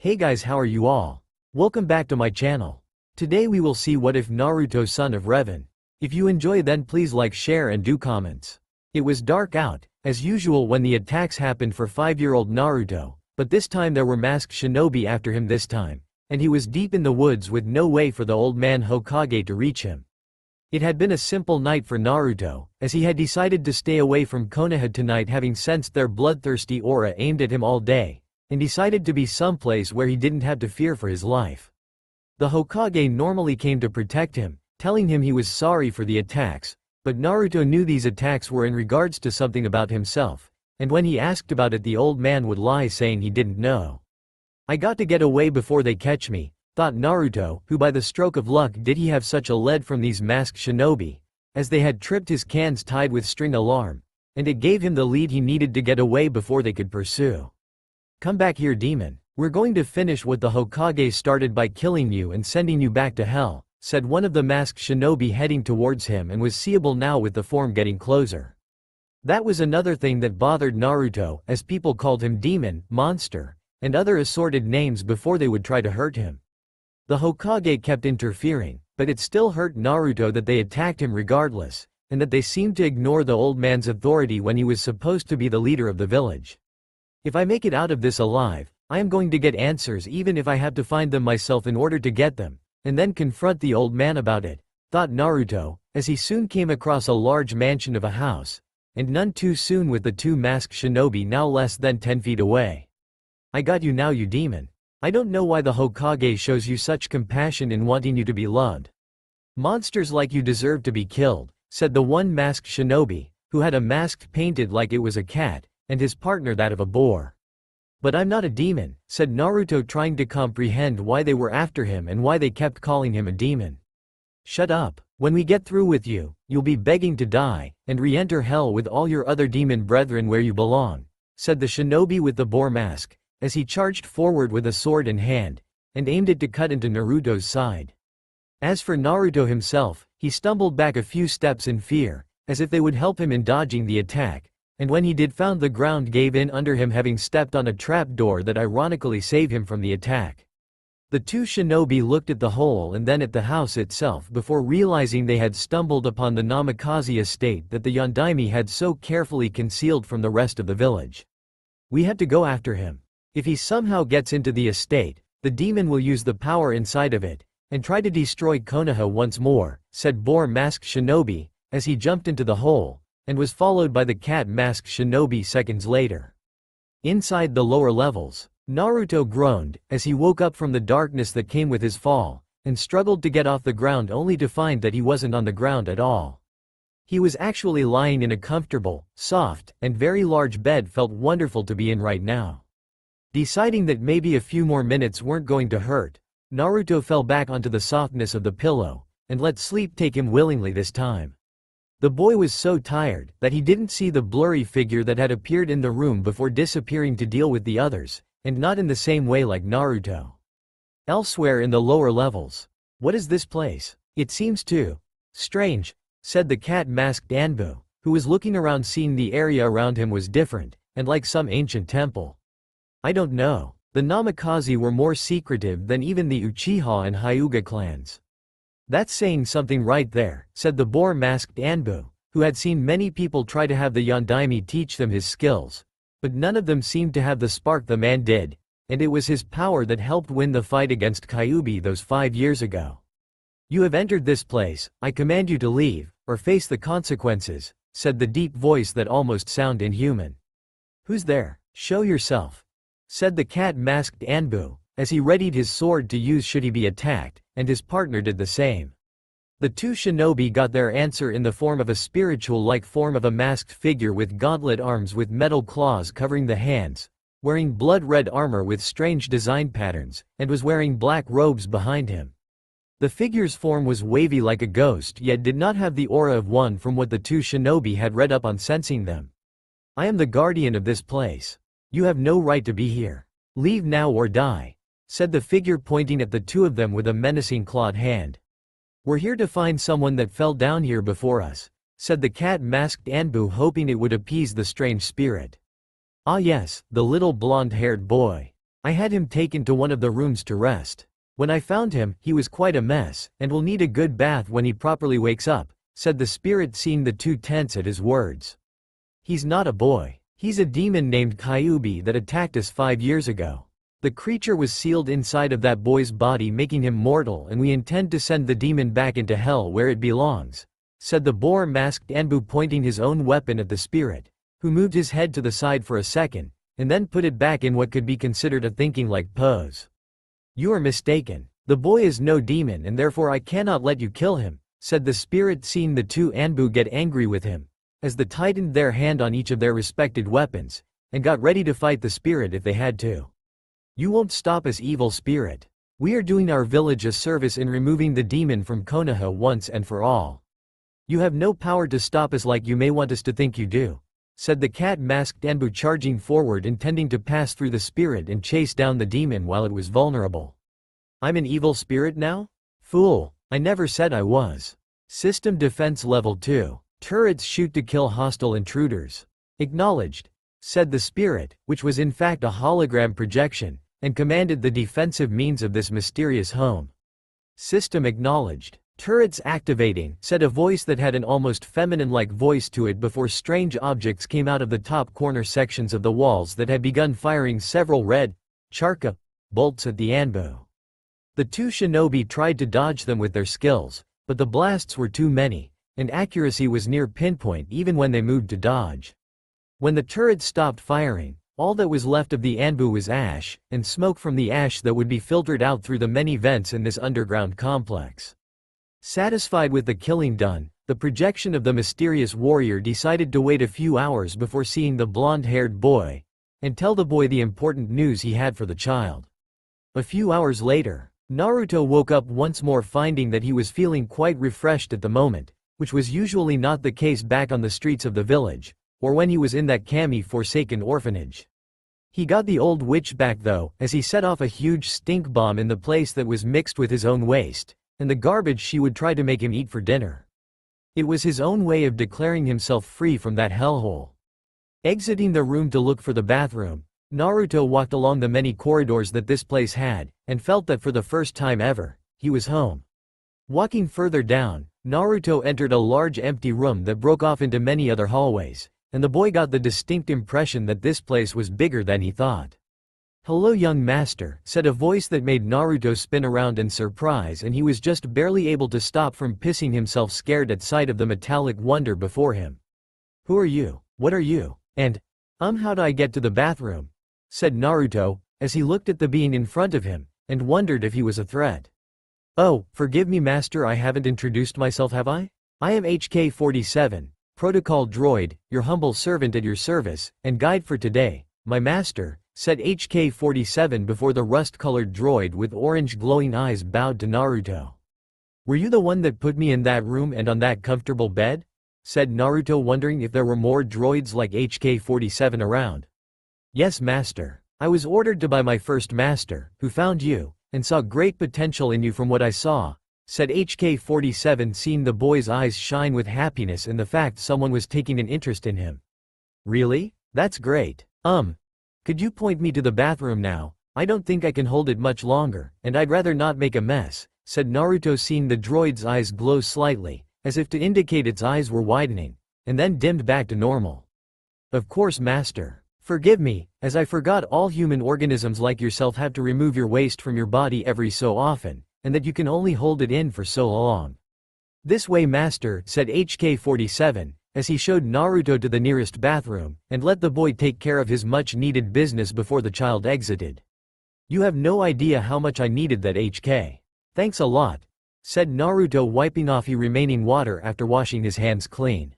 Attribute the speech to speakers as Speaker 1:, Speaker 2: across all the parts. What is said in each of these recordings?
Speaker 1: Hey guys, how are you all? Welcome back to my channel. Today we will see what if Naruto son of Revan. If you enjoy then please like, share and do comments. It was dark out, as usual when the attacks happened for 5-year-old Naruto, but this time there were masked shinobi after him this time, and he was deep in the woods with no way for the old man Hokage to reach him. It had been a simple night for Naruto, as he had decided to stay away from Konoha tonight, having sensed their bloodthirsty aura aimed at him all day, and decided to be someplace where he didn't have to fear for his life. The Hokage normally came to protect him, telling him he was sorry for the attacks, but Naruto knew these attacks were in regards to something about himself, and when he asked about it the old man would lie saying he didn't know. I got to get away before they catch me, thought Naruto, who by the stroke of luck did he have such a lead from these masked shinobi, as they had tripped his cans tied with string alarm, and it gave him the lead he needed to get away before they could pursue. Come back here, demon. We're going to finish what the Hokage started by killing you and sending you back to hell, said one of the masked shinobi heading towards him and was seeable now with the form getting closer. That was another thing that bothered Naruto, as people called him demon, monster, and other assorted names before they would try to hurt him. The Hokage kept interfering, but it still hurt Naruto that they attacked him regardless, and that they seemed to ignore the old man's authority when he was supposed to be the leader of the village. If I make it out of this alive, I am going to get answers even if I have to find them myself in order to get them, and then confront the old man about it, thought Naruto, as he soon came across a large mansion of a house, and none too soon with the two masked shinobi now less than 10 feet away. I got you now, you demon. I don't know why the Hokage shows you such compassion in wanting you to be loved. Monsters like you deserve to be killed, said the one masked shinobi, who had a mask painted like it was a cat, and his partner that of a boar. But I'm not a demon, said Naruto, trying to comprehend why they were after him and why they kept calling him a demon. Shut up. When we get through with you, you'll be begging to die, and re-enter hell with all your other demon brethren where you belong, said the shinobi with the boar mask, as he charged forward with a sword in hand, and aimed it to cut into Naruto's side. As for Naruto himself, he stumbled back a few steps in fear, as if they would help him in dodging the attack, and when he did found the ground gave in under him, having stepped on a trap door that ironically saved him from the attack. The two shinobi looked at the hole and then at the house itself before realizing they had stumbled upon the Namikaze estate that the Yondaime had so carefully concealed from the rest of the village. We had to go after him. If he somehow gets into the estate, the demon will use the power inside of it, and try to destroy Konoha once more, said Boar masked shinobi, as he jumped into the hole, and was followed by the cat masked shinobi seconds later. Inside the lower levels, Naruto groaned, as he woke up from the darkness that came with his fall, and struggled to get off the ground only to find that he wasn't on the ground at all. He was actually lying in a comfortable, soft, and very large bed. Felt wonderful to be in right now. Deciding that maybe a few more minutes weren't going to hurt, Naruto fell back onto the softness of the pillow, and let sleep take him willingly this time. The boy was so tired that he didn't see the blurry figure that had appeared in the room before disappearing to deal with the others, and not in the same way like Naruto. Elsewhere in the lower levels. What is this place? It seems too strange, said the cat masked Anbu, who was looking around, seeing the area around him was different, and like some ancient temple. I don't know. The Namikaze were more secretive than even the Uchiha and Hyuga clans. That's saying something right there, said the boar masked Anbu, who had seen many people try to have the Yondaime teach them his skills, but none of them seemed to have the spark the man did, and it was his power that helped win the fight against Kyuubi those 5 years ago. You have entered this place, I command you to leave, or face the consequences, said the deep voice that almost sounded inhuman. Who's there? Show yourself, said the cat masked Anbu, as he readied his sword to use should he be attacked, and his partner did the same. The two shinobi got their answer in the form of a spiritual-like form of a masked figure with gauntlet arms with metal claws covering the hands, wearing blood-red armor with strange design patterns, and was wearing black robes behind him. The figure's form was wavy like a ghost, yet did not have the aura of one from what the two shinobi had read up on sensing them. I am the guardian of this place. You have no right to be here. Leave now or die, said the figure, pointing at the two of them with a menacing clawed hand. We're here to find someone that fell down here before us, said the cat masked Anbu, hoping it would appease the strange spirit. Ah yes, the little blonde-haired boy. I had him taken to one of the rooms to rest. When I found him, he was quite a mess, and will need a good bath when he properly wakes up, said the spirit, seeing the two tense at his words. He's not a boy. He's a demon named Kyubi that attacked us 5 years ago. The creature was sealed inside of that boy's body, making him mortal, and we intend to send the demon back into hell where it belongs, said the boar-masked Anbu, pointing his own weapon at the spirit, who moved his head to the side for a second, and then put it back in what could be considered a thinking-like pose. You are mistaken. The boy is no demon, and therefore I cannot let you kill him, said the spirit, seeing the two Anbu get angry with him, as they tightened their hand on each of their respected weapons, and got ready to fight the spirit if they had to. You won't stop us, evil spirit. We are doing our village a service in removing the demon from Konoha once and for all. You have no power to stop us like you may want us to think you do, said the cat-masked Anbu, charging forward, intending to pass through the spirit and chase down the demon while it was vulnerable. I'm an evil spirit now? Fool, I never said I was. System defense level 2. Turrets shoot to kill hostile intruders. Acknowledged, said the spirit, which was in fact a hologram projection, and commanded the defensive means of this mysterious home. System acknowledged. Turrets activating, said a voice that had an almost feminine-like voice to it before strange objects came out of the top corner sections of the walls that had begun firing several red charka bolts at the Anbu. The two shinobi tried to dodge them with their skills, but the blasts were too many, and accuracy was near pinpoint even when they moved to dodge. When the turrets stopped firing, all that was left of the Anbu was ash, and smoke from the ash that would be filtered out through the many vents in this underground complex. Satisfied with the killing done, the projection of the mysterious warrior decided to wait a few hours before seeing the blonde-haired boy, and tell the boy the important news he had for the child. A few hours later, Naruto woke up once more, finding that he was feeling quite refreshed at the moment, which was usually not the case back on the streets of the village, or when he was in that Kami-forsaken orphanage. He got the old witch back though, as he set off a huge stink bomb in the place that was mixed with his own waste, and the garbage she would try to make him eat for dinner. It was his own way of declaring himself free from that hellhole. Exiting the room to look for the bathroom, Naruto walked along the many corridors that this place had, and felt that for the first time ever, he was home. Walking further down, Naruto entered a large empty room that broke off into many other hallways, and the boy got the distinct impression that this place was bigger than he thought. "Hello, young master," said a voice that made Naruto spin around in surprise, and he was just barely able to stop from pissing himself scared at sight of the metallic wonder before him. "Who are you? What are you? And, how do I get to the bathroom?" said Naruto, as he looked at the being in front of him, and wondered if he was a threat. "Oh, forgive me master, I haven't introduced myself, have I? I am HK-47, Protocol Droid, your humble servant at your service, and guide for today, my master," said HK-47 before the rust-colored droid with orange glowing eyes bowed to Naruto. "Were you the one that put me in that room and on that comfortable bed?" said Naruto, wondering if there were more droids like HK-47 around. "Yes master. I was ordered to by my first master, who found you, and saw great potential in you from what I saw," said HK-47, seeing the boy's eyes shine with happiness in the fact someone was taking an interest in him. "Really? That's great. Could you point me to the bathroom now? I don't think I can hold it much longer, and I'd rather not make a mess," said Naruto, seeing the droid's eyes glow slightly, as if to indicate its eyes were widening, and then dimmed back to normal. "Of course master. Forgive me, as I forgot all human organisms like yourself have to remove your waste from your body every so often, and that you can only hold it in for so long." "This way master," said HK-47, as he showed Naruto to the nearest bathroom, and let the boy take care of his much-needed business before the child exited. "You have no idea how much I needed that HK. Thanks a lot," said Naruto, wiping off the remaining water after washing his hands clean.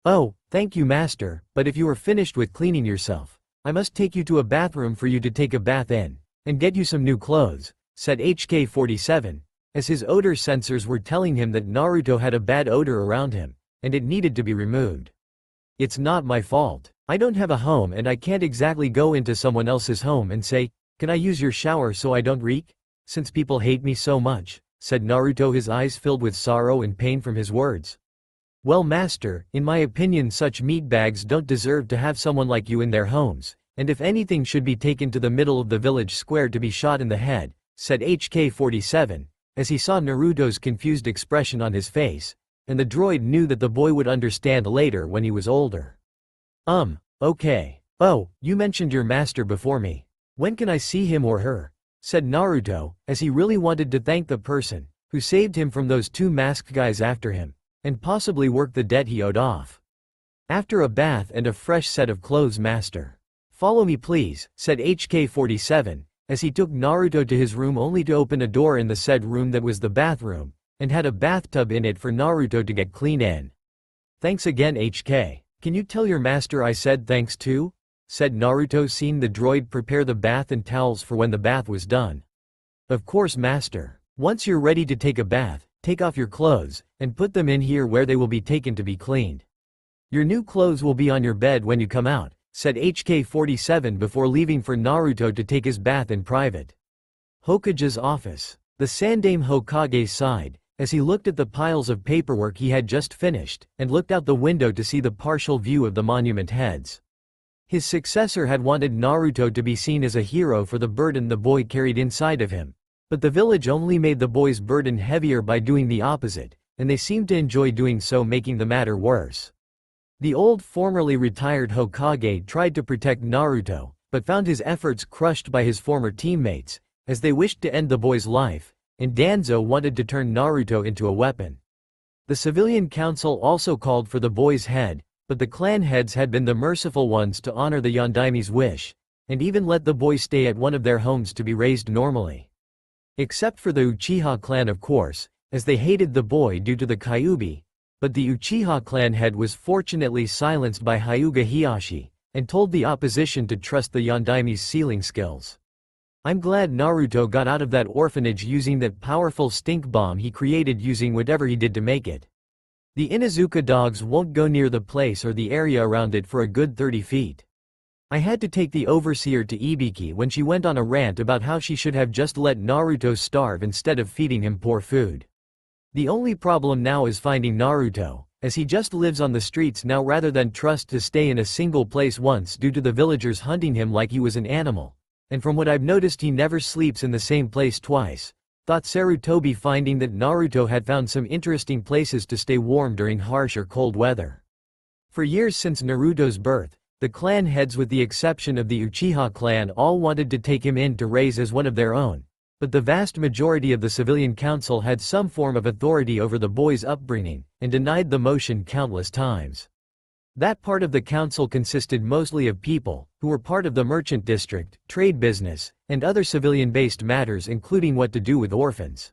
Speaker 1: "Oh, thank you master, but if you are finished with cleaning yourself, I must take you to a bathroom for you to take a bath in, and get you some new clothes," said HK-47, as his odor sensors were telling him that Naruto had a bad odor around him, and it needed to be removed. "It's not my fault. I don't have a home and I can't exactly go into someone else's home and say, 'Can I use your shower so I don't reek?' Since people hate me so much," said Naruto, his eyes filled with sorrow and pain from his words. "Well master, in my opinion such meatbags don't deserve to have someone like you in their homes, and if anything should be taken to the middle of the village square to be shot in the head, said HK-47, as he saw Naruto's confused expression on his face, and the droid knew that the boy would understand later when he was older. Okay. Oh, you mentioned your master before me. When can I see him or her? Said Naruto, as he really wanted to thank the person who saved him from those two masked guys after him, and possibly work the debt he owed off. After a bath and a fresh set of clothes, master. Follow me please, said HK-47, as he took Naruto to his room only to open a door in the said room that was the bathroom, and had a bathtub in it for Naruto to get clean in. Thanks again HK. Can you tell your master I said thanks too? Said Naruto, seeing the droid prepare the bath and towels for when the bath was done. Of course master. Once you're ready to take a bath, take off your clothes, and put them in here where they will be taken to be cleaned. Your new clothes will be on your bed when you come out, said HK-47 before leaving for Naruto to take his bath in private. Hokage's office. The Sandaime Hokage sighed, as he looked at the piles of paperwork he had just finished, and looked out the window to see the partial view of the monument heads. His successor had wanted Naruto to be seen as a hero for the burden the boy carried inside of him, but the village only made the boy's burden heavier by doing the opposite, and they seemed to enjoy doing so, making the matter worse. The old formerly retired Hokage tried to protect Naruto, but found his efforts crushed by his former teammates, as they wished to end the boy's life, and Danzo wanted to turn Naruto into a weapon. The civilian council also called for the boy's head, but the clan heads had been the merciful ones to honor the Yondaime's wish, and even let the boy stay at one of their homes to be raised normally. Except for the Uchiha clan, of course, as they hated the boy due to the Kyuubi, but the Uchiha clan head was fortunately silenced by Hyuga Hiyashi, and told the opposition to trust the Yondaime's sealing skills. I'm glad Naruto got out of that orphanage using that powerful stink bomb he created, using whatever he did to make it. The Inuzuka dogs won't go near the place or the area around it for a good 30 feet. I had to take the overseer to Ibiki when she went on a rant about how she should have just let Naruto starve instead of feeding him poor food. The only problem now is finding Naruto, as he just lives on the streets now rather than trust to stay in a single place once due to the villagers hunting him like he was an animal, and from what I've noticed he never sleeps in the same place twice. Thought Sarutobi, finding that Naruto had found some interesting places to stay warm during harsh or cold weather. For years since Naruto's birth, the clan heads with the exception of the Uchiha clan all wanted to take him in to raise as one of their own, but the vast majority of the civilian council had some form of authority over the boy's upbringing, and denied the motion countless times. That part of the council consisted mostly of people who were part of the merchant district, trade business, and other civilian-based matters, including what to do with orphans.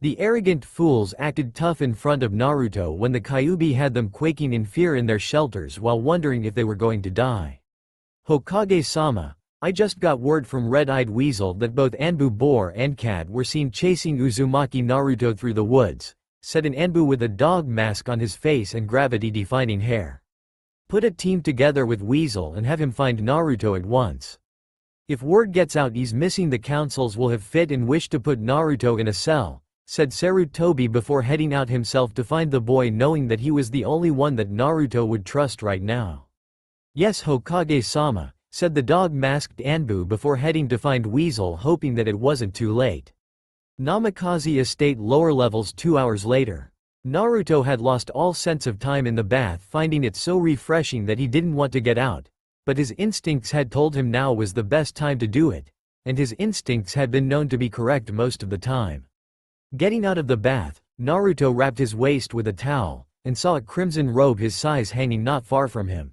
Speaker 1: The arrogant fools acted tough in front of Naruto when the Kyuubi had them quaking in fear in their shelters while wondering if they were going to die. Hokage-sama, I just got word from Red-Eyed Weasel that both Anbu Boar and Cat were seen chasing Uzumaki Naruto through the woods, said an Anbu with a dog mask on his face and gravity-defying hair. Put a team together with Weasel and have him find Naruto at once. If word gets out he's missing, the councils will have fit and wish to put Naruto in a cell, said Sarutobi before heading out himself to find the boy, knowing that he was the only one that Naruto would trust right now. Yes, Hokage-sama, said the dog-masked Anbu before heading to find Weasel, hoping that it wasn't too late. Namikaze Estate, lower levels. 2 hours later. Naruto had lost all sense of time in the bath, finding it so refreshing that he didn't want to get out, but his instincts had told him now was the best time to do it, and his instincts had been known to be correct most of the time. Getting out of the bath, Naruto wrapped his waist with a towel, and saw a crimson robe his size hanging not far from him.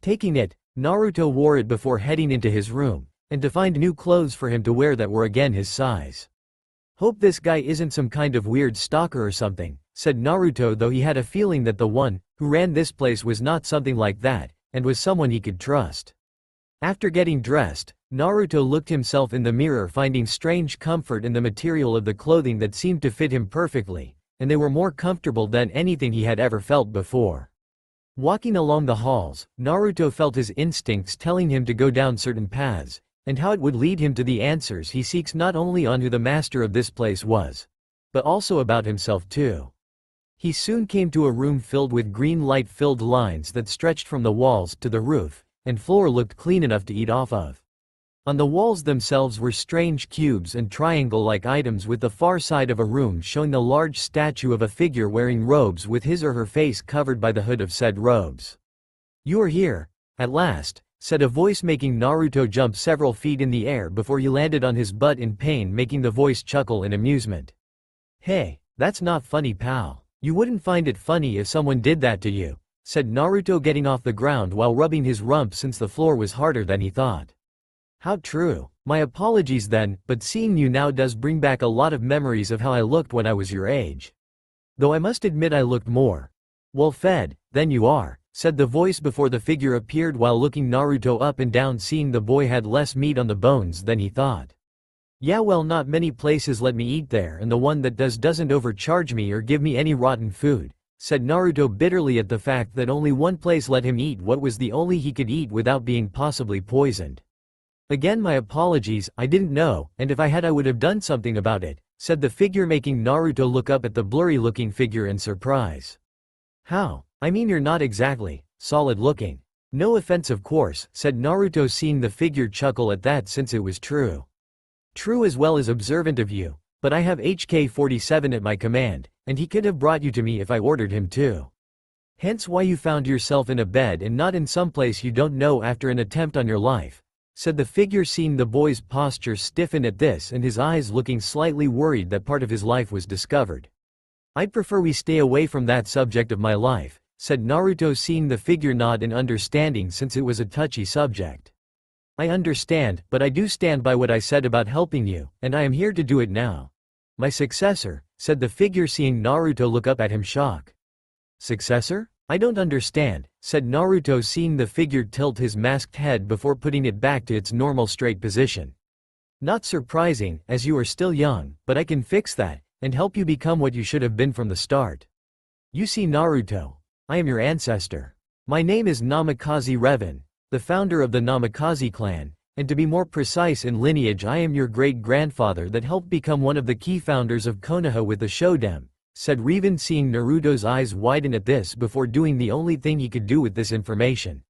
Speaker 1: Taking it, Naruto wore it before heading into his room, and to find new clothes for him to wear that were again his size. Hope this guy isn't some kind of weird stalker or something, said Naruto, though he had a feeling that the one who ran this place was not something like that, and was someone he could trust. After getting dressed, Naruto looked himself in the mirror, finding strange comfort in the material of the clothing that seemed to fit him perfectly, and they were more comfortable than anything he had ever felt before. Walking along the halls, Naruto felt his instincts telling him to go down certain paths, and how it would lead him to the answers he seeks, not only on who the master of this place was, but also about himself too. He soon came to a room filled with green light-filled lines that stretched from the walls to the roof, and floor looked clean enough to eat off of. On the walls themselves were strange cubes and triangle-like items, with the far side of a room showing the large statue of a figure wearing robes with his or her face covered by the hood of said robes. "You are here, at last," said a voice, making Naruto jump several feet in the air before he landed on his butt in pain, making the voice chuckle in amusement. "Hey, that's not funny, pal. You wouldn't find it funny if someone did that to you," said Naruto, getting off the ground while rubbing his rump since the floor was harder than he thought. "How true. My apologies then, but seeing you now does bring back a lot of memories of how I looked when I was your age. Though I must admit I looked more well fed than you are," said the voice before the figure appeared while looking Naruto up and down, seeing the boy had less meat on the bones than he thought. "Yeah, well, not many places let me eat there, and the one that doesn't overcharge me or give me any rotten food," said Naruto bitterly at the fact that only one place let him eat what was the only he could eat without being possibly poisoned. "Again, my apologies, I didn't know, and if I had I would have done something about it," said the figure, making Naruto look up at the blurry-looking figure in surprise. "How? I mean, you're not exactly solid-looking." "No offense, of course," said Naruto, seeing the figure chuckle at that since it was true. "True as well as observant of you, but I have HK-47 at my command, and he could have brought you to me if I ordered him to. Hence why you found yourself in a bed and not in some place you don't know after an attempt on your life," said the figure, seeing the boy's posture stiffen at this and his eyes looking slightly worried that part of his life was discovered. "I'd prefer we stay away from that subject of my life," said Naruto, seeing the figure nod in understanding since it was a touchy subject. "I understand, but I do stand by what I said about helping you, and I am here to do it now." "My successor," said the figure, seeing Naruto look up at him, shock. "Successor? I don't understand," said Naruto, seeing the figure tilt his masked head before putting it back to its normal straight position. "Not surprising, as you are still young, but I can fix that, and help you become what you should have been from the start. You see, Naruto, I am your ancestor. My name is Namikaze Revan, the founder of the Namikaze clan, and to be more precise in lineage, I am your great-grandfather that helped become one of the key founders of Konoha with the Shoden," said Revan, seeing Naruto's eyes widen at this before doing the only thing he could do with this information.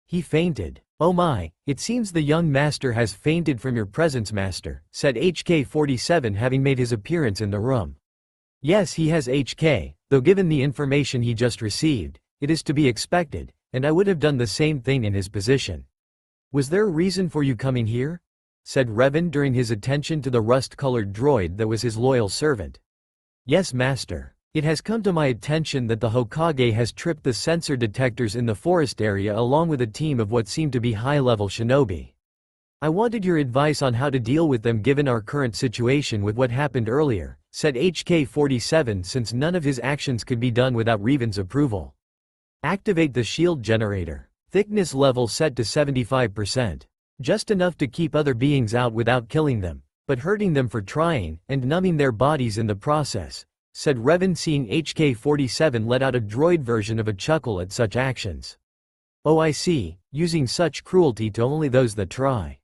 Speaker 1: "He fainted. Oh my, it seems the young master has fainted from your presence, master," said HK-47, having made his appearance in the room. "Yes, he has, HK, though given the information he just received, it is to be expected, and I would have done the same thing in his position." "Was there a reason for you coming here?" said Revan during his attention to the rust-colored droid that was his loyal servant. "Yes, master. It has come to my attention that the Hokage has tripped the sensor detectors in the forest area along with a team of what seem to be high-level shinobi. I wanted your advice on how to deal with them given our current situation with what happened earlier," said HK-47, since none of his actions could be done without Revan's approval. "Activate the shield generator. Thickness level set to 75%. Just enough to keep other beings out without killing them, but hurting them for trying, and numbing their bodies in the process," said Revan, seeing HK-47 let out a droid version of a chuckle at such actions. "Oh, I see, using such cruelty to only those that try.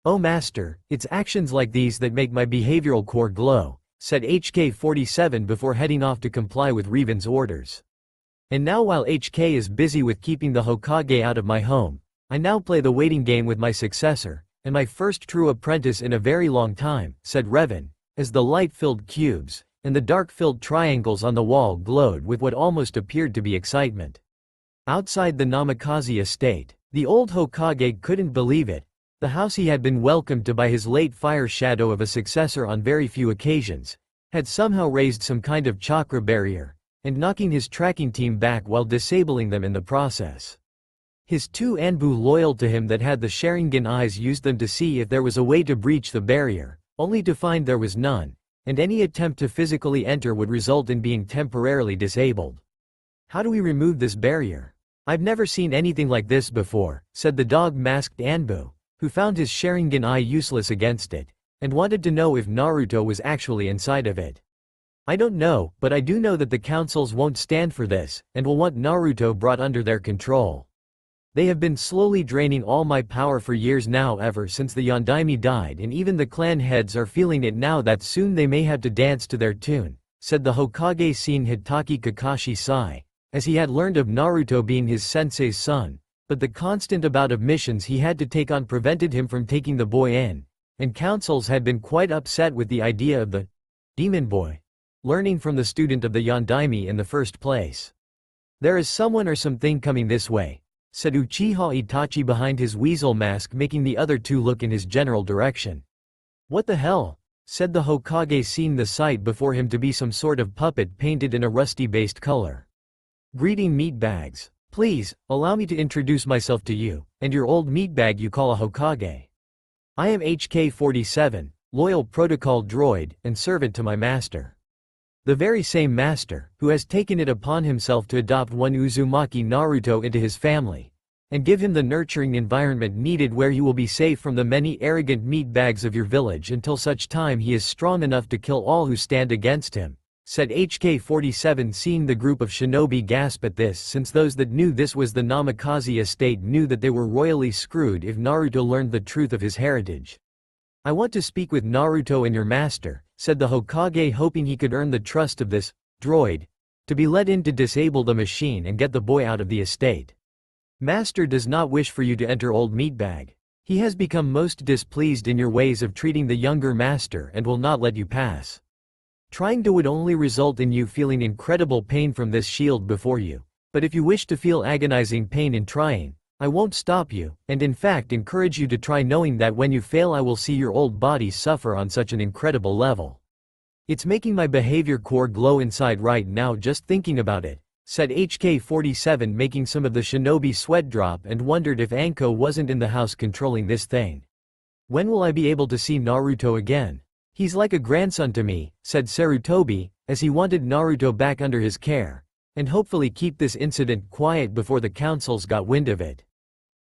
Speaker 1: Oh master, it's actions like these that make my behavioral core glow," said HK-47 before heading off to comply with Revan's orders. "And now while HK is busy with keeping the Hokage out of my home, I now play the waiting game with my successor, and my first true apprentice in a very long time," said Revan, as the light-filled cubes and the dark-filled triangles on the wall glowed with what almost appeared to be excitement. Outside the Namikaze estate, the old Hokage couldn't believe it. The house he had been welcomed to by his late fire shadow of a successor on very few occasions had somehow raised some kind of chakra barrier, and knocking his tracking team back while disabling them in the process. His two Anbu loyal to him that had the Sharingan eyes used them to see if there was a way to breach the barrier, only to find there was none, and any attempt to physically enter would result in being temporarily disabled. "How do we remove this barrier? I've never seen anything like this before," said the dog-masked Anbu, who found his Sharingan eye useless against it, and wanted to know if Naruto was actually inside of it. "I don't know, but I do know that the councils won't stand for this, and will want Naruto brought under their control. They have been slowly draining all my power for years now, ever since the Yondaime died, and even the clan heads are feeling it now that soon they may have to dance to their tune," said the Hokage, seeing Hitaki Kakashi sigh, as he had learned of Naruto being his sensei's son, But the constant bout of missions he had to take on prevented him from taking the boy in, and councils had been quite upset with the idea of the demon boy learning from the student of the Yondaime in the first place. "There is someone or something coming this way," said Uchiha Itachi behind his weasel mask, making the other two look in his general direction. "What the hell?" said the Hokage, seeing the sight before him to be some sort of puppet painted in a rusty-based color. "Greeting meatbags. Please, allow me to introduce myself to you, and your old meatbag you call a Hokage. I am HK-47, loyal protocol droid, and servant to my master. The very same master, who has taken it upon himself to adopt one Uzumaki Naruto into his family, and give him the nurturing environment needed where he will be safe from the many arrogant meatbags of your village until such time he is strong enough to kill all who stand against him," said HK-47, seeing the group of shinobi gasp at this, since those that knew this was the Namikaze estate knew that they were royally screwed if Naruto learned the truth of his heritage. "I want to speak with Naruto and your master," said the Hokage, hoping he could earn the trust of this droid to be let in to disable the machine and get the boy out of the estate. "Master does not wish for you to enter, old meatbag. He has become most displeased in your ways of treating the younger master and will not let you pass. Trying to would only result in you feeling incredible pain from this shield before you, but if you wish to feel agonizing pain in trying, I won't stop you, and in fact encourage you to try, knowing that when you fail I will see your old body suffer on such an incredible level. It's making my behavior core glow inside right now just thinking about it," said HK-47, making some of the shinobi sweat drop, and wondered if Anko wasn't in the house controlling this thing. "When will I be able to see Naruto again? He's like a grandson to me," said Sarutobi, as he wanted Naruto back under his care, and hopefully keep this incident quiet before the councils got wind of it.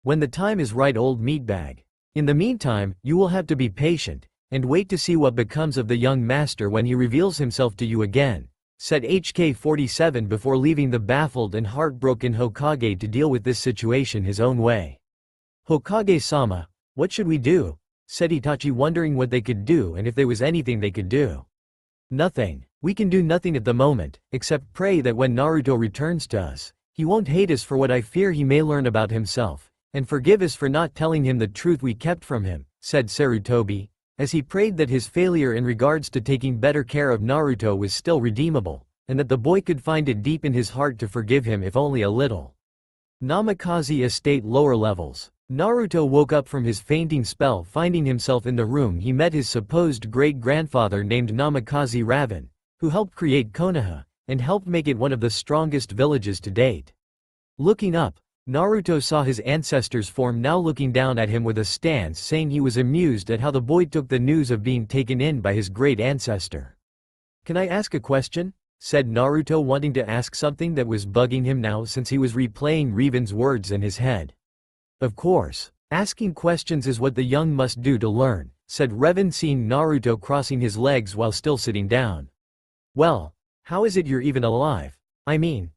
Speaker 1: "When the time is right, old meatbag. In the meantime, you will have to be patient, and wait to see what becomes of the young master when he reveals himself to you again," said HK-47 before leaving the baffled and heartbroken Hokage to deal with this situation his own way. "Hokage-sama, what should we do?" said Itachi, wondering what they could do and if there was anything they could do. "Nothing. We can do nothing at the moment, except pray that when Naruto returns to us, he won't hate us for what I fear he may learn about himself, and forgive us for not telling him the truth we kept from him," said Sarutobi, as he prayed that his failure in regards to taking better care of Naruto was still redeemable, and that the boy could find it deep in his heart to forgive him if only a little. Namikaze Estate, lower levels. Naruto woke up from his fainting spell, finding himself in the room he met his supposed great-grandfather named Namikaze Revan, who helped create Konoha, and helped make it one of the strongest villages to date. Looking up, Naruto saw his ancestor's form now looking down at him with a stance saying he was amused at how the boy took the news of being taken in by his great ancestor. "Can I ask a question?" said Naruto, wanting to ask something that was bugging him now since he was replaying Revan's words in his head. "Of course. Asking questions is what the young must do to learn," said Revan, seeing Naruto crossing his legs while still sitting down. "Well, how is it you're even alive? I mean,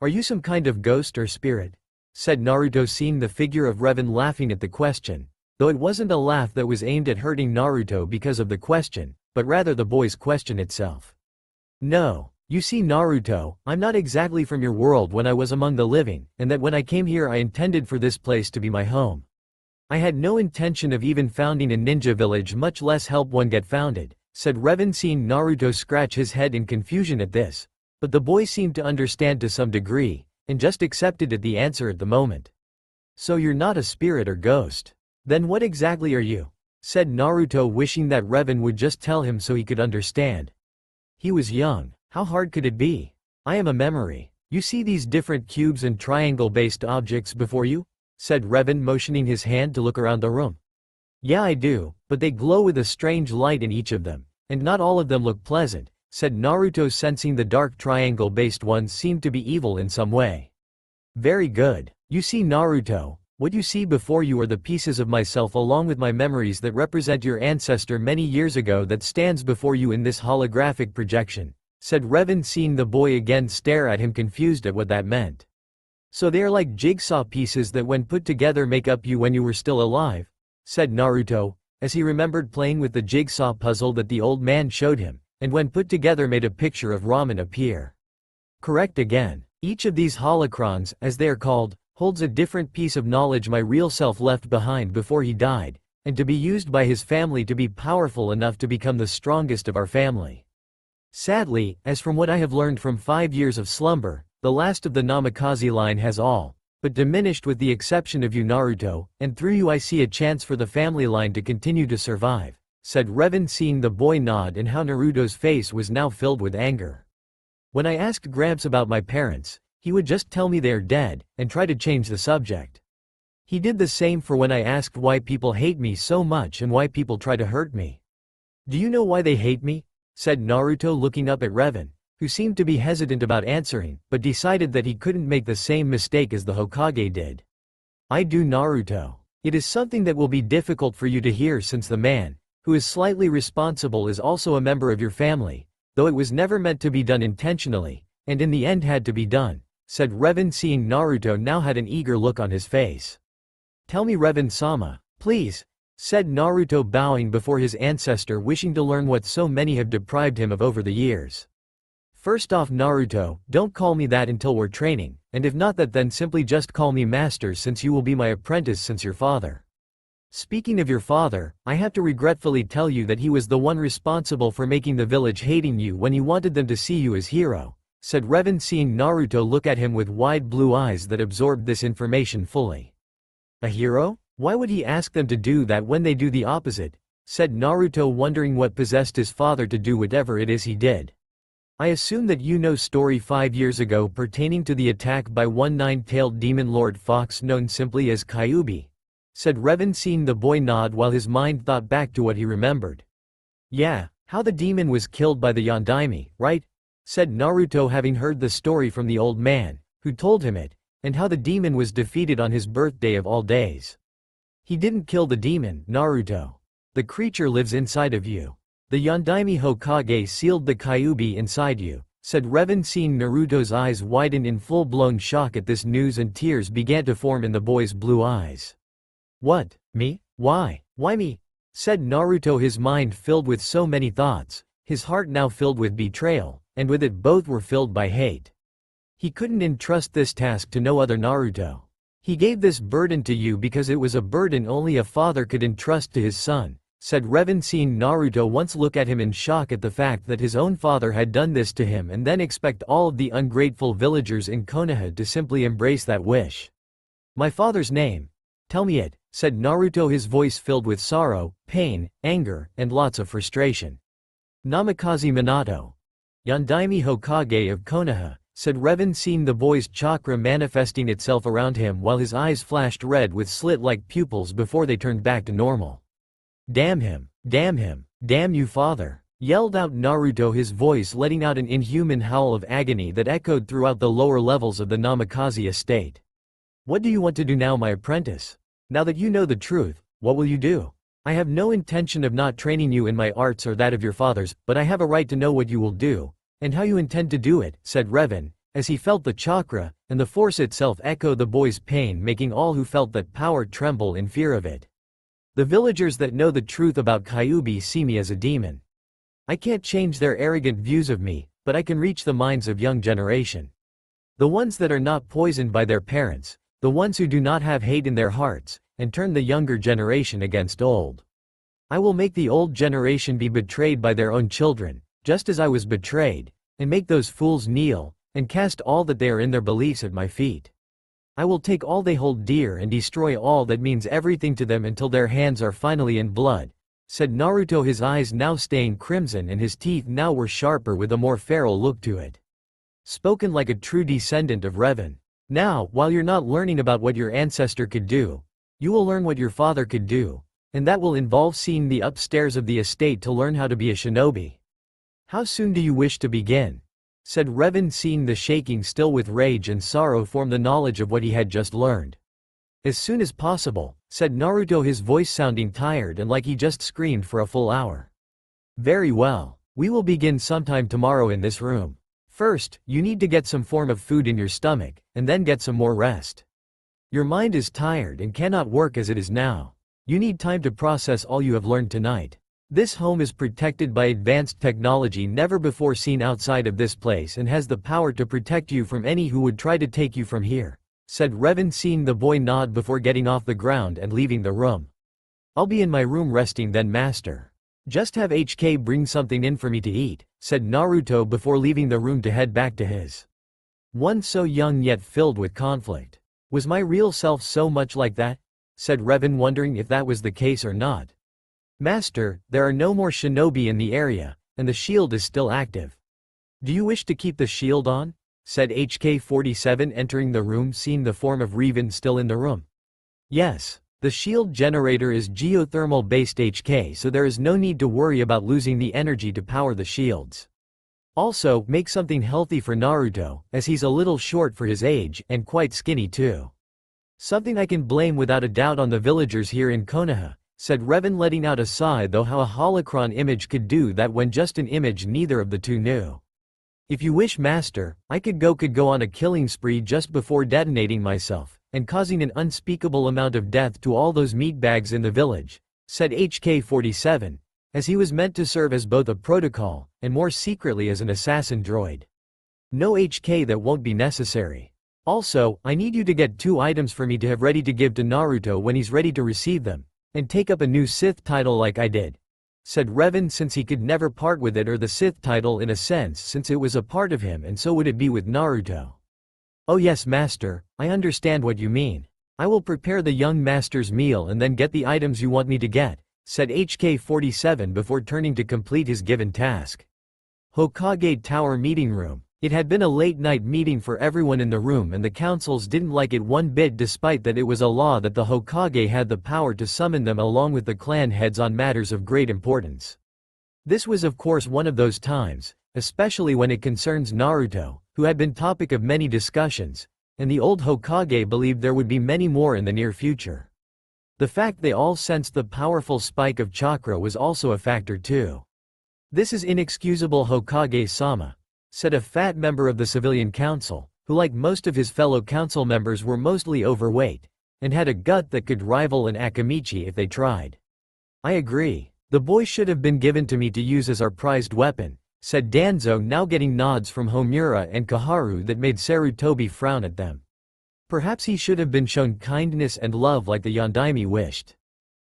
Speaker 1: are you some kind of ghost or spirit?" said Naruto, seeing the figure of Revan laughing at the question, though it wasn't a laugh that was aimed at hurting Naruto because of the question, but rather the boy's question itself. "No. You see, Naruto, I'm not exactly from your world when I was among the living, and that when I came here I intended for this place to be my home. I had no intention of even founding a ninja village, much less help one get founded," said Revan, seeing Naruto scratch his head in confusion at this, but the boy seemed to understand to some degree, and just accepted it the answer at the moment. "So you're not a spirit or ghost. Then what exactly are you?" said Naruto, wishing that Revan would just tell him so he could understand. He was young. How hard could it be? "I am a memory. You see these different cubes and triangle-based objects before you?" said Revan, motioning his hand to look around the room. "Yeah, I do, but they glow with a strange light in each of them, and not all of them look pleasant," said Naruto, sensing the dark triangle-based ones seemed to be evil in some way. "Very good. You see, Naruto, what you see before you are the pieces of myself along with my memories that represent your ancestor many years ago that stands before you in this holographic projection," said Revan, seeing the boy again stare at him, confused at what that meant. "So they are like jigsaw pieces that when put together make up you when you were still alive?" said Naruto, as he remembered playing with the jigsaw puzzle that the old man showed him, and when put together made a picture of ramen appear. "Correct again. Each of these holocrons, as they are called, holds a different piece of knowledge my real self left behind before he died, and to be used by his family to be powerful enough to become the strongest of our family. Sadly, as from what I have learned from 5 years of slumber, the last of the Namikaze line has all but diminished with the exception of you Naruto, and through you I see a chance for the family line to continue to survive, said Revan, seeing the boy nod and how Naruto's face was now filled with anger. When I asked Gramps about my parents, he would just tell me they're dead, and try to change the subject. He did the same for when I asked why people hate me so much and why people try to hurt me. Do you know why they hate me? Said Naruto, looking up at Revan, who seemed to be hesitant about answering, but decided that he couldn't make the same mistake as the Hokage did. I do, Naruto. It is something that will be difficult for you to hear since the man, who is slightly responsible, is also a member of your family, though it was never meant to be done intentionally, and in the end had to be done, said Revan, seeing Naruto now had an eager look on his face. Tell me, Revan-sama, please, said Naruto, bowing before his ancestor, wishing to learn what so many have deprived him of over the years. First off, Naruto, don't call me that until we're training, and if not that, then simply just call me master, since you will be my apprentice since your father. Speaking of your father, I have to regretfully tell you that he was the one responsible for making the village hating you when he wanted them to see you as hero, said Revan, seeing Naruto look at him with wide blue eyes that absorbed this information fully. A hero? Why would he ask them to do that when they do the opposite? Said Naruto, wondering what possessed his father to do whatever it is he did. I assume that you know story 5 years ago pertaining to the attack by one nine-tailed demon Lord Fox known simply as Kyuubi, said Revan, seeing the boy nod while his mind thought back to what he remembered. Yeah, how the demon was killed by the Yondaime, right? Said Naruto, having heard the story from the old man, who told him it, and how the demon was defeated on his birthday of all days. He didn't kill the demon, Naruto. The creature lives inside of you. The Yondaime Hokage sealed the Kyuubi inside you, said Revan, seeing Naruto's eyes widen in full-blown shock at this news, and tears began to form in the boy's blue eyes. What? Me? Why? Why me? Said Naruto, his mind filled with so many thoughts, his heart now filled with betrayal, and with it both were filled by hate. He couldn't entrust this task to no other, Naruto. He gave this burden to you because it was a burden only a father could entrust to his son, said Revan, seeing Naruto once look at him in shock at the fact that his own father had done this to him, and then expect all of the ungrateful villagers in Konoha to simply embrace that wish. My father's name? Tell me it, said Naruto, his voice filled with sorrow, pain, anger, and lots of frustration. Namikaze Minato. Yondaime Hokage of Konoha, said Revan, seeing the boy's chakra manifesting itself around him while his eyes flashed red with slit-like pupils before they turned back to normal. Damn him, damn you father, yelled out Naruto, his voice letting out an inhuman howl of agony that echoed throughout the lower levels of the Namikaze estate. What do you want to do now, my apprentice? Now that you know the truth, what will you do? I have no intention of not training you in my arts or that of your father's, but I have a right to know what you will do, and how you intend to do it, said Revan, as he felt the chakra, and the force itself echo the boy's pain, making all who felt that power tremble in fear of it. The villagers that know the truth about Kyuubi see me as a demon. I can't change their arrogant views of me, but I can reach the minds of young generation. The ones that are not poisoned by their parents, the ones who do not have hate in their hearts, and turn the younger generation against old. I will make the old generation be betrayed by their own children, just as I was betrayed, and make those fools kneel, and cast all that they are in their beliefs at my feet. I will take all they hold dear and destroy all that means everything to them until their hands are finally in blood, said Naruto, his eyes now staying crimson and his teeth now were sharper with a more feral look to it. Spoken like a true descendant of Revan. Now, while you're not learning about what your ancestor could do, you will learn what your father could do, and that will involve seeing the upstairs of the estate to learn how to be a shinobi. How soon do you wish to begin? Said Revan, seeing the shaking still with rage and sorrow form the knowledge of what he had just learned. As soon as possible, said Naruto, his voice sounding tired and like he just screamed for a full hour. Very well, we will begin sometime tomorrow in this room. First, you need to get some form of food in your stomach, and then get some more rest. Your mind is tired and cannot work as it is now. You need time to process all you have learned tonight. This home is protected by advanced technology never before seen outside of this place and has the power to protect you from any who would try to take you from here. said Revan, seeing the boy nod before getting off the ground and leaving the room. I'll be in my room resting then, master. Just have HK bring something in for me to eat, said Naruto before leaving the room to head back to his one so young yet filled with conflict. Was my real self so much like that? Said Revan, wondering if that was the case or not. Master, there are no more shinobi in the area, and the shield is still active. Do you wish to keep the shield on? Said HK-47, entering the room, seeing the form of Revan still in the room. Yes. The shield generator is geothermal based HK, so there is no need to worry about losing the energy to power the shields. Also, make something healthy for Naruto, as he's a little short for his age, and quite skinny too. Something I can blame without a doubt on the villagers here in Konoha, said Revan, letting out a sigh, though how a holocron image could do that when just an image neither of the two knew. If you wish, master, I could go on a killing spree just before detonating myself, and causing an unspeakable amount of death to all those meatbags in the village, said HK-47, as he was meant to serve as both a protocol, and more secretly as an assassin droid. No HK, that won't be necessary. Also, I need you to get 2 items for me to have ready to give to Naruto when he's ready to receive them, and take up a new Sith title like I did, said Revan, since he could never part with it or the Sith title in a sense, since it was a part of him, and so would it be with Naruto. Oh yes, master, I understand what you mean. I will prepare the young master's meal and then get the items you want me to get, said HK-47 before turning to complete his given task. Hokage Tower Meeting Room. It had been a late-night meeting for everyone in the room, and the councils didn't like it one bit, despite that it was a law that the Hokage had the power to summon them along with the clan heads on matters of great importance. This was of course one of those times, especially when it concerns Naruto, who had been topic of many discussions, and the old Hokage believed there would be many more in the near future. The fact they all sensed the powerful spike of chakra was also a factor too. This is inexcusable, Hokage-sama, said a fat member of the civilian council, who like most of his fellow council members were mostly overweight, and had a gut that could rival an Akamichi if they tried. I agree. The boy should have been given to me to use as our prized weapon, said Danzo, now getting nods from Homura and Kaharu that made Sarutobi frown at them. Perhaps he should have been shown kindness and love like the Yondaime wished.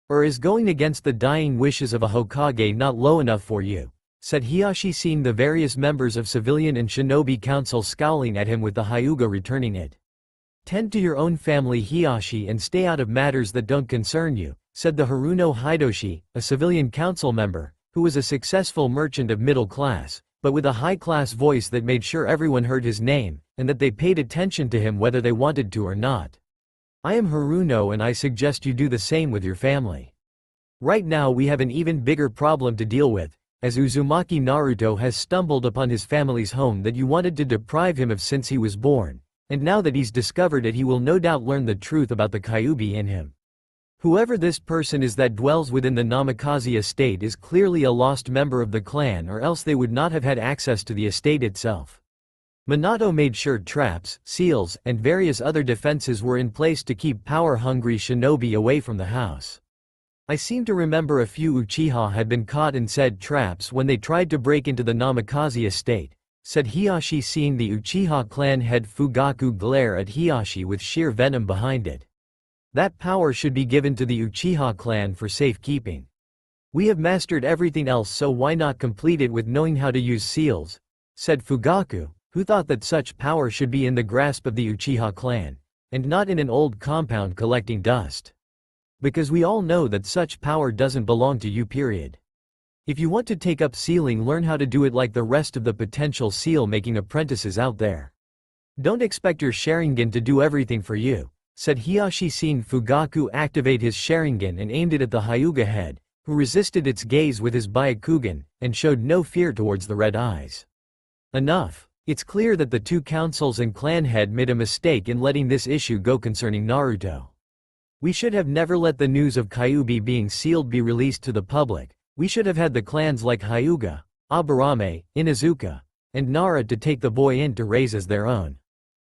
Speaker 1: Or is going against the dying wishes of a Hokage not low enough for you? Said Hiashi, seeing the various members of civilian and shinobi council scowling at him with the Hyuga returning it. Tend to your own family, Hiashi, and stay out of matters that don't concern you, said the Haruno Hidoshi, a civilian council member, who was a successful merchant of middle class, but with a high-class voice that made sure everyone heard his name, and that they paid attention to him whether they wanted to or not. I am Haruno, and I suggest you do the same with your family. Right now we have an even bigger problem to deal with, as Uzumaki Naruto has stumbled upon his family's home that you wanted to deprive him of since he was born, and now that he's discovered it, he will no doubt learn the truth about the Kyuubi in him. Whoever this person is that dwells within the Namikaze estate is clearly a lost member of the clan, or else they would not have had access to the estate itself. Minato made sure traps, seals, and various other defenses were in place to keep power-hungry shinobi away from the house. I seem to remember a few Uchiha had been caught in said traps when they tried to break into the Namikaze estate, said Hiashi, seeing the Uchiha clan head Fugaku glare at Hiashi with sheer venom behind it. That power should be given to the Uchiha clan for safekeeping. We have mastered everything else, so why not complete it with knowing how to use seals, said Fugaku, who thought that such power should be in the grasp of the Uchiha clan, and not in an old compound collecting dust. Because we all know that such power doesn't belong to you, period. If you want to take up sealing, learn how to do it like the rest of the potential seal-making apprentices out there. Don't expect your Sharingan to do everything for you, said Hiashi, seeing Fugaku activate his Sharingan and aimed it at the Hyuga head, who resisted its gaze with his Byakugan, and showed no fear towards the red eyes. Enough. It's clear that the two councils and clan head made a mistake in letting this issue go concerning Naruto. We should have never let the news of Kyuubi being sealed be released to the public. We should have had the clans like Hyuga, Aburame, Inuzuka, and Nara to take the boy in to raise as their own.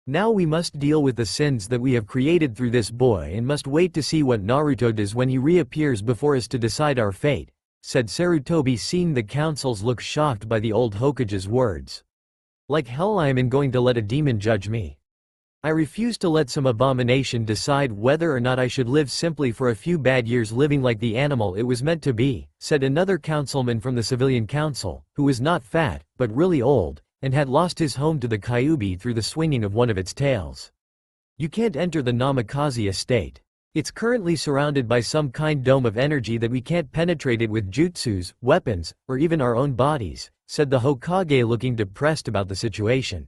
Speaker 1: Now we must deal with the sins that we have created through this boy, and must wait to see what Naruto does when he reappears before us to decide our fate, said Sarutobi, seeing the councils look shocked by the old Hokage's words. Like hell I am going to let a demon judge me. I refuse to let some abomination decide whether or not I should live simply for a few bad years living like the animal it was meant to be, said another councilman from the civilian council, who was not fat, but really old, and had lost his home to the Kyuubi through the swinging of one of its tails. You can't enter the Namikaze estate. It's currently surrounded by some kind dome of energy that we can't penetrate it with jutsus, weapons, or even our own bodies, said the Hokage, looking depressed about the situation.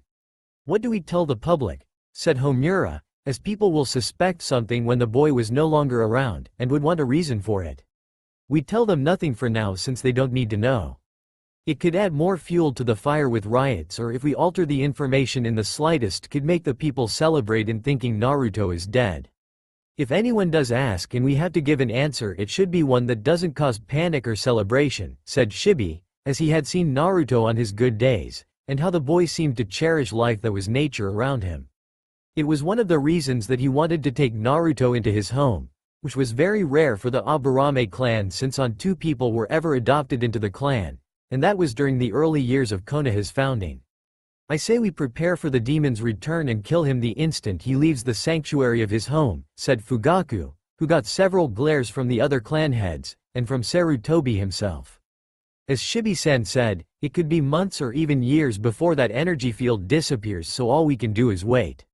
Speaker 1: What do we tell the public? Said Homura, as people will suspect something when the boy was no longer around, and would want a reason for it. We tell them nothing for now since they don't need to know. It could add more fuel to the fire with riots, or if we alter the information in the slightest could make the people celebrate in thinking Naruto is dead. If anyone does ask and we have to give an answer, it should be one that doesn't cause panic or celebration, said Shibi, as he had seen Naruto on his good days, and how the boy seemed to cherish life that was nature around him. It was one of the reasons that he wanted to take Naruto into his home, which was very rare for the Aburame clan since on 2 people were ever adopted into the clan, and that was during the early years of Konoha's founding. I say we prepare for the demon's return and kill him the instant he leaves the sanctuary of his home, said Fugaku, who got several glares from the other clan heads, and from Sarutobi himself. As Shibi-san said, it could be months or even years before that energy field disappears, so all we can do is wait.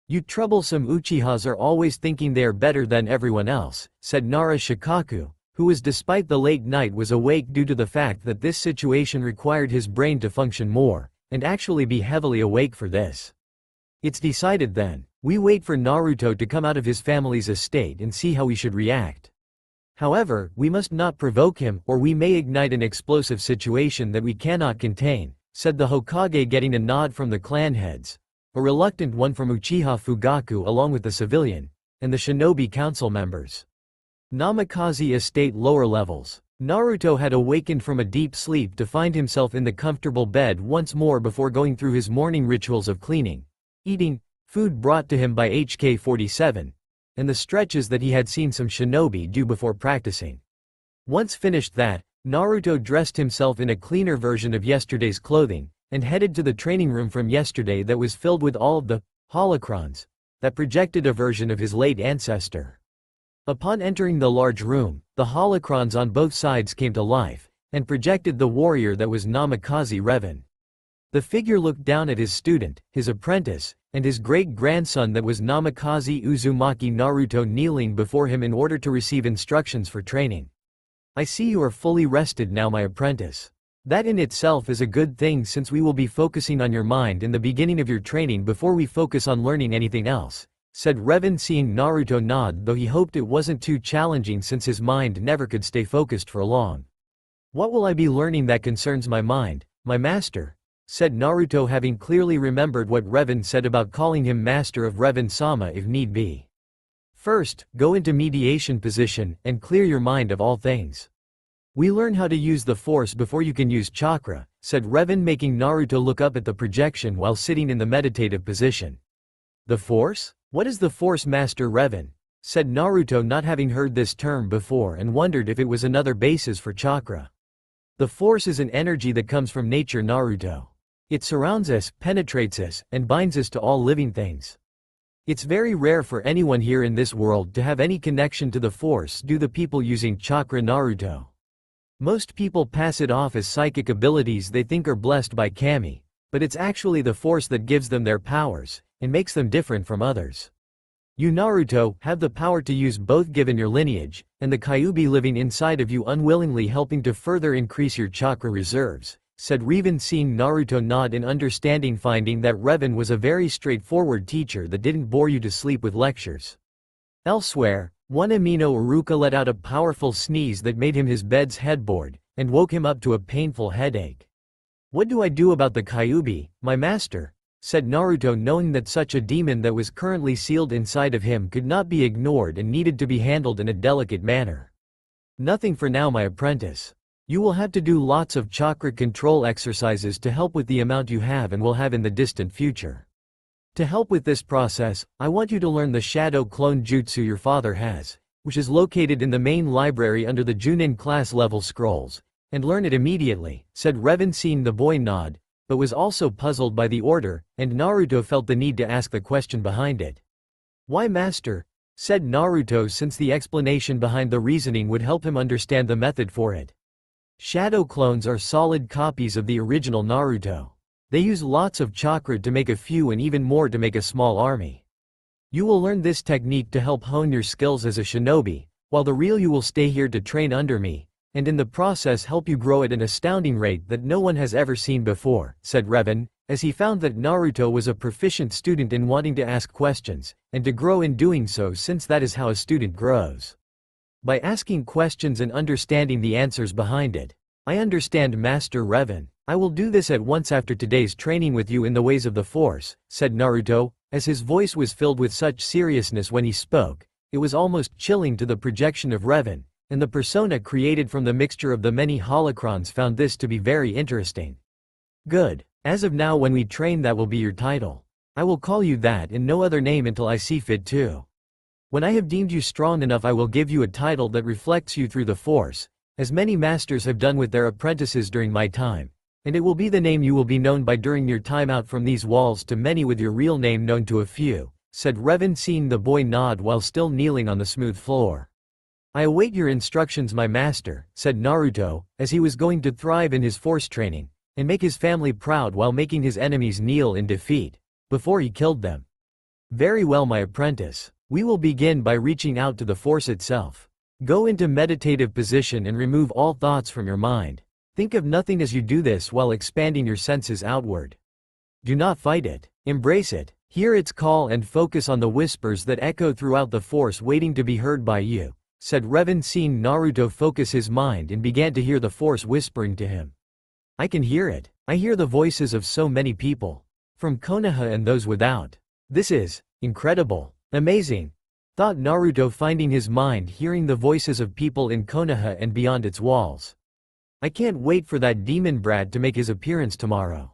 Speaker 1: You troublesome Uchihas are always thinking they are better than everyone else, said Nara Shikaku, who was despite the late night was awake due to the fact that this situation required his brain to function more, and actually be heavily awake for this. It's decided then. We wait for Naruto to come out of his family's estate and see how we should react. However, we must not provoke him or we may ignite an explosive situation that we cannot contain, said the Hokage, getting a nod from the clan heads, a reluctant one from Uchiha Fugaku along with the civilian, and the shinobi council members. Namikaze estate lower levels. Naruto had awakened from a deep sleep to find himself in the comfortable bed once more before going through his morning rituals of cleaning, eating, food brought to him by HK-47, and the stretches that he had seen some shinobi do before practicing. Once finished that, Naruto dressed himself in a cleaner version of yesterday's clothing, and headed to the training room from yesterday that was filled with all of the holocrons that projected a version of his late ancestor. Upon entering the large room, the holocrons on both sides came to life, and projected the warrior that was Namikaze Revan. The figure looked down at his student, his apprentice, and his great-grandson that was Namikaze Uzumaki Naruto kneeling before him in order to receive instructions for training. I see you are fully rested now, my apprentice. That in itself is a good thing since we will be focusing on your mind in the beginning of your training before we focus on learning anything else, said Revan, seeing Naruto nod, though he hoped it wasn't too challenging since his mind never could stay focused for long. What will I be learning that concerns my mind, my master? Said Naruto, having clearly remembered what Revan said about calling him master of Revan-sama if need be. First, go into mediation position and clear your mind of all things. We learn how to use the force before you can use chakra, said Revan, making Naruto look up at the projection while sitting in the meditative position. The force? What is the force, Master Revan? Said Naruto, not having heard this term before and wondered if it was another basis for chakra. The force is an energy that comes from nature, Naruto. It surrounds us, penetrates us, and binds us to all living things. It's very rare for anyone here in this world to have any connection to the force due to people using chakra, Naruto. Most people pass it off as psychic abilities they think are blessed by kami, but it's actually the force that gives them their powers, and makes them different from others. You, Naruto, have the power to use both given your lineage, and the Kyuubi living inside of you unwillingly helping to further increase your chakra reserves, said Revan, seeing Naruto nod in understanding, finding that Revan was a very straightforward teacher that didn't bore you to sleep with lectures. Elsewhere, one Amino Uruka let out a powerful sneeze that made him his bed's headboard, and woke him up to a painful headache. What do I do about the Kyuubi, my master? Said Naruto, knowing that such a demon that was currently sealed inside of him could not be ignored and needed to be handled in a delicate manner. Nothing for now, my apprentice. You will have to do lots of chakra control exercises to help with the amount you have and will have in the distant future. To help with this process, I want you to learn the Shadow Clone Jutsu your father has, which is located in the main library under the Junin class level scrolls, and learn it immediately, said Revan, seeing the boy nod, but was also puzzled by the order, and Naruto felt the need to ask the question behind it. "Why, master?" said Naruto, since the explanation behind the reasoning would help him understand the method for it. Shadow clones are solid copies of the original Naruto. They use lots of chakra to make a few and even more to make a small army. You will learn this technique to help hone your skills as a shinobi, while the real you will stay here to train under me, and in the process help you grow at an astounding rate that no one has ever seen before, said Revan, as he found that Naruto was a proficient student in wanting to ask questions, and to grow in doing so, since that is how a student grows. By asking questions and understanding the answers behind it. I understand, Master Revan. I will do this at once after today's training with you in the ways of the Force, said Naruto, as his voice was filled with such seriousness when he spoke. It was almost chilling to the projection of Revan, and the persona created from the mixture of the many holocrons found this to be very interesting. Good. As of now, when we train, that will be your title. I will call you that and no other name until I see fit too. When I have deemed you strong enough, I will give you a title that reflects you through the Force, as many masters have done with their apprentices during my time, and it will be the name you will be known by during your time out from these walls to many, with your real name known to a few, said Revan, seeing the boy nod while still kneeling on the smooth floor. I await your instructions, my master, said Naruto, as he was going to thrive in his Force training, and make his family proud while making his enemies kneel in defeat, before he killed them. Very well, my apprentice. We will begin by reaching out to the Force itself. Go into meditative position and remove all thoughts from your mind. Think of nothing as you do this while expanding your senses outward. Do not fight it. Embrace it. Hear its call and focus on the whispers that echo throughout the Force, waiting to be heard by you, said Revan, seeing Naruto focus his mind and began to hear the Force whispering to him. I can hear it. I hear the voices of so many people. From Konoha and those without. This is incredible. Amazing, thought Naruto, finding his mind hearing the voices of people in Konoha and beyond its walls. I can't wait for that demon brat to make his appearance tomorrow.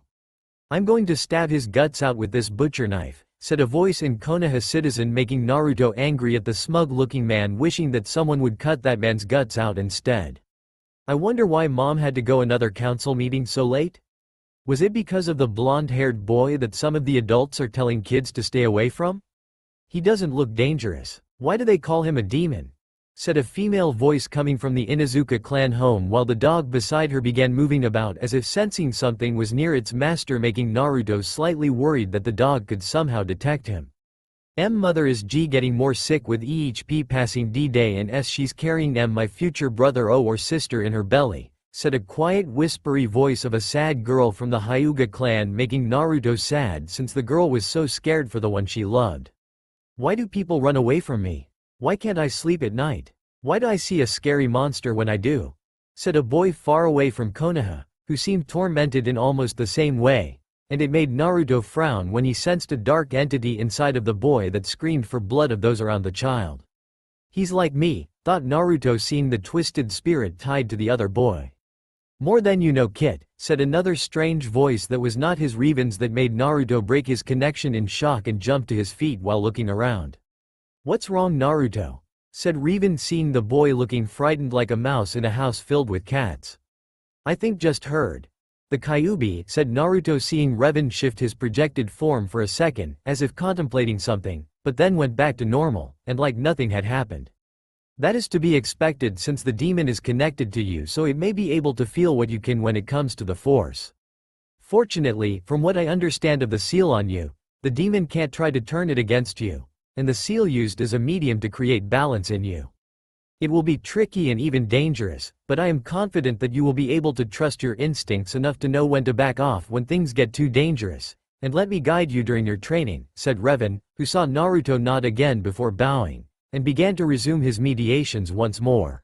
Speaker 1: I'm going to stab his guts out with this butcher knife, said a voice in Konoha citizen, making Naruto angry at the smug-looking man, wishing that someone would cut that man's guts out instead. I wonder why mom had to go another council meeting so late? Was it because of the blonde-haired boy that some of the adults are telling kids to stay away from? He doesn't look dangerous. Why do they call him a demon? Said a female voice coming from the Inuzuka clan home, while the dog beside her began moving about as if sensing something was near its master, making Naruto slightly worried that the dog could somehow detect him. Mother is G getting more sick with each passing D-day, and S she's carrying my future brother or sister in her belly, said a quiet whispery voice of a sad girl from the Hyuga clan, making Naruto sad since the girl was so scared for the one she loved. Why do people run away from me? Why can't I sleep at night? Why do I see a scary monster when I do? Said a boy far away from Konoha, who seemed tormented in almost the same way, and it made Naruto frown when he sensed a dark entity inside of the boy that screamed for blood of those around the child. He's like me, thought Naruto, seeing the twisted spirit tied to the other boy. More than you know, kid, said another strange voice that was not his Revan's, that made Naruto break his connection in shock and jump to his feet while looking around. What's wrong, Naruto? Said Revan, seeing the boy looking frightened like a mouse in a house filled with cats. I think just heard. The Kyuubi, said Naruto, seeing Revan shift his projected form for a second, as if contemplating something, but then went back to normal, and like nothing had happened. That is to be expected, since the demon is connected to you, so it may be able to feel what you can when it comes to the Force. Fortunately, from what I understand of the seal on you, the demon can't try to turn it against you, and the seal used as a medium to create balance in you. It will be tricky and even dangerous, but I am confident that you will be able to trust your instincts enough to know when to back off when things get too dangerous, and let me guide you during your training, said Revan, who saw Naruto nod again before bowing, and began to resume his meditations once more.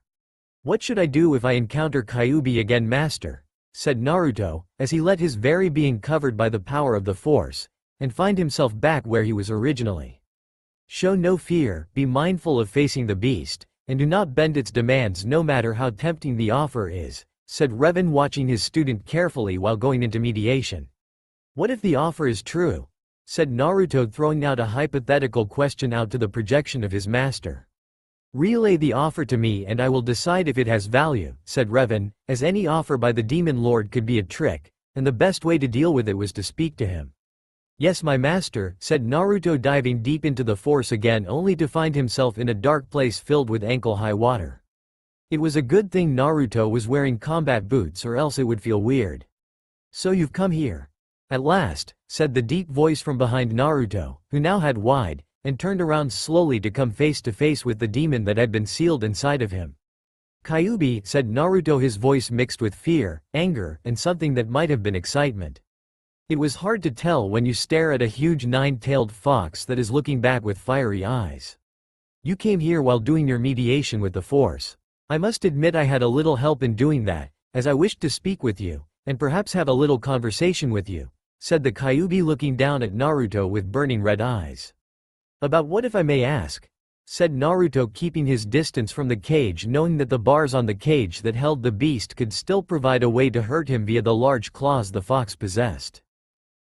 Speaker 1: What should I do if I encounter Kyuubi again, master? Said Naruto, as he let his very being covered by the power of the Force, and find himself back where he was originally. Show no fear, be mindful of facing the beast, and do not bend its demands no matter how tempting the offer is, said Revan, watching his student carefully while going into mediation. What if the offer is true? Said Naruto, throwing out a hypothetical question out to the projection of his master. Relay the offer to me and I will decide if it has value, said Revan, as any offer by the Demon Lord could be a trick, and the best way to deal with it was to speak to him. "Yes, my master," said Naruto, diving deep into the force again only to find himself in a dark place filled with ankle-high water. It was a good thing Naruto was wearing combat boots, or else it would feel weird. "So you've come here. At last," said the deep voice from behind Naruto, who now had wide, and turned around slowly to come face to face with the demon that had been sealed inside of him. "Kyuubi," said Naruto, his voice mixed with fear, anger, and something that might have been excitement. It was hard to tell when you stare at a huge nine-tailed fox that is looking back with fiery eyes. "You came here while doing your mediation with the Force. I must admit I had a little help in doing that, as I wished to speak with you, and perhaps have a little conversation with you," said the Kyuubi, looking down at Naruto with burning red eyes. "About what, if I may ask?" said Naruto, keeping his distance from the cage, knowing that the bars on the cage that held the beast could still provide a way to hurt him via the large claws the fox possessed.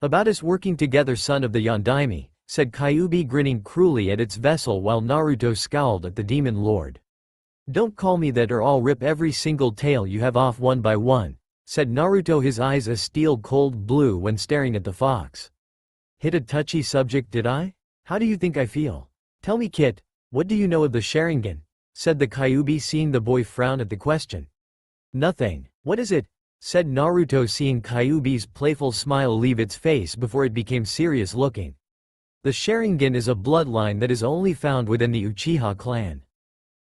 Speaker 1: "About us working together, son of the Yondaime," said Kyuubi, grinning cruelly at its vessel while Naruto scowled at the demon lord. "Don't call me that or I'll rip every single tail you have off one by one," said Naruto, his eyes a steel cold blue when staring at the fox. "Hit a touchy subject, did I? How do you think I feel? Tell me, Kit, what do you know of the Sharingan?" said the Kyuubi, seeing the boy frown at the question. "Nothing. What is it?" said Naruto, seeing Kyuubi's playful smile leave its face before it became serious looking. "The Sharingan is a bloodline that is only found within the Uchiha clan.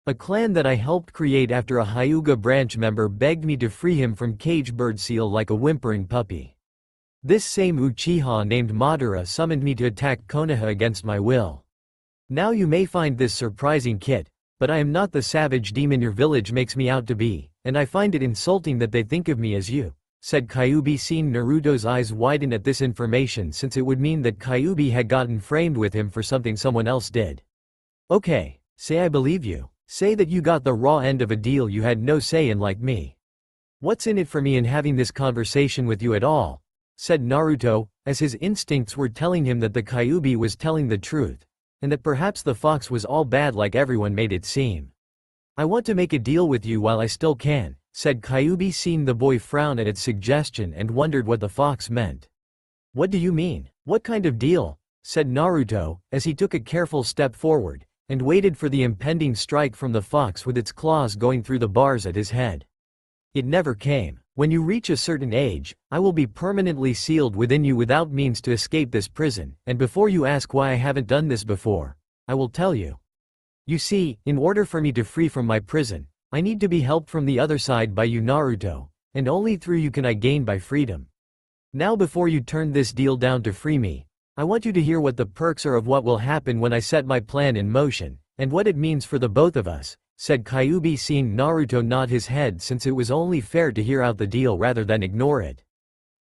Speaker 1: A clan that I helped create after a Hyuga branch member begged me to free him from cage bird seal like a whimpering puppy. This same Uchiha named Madara summoned me to attack Konoha against my will. Now you may find this surprising, Kit, but I am not the savage demon your village makes me out to be, and I find it insulting that they think of me as you," said Kyuubi, seeing Naruto's eyes widen at this information, since it would mean that Kyuubi had gotten framed with him for something someone else did. "Okay, say I believe you. Say that you got the raw end of a deal you had no say in, like me. What's in it for me in having this conversation with you at all?" said Naruto, as his instincts were telling him that the Kyuubi was telling the truth, and that perhaps the fox was all bad like everyone made it seem. "I want to make a deal with you while I still can," said Kyuubi, seeing the boy frown at its suggestion and wondered what the fox meant. "What do you mean? What kind of deal?" said Naruto, as he took a careful step forward, and waited for the impending strike from the fox with its claws going through the bars at his head. "It never came. When you reach a certain age, I will be permanently sealed within you without means to escape this prison, and before you ask why I haven't done this before, I will tell you. You see, in order for me to free from my prison, I need to be helped from the other side by you, Naruto, and only through you can I gain by freedom. Now before you turn this deal down to free me, I want you to hear what the perks are of what will happen when I set my plan in motion, and what it means for the both of us," said Kyuubi, seeing Naruto nod his head, since it was only fair to hear out the deal rather than ignore it.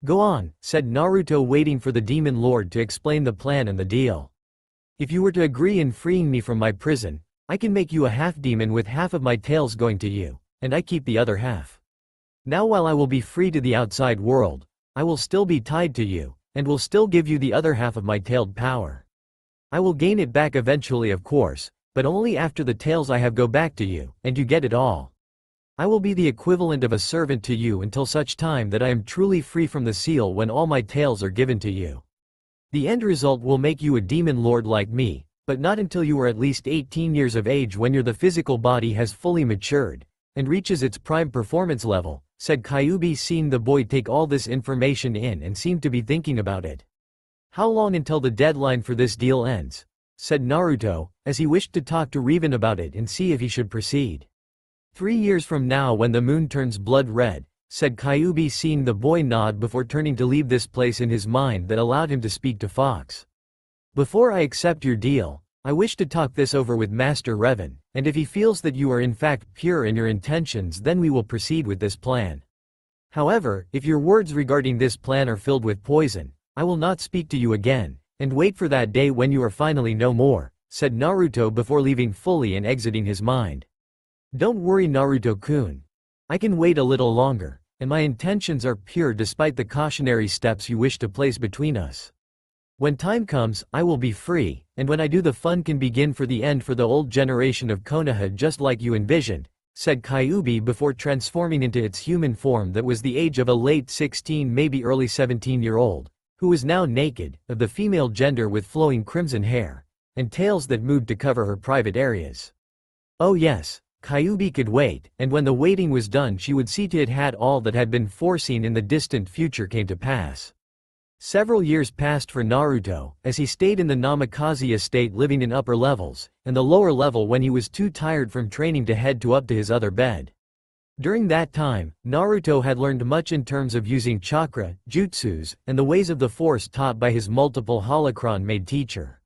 Speaker 1: "Go on," said Naruto, waiting for the demon lord to explain the plan and the deal. "If you were to agree in freeing me from my prison, I can make you a half-demon with half of my tails going to you, and I keep the other half. Now while I will be free to the outside world, I will still be tied to you, and will still give you the other half of my tailed power. I will gain it back eventually, of course, but only after the tails I have go back to you, and you get it all. I will be the equivalent of a servant to you until such time that I am truly free from the seal, when all my tails are given to you. The end result will make you a demon lord like me, but not until you are at least 18 years of age, when the physical body has fully matured, and reaches its prime performance level," said Kyuubi, seeing the boy take all this information in and seemed to be thinking about it. "How long until the deadline for this deal ends?" said Naruto, as he wished to talk to Revan about it and see if he should proceed. 3 years from now, when the moon turns blood red," said Kyuubi, seeing the boy nod before turning to leave this place in his mind that allowed him to speak to Fox. "Before I accept your deal, I wish to talk this over with Master Revan, and if he feels that you are in fact pure in your intentions, then we will proceed with this plan. However, if your words regarding this plan are filled with poison, I will not speak to you again, and wait for that day when you are finally no more," said Naruto before leaving fully and exiting his mind. "Don't worry, Naruto-kun. I can wait a little longer, and my intentions are pure despite the cautionary steps you wish to place between us. When time comes, I will be free, and when I do, the fun can begin for the end for the old generation of Konoha, just like you envisioned," said Kyuubi before transforming into its human form that was the age of a late 16 maybe early 17-year-old, who was now naked, of the female gender with flowing crimson hair, and tails that moved to cover her private areas. Oh yes, Kyuubi could wait, and when the waiting was done she would see to it had all that had been foreseen in the distant future came to pass. Several years passed for Naruto, as he stayed in the Namikaze estate living in upper levels, and the lower level when he was too tired from training to head up to his other bed. During that time, Naruto had learned much in terms of using chakra, jutsus, and the ways of the force taught by his multiple holocron-made teacher.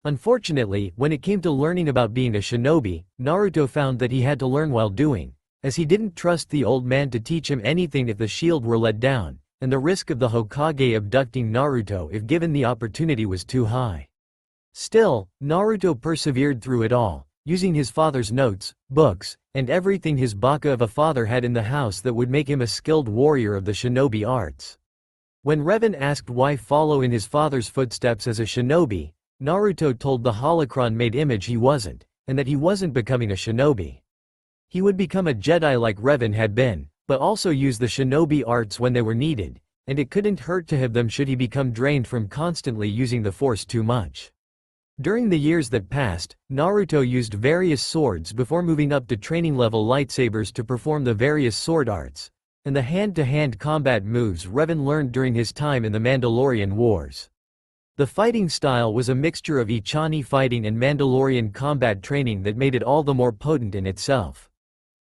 Speaker 1: Unfortunately, when it came to learning about being a shinobi, Naruto found that he had to learn while doing, as he didn't trust the old man to teach him anything if the shield were let down, and the risk of the Hokage abducting Naruto if given the opportunity was too high. Still, Naruto persevered through it all, using his father's notes, books, and everything his baka of a father had in the house that would make him a skilled warrior of the shinobi arts. When Revan asked why follow in his father's footsteps as a shinobi, Naruto told the holocron-made image he wasn't, and that he wasn't becoming a shinobi. He would become a Jedi like Revan had been, but also use the shinobi arts when they were needed, and it couldn't hurt to have them should he become drained from constantly using the force too much. During the years that passed, Naruto used various swords before moving up to training level lightsabers to perform the various sword arts, and the hand-to-hand combat moves Revan learned during his time in the Mandalorian Wars. The fighting style was a mixture of Echani fighting and Mandalorian combat training that made it all the more potent in itself.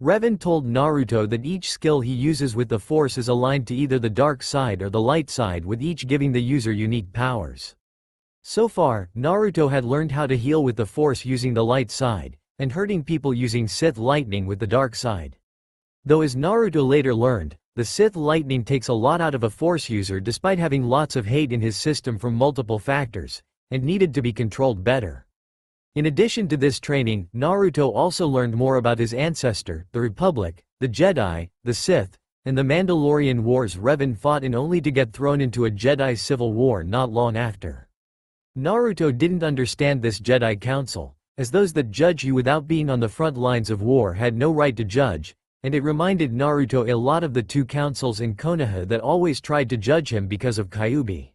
Speaker 1: Revan told Naruto that each skill he uses with the Force is aligned to either the dark side or the light side, with each giving the user unique powers. So far, Naruto had learned how to heal with the Force using the light side, and hurting people using Sith lightning with the dark side. Though as Naruto later learned, the Sith lightning takes a lot out of a Force user despite having lots of hate in his system from multiple factors, and needed to be controlled better. In addition to this training, Naruto also learned more about his ancestor, the Republic, the Jedi, the Sith, and the Mandalorian Wars Revan fought in only to get thrown into a Jedi civil war not long after. Naruto didn't understand this Jedi Council, as those that judge you without being on the front lines of war had no right to judge, and it reminded Naruto a lot of the two councils in Konoha that always tried to judge him because of Kyuubi.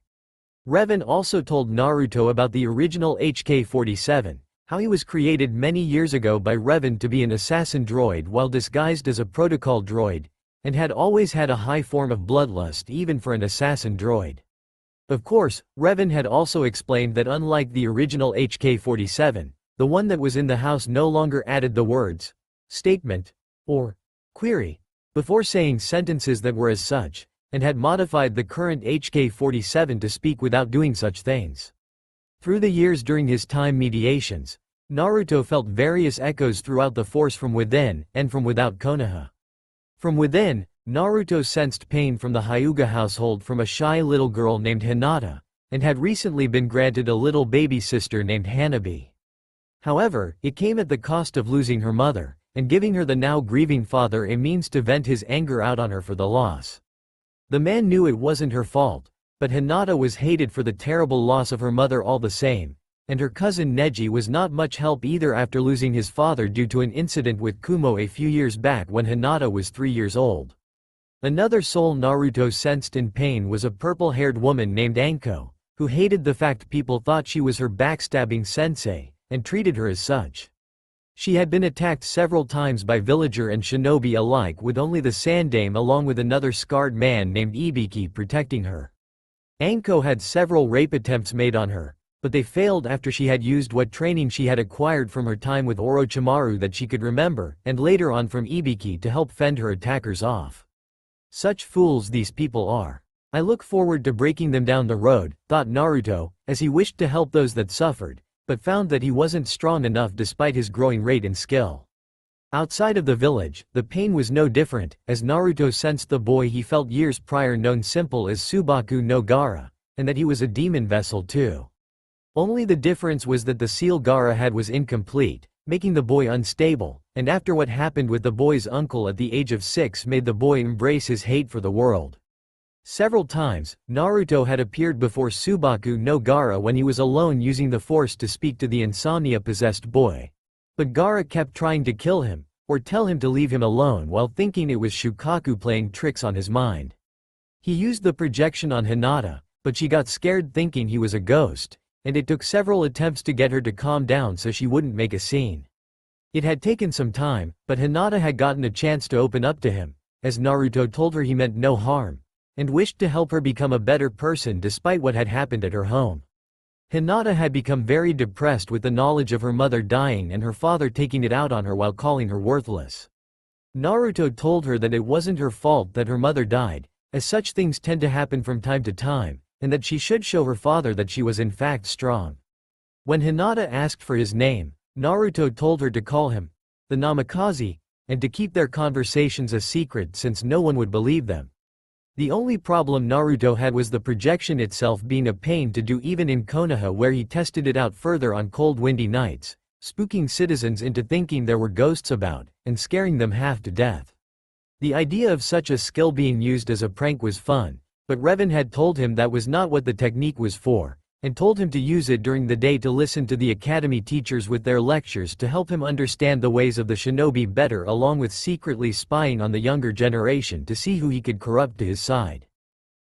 Speaker 1: Revan also told Naruto about the original HK-47, how he was created many years ago by Revan to be an assassin droid while disguised as a protocol droid, and had always had a high form of bloodlust even for an assassin droid. Of course, Revan had also explained that unlike the original HK-47, the one that was in the house no longer added the words, statement, or query, before saying sentences that were as such, and had modified the current HK-47 to speak without doing such things. Through the years during his time mediations, Naruto felt various echoes throughout the Force from within and from without Konoha. From within, Naruto sensed pain from the Hyuga household from a shy little girl named Hinata, and had recently been granted a little baby sister named Hanabi. However, it came at the cost of losing her mother, and giving her the now grieving father a means to vent his anger out on her for the loss. The man knew it wasn't her fault, but Hinata was hated for the terrible loss of her mother all the same, and her cousin Neji was not much help either after losing his father due to an incident with Kumo a few years back when Hinata was 3 years old. Another soul Naruto sensed in pain was a purple-haired woman named Anko, who hated the fact people thought she was her backstabbing sensei, and treated her as such. She had been attacked several times by villager and shinobi alike, with only the Sandaime along with another scarred man named Ibiki protecting her. Anko had several rape attempts made on her, but they failed after she had used what training she had acquired from her time with Orochimaru that she could remember, and later on from Ibiki to help fend her attackers off. Such fools these people are. I look forward to breaking them down the road, thought Naruto, as he wished to help those that suffered, but found that he wasn't strong enough despite his growing rate and skill. Outside of the village, the pain was no different, as Naruto sensed the boy he felt years prior known simple as Subaku no Gaara, and that he was a demon vessel too. Only the difference was that the seal Gaara had was incomplete, making the boy unstable, and after what happened with the boy's uncle at the age of 6 made the boy embrace his hate for the world. Several times, Naruto had appeared before Subaku no Gaara when he was alone using the Force to speak to the insomnia-possessed boy. But Gaara kept trying to kill him, or tell him to leave him alone while thinking it was Shukaku playing tricks on his mind. He used the projection on Hinata, but she got scared thinking he was a ghost, and it took several attempts to get her to calm down so she wouldn't make a scene. It had taken some time, but Hinata had gotten a chance to open up to him, as Naruto told her he meant no harm, and wished to help her become a better person despite what had happened at her home. Hinata had become very depressed with the knowledge of her mother dying and her father taking it out on her while calling her worthless. Naruto told her that it wasn't her fault that her mother died, as such things tend to happen from time to time, and that she should show her father that she was in fact strong. When Hinata asked for his name, Naruto told her to call him the Namikaze, and to keep their conversations a secret since no one would believe them. The only problem Naruto had was the projection itself being a pain to do even in Konoha, where he tested it out further on cold windy nights, spooking citizens into thinking there were ghosts about, and scaring them half to death. The idea of such a skill being used as a prank was fun, but Revan had told him that was not what the technique was for, and told him to use it during the day to listen to the academy teachers with their lectures to help him understand the ways of the shinobi better, along with secretly spying on the younger generation to see who he could corrupt to his side.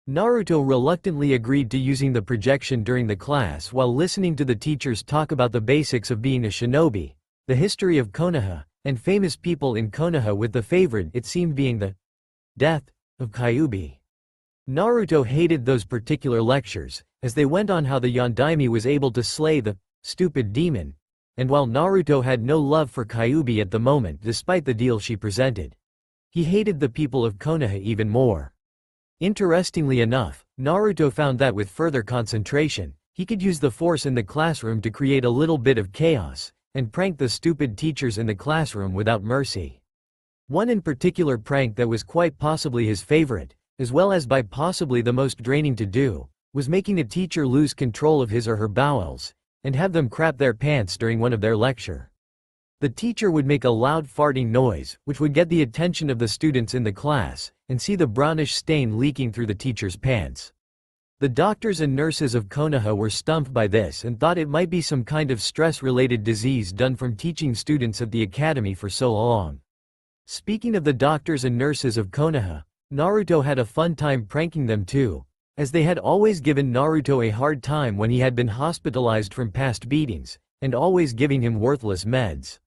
Speaker 1: Naruto reluctantly agreed to using the projection during the class while listening to the teachers talk about the basics of being a shinobi, the history of Konoha, and famous people in Konoha, with the favorite it seemed being the death of Kyuubi. Naruto hated those particular lectures, as they went on how the Yondaime was able to slay the stupid demon, and while Naruto had no love for Kyuubi at the moment despite the deal she presented, he hated the people of Konoha even more. Interestingly enough, Naruto found that with further concentration, he could use the force in the classroom to create a little bit of chaos, and prank the stupid teachers in the classroom without mercy. One in particular prank that was quite possibly his favorite, as well as by possibly the most draining to do, was making a teacher lose control of his or her bowels, and have them crap their pants during one of their lecture. The teacher would make a loud farting noise, which would get the attention of the students in the class, and see the brownish stain leaking through the teacher's pants. The doctors and nurses of Konoha were stumped by this and thought it might be some kind of stress-related disease done from teaching students at the academy for so long. Speaking of the doctors and nurses of Konoha, Naruto had a fun time pranking them too, as they had always given Naruto a hard time when he had been hospitalized from past beatings, and always giving him worthless meds.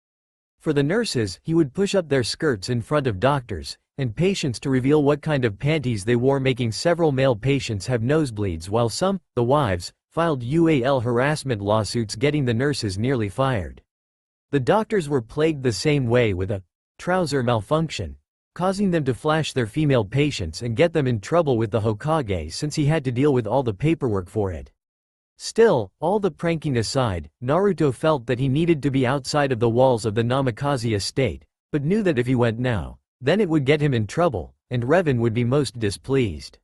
Speaker 1: For the nurses, he would push up their skirts in front of doctors and patients to reveal what kind of panties they wore, making several male patients have nosebleeds, while some, the wives, filed UAL harassment lawsuits, getting the nurses nearly fired. The doctors were plagued the same way with a trouser malfunction, causing them to flash their female patients and get them in trouble with the Hokage since he had to deal with all the paperwork for it. Still, all the pranking aside, Naruto felt that he needed to be outside of the walls of the Namikaze estate, but knew that if he went now, then it would get him in trouble, and Revan would be most displeased.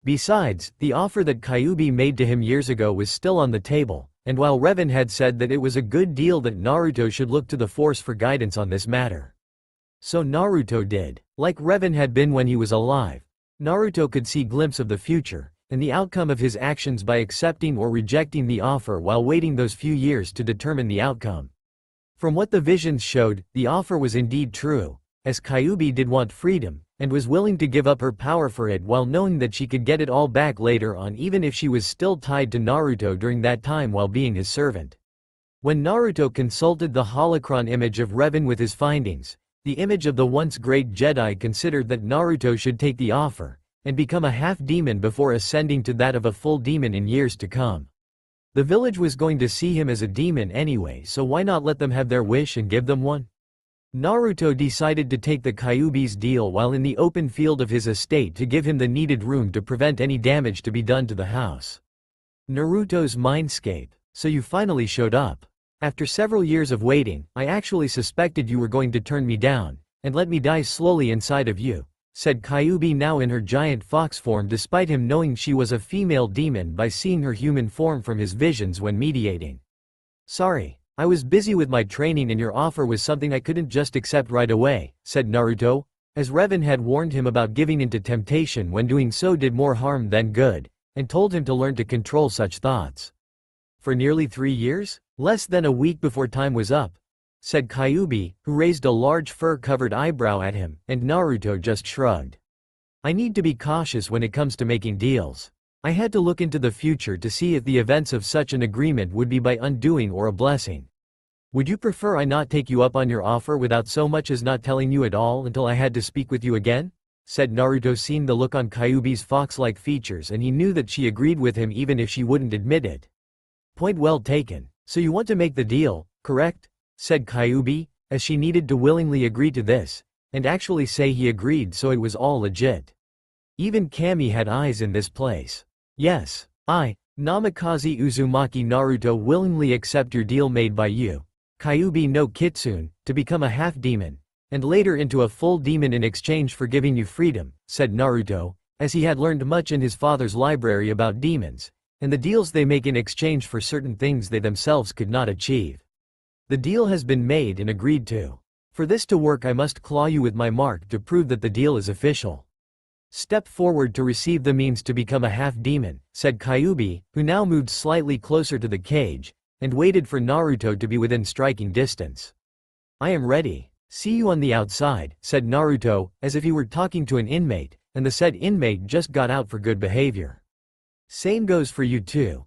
Speaker 1: Besides, the offer that Kyuubi made to him years ago was still on the table, and while Revan had said that it was a good deal, that Naruto should look to the Force for guidance on this matter. So Naruto did. Like Revan had been when he was alive, Naruto could see a glimpse of the future, and the outcome of his actions by accepting or rejecting the offer while waiting those few years to determine the outcome. From what the visions showed, the offer was indeed true, as Kyuubi did want freedom, and was willing to give up her power for it while knowing that she could get it all back later on, even if she was still tied to Naruto during that time while being his servant. When Naruto consulted the holocron image of Revan with his findings, the image of the once great Jedi considered that Naruto should take the offer, and become a half-demon before ascending to that of a full demon in years to come. The village was going to see him as a demon anyway, so why not let them have their wish and give them one? Naruto decided to take the Kyuubi's deal while in the open field of his estate to give him the needed room to prevent any damage to be done to the house. Naruto's mindscape. So you finally showed up. After several years of waiting, I actually suspected you were going to turn me down, and let me die slowly inside of you, said Kyuubi, now in her giant fox form, despite him knowing she was a female demon by seeing her human form from his visions when mediating. Sorry, I was busy with my training and your offer was something I couldn't just accept right away, said Naruto, as Revan had warned him about giving into temptation when doing so did more harm than good, and told him to learn to control such thoughts. For nearly 3 years? Less than a week before time was up, said Kyuubi, who raised a large fur-covered eyebrow at him, and Naruto just shrugged. I need to be cautious when it comes to making deals. I had to look into the future to see if the events of such an agreement would be by undoing or a blessing. Would you prefer I not take you up on your offer without so much as not telling you at all until I had to speak with you again? Said Naruto, seeing the look on Kyuubi's fox-like features, and he knew that she agreed with him even if she wouldn't admit it. Point well taken. So you want to make the deal, correct? Said Kyuubi, as she needed to willingly agree to this, and actually say he agreed, so it was all legit. Even Kami had eyes in this place. Yes, I, Namikaze Uzumaki Naruto, willingly accept your deal made by you, Kyuubi no Kitsune, to become a half-demon, and later into a full demon in exchange for giving you freedom, said Naruto, as he had learned much in his father's library about demons, and the deals they make in exchange for certain things they themselves could not achieve. The deal has been made and agreed to. For this to work, I must claw you with my mark to prove that the deal is official. Step forward to receive the means to become a half-demon, said Kyuubi, who now moved slightly closer to the cage, and waited for Naruto to be within striking distance. I am ready. See you on the outside, said Naruto, as if he were talking to an inmate, and the said inmate just got out for good behavior. Same goes for you too,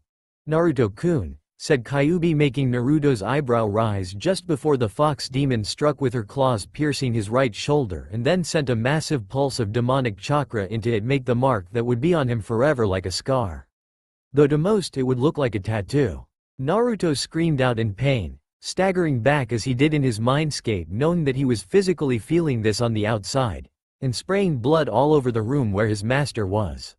Speaker 1: Naruto-kun, said Kyuubi, making Naruto's eyebrow rise just before the fox demon struck with her claws, piercing his right shoulder, and then sent a massive pulse of demonic chakra into it, make the mark that would be on him forever like a scar. Though to most it would look like a tattoo. Naruto screamed out in pain, staggering back as he did in his mindscape, knowing that he was physically feeling this on the outside, and spraying blood all over the room where his master was.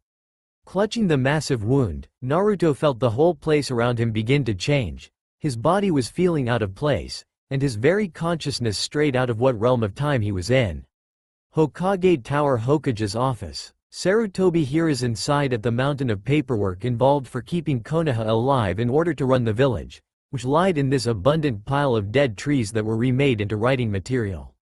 Speaker 1: Clutching the massive wound, Naruto felt the whole place around him begin to change. His body was feeling out of place, and his very consciousness strayed out of what realm of time he was in. Hokage Tower. Hokage's office. Sarutobi here is inside at the mountain of paperwork involved for keeping Konoha alive in order to run the village, which lied in this abundant pile of dead trees that were remade into writing material.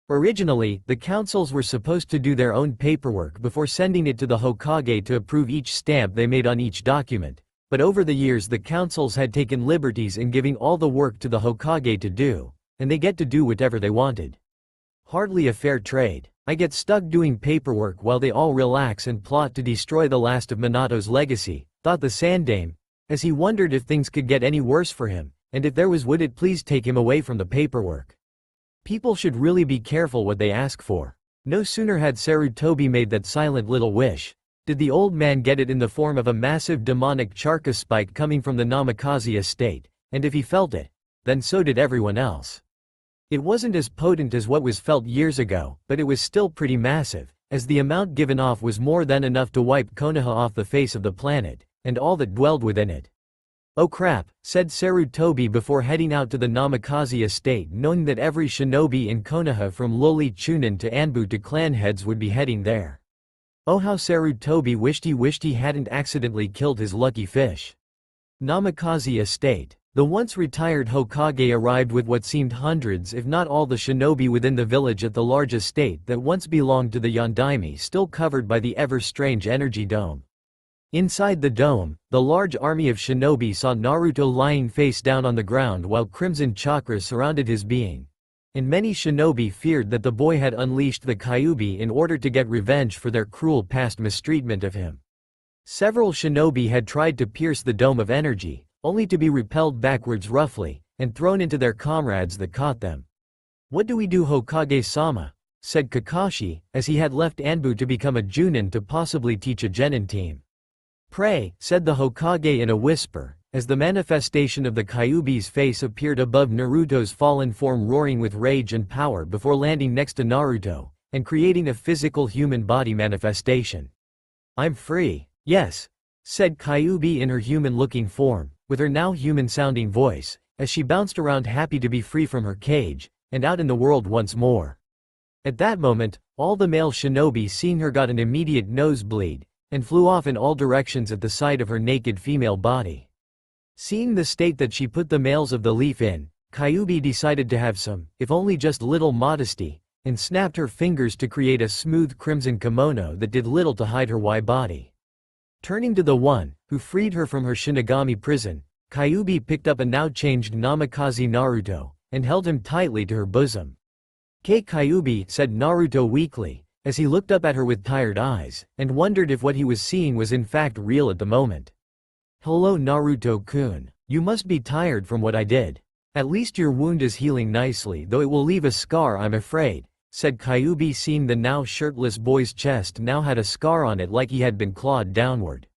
Speaker 1: Originally, the councils were supposed to do their own paperwork before sending it to the Hokage to approve each stamp they made on each document, but over the years the councils had taken liberties in giving all the work to the Hokage to do, and they get to do whatever they wanted. Hardly a fair trade. I get stuck doing paperwork while they all relax and plot to destroy the last of Minato's legacy, thought the Sandame, as he wondered if things could get any worse for him, and if there was, would it please take him away from the paperwork. People should really be careful what they ask for. No sooner had Sarutobi made that silent little wish, did the old man get it in the form of a massive demonic charka spike coming from the Namikaze estate, and if he felt it, then so did everyone else. It wasn't as potent as what was felt years ago, but it was still pretty massive, as the amount given off was more than enough to wipe Konoha off the face of the planet, and all that dwelled within it. Oh crap, said Sarutobi before heading out to the Namikaze estate, knowing that every shinobi in Konoha from Loli Chunin to Anbu to clan heads would be heading there. Oh how Sarutobi wished he hadn't accidentally killed his lucky fish. Namikaze estate. The once retired Hokage arrived with what seemed hundreds if not all the shinobi within the village at the large estate that once belonged to the Yondaime, still covered by the ever-strange energy dome. Inside the dome, the large army of shinobi saw Naruto lying face down on the ground while crimson chakra surrounded his being. And many shinobi feared that the boy had unleashed the Kyuubi in order to get revenge for their cruel past mistreatment of him. Several shinobi had tried to pierce the dome of energy, only to be repelled backwards roughly, and thrown into their comrades that caught them. What do we do, Hokage-sama? Said Kakashi, as he had left Anbu to become a Junin to possibly teach a genin team. Pray, said the Hokage in a whisper, as the manifestation of the Kyuubi's face appeared above Naruto's fallen form, roaring with rage and power before landing next to Naruto, and creating a physical human body manifestation. I'm free. Yes, said Kyuubi in her human-looking form, with her now human-sounding voice, as she bounced around happy to be free from her cage, and out in the world once more. At that moment, all the male shinobi seeing her got an immediate nosebleed, and flew off in all directions at the sight of her naked female body. Seeing the state that she put the males of the leaf in, Kyuubi decided to have some, if only just little modesty, and snapped her fingers to create a smooth crimson kimono that did little to hide her body. Turning to the one who freed her from her Shinigami prison, Kyuubi picked up a now changed Namikaze Naruto, and held him tightly to her bosom. Kyuubi, said Naruto weakly, as he looked up at her with tired eyes, and wondered if what he was seeing was in fact real at the moment. Hello Naruto-kun. You must be tired from what I did. At least your wound is healing nicely, though it will leave a scar, I'm afraid, said Kyuubi, seeing the now shirtless boy's chest now had a scar on it like he had been clawed downward.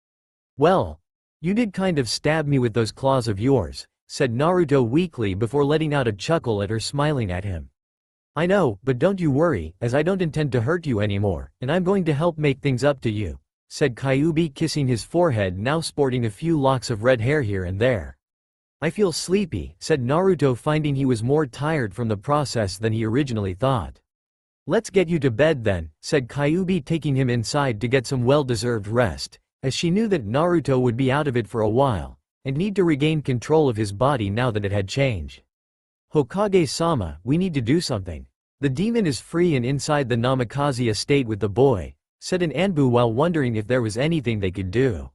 Speaker 1: Well, you did kind of stab me with those claws of yours, said Naruto weakly before letting out a chuckle at her smiling at him. I know, but don't you worry, as I don't intend to hurt you anymore, and I'm going to help make things up to you, said Kyuubi, kissing his forehead now sporting a few locks of red hair here and there. I feel sleepy, said Naruto, finding he was more tired from the process than he originally thought. Let's get you to bed then, said Kyuubi, taking him inside to get some well-deserved rest, as she knew that Naruto would be out of it for a while, and need to regain control of his body now that it had changed. Hokage-sama, we need to do something. The demon is free and inside the Namikaze estate with the boy, said an Anbu while wondering if there was anything they could do.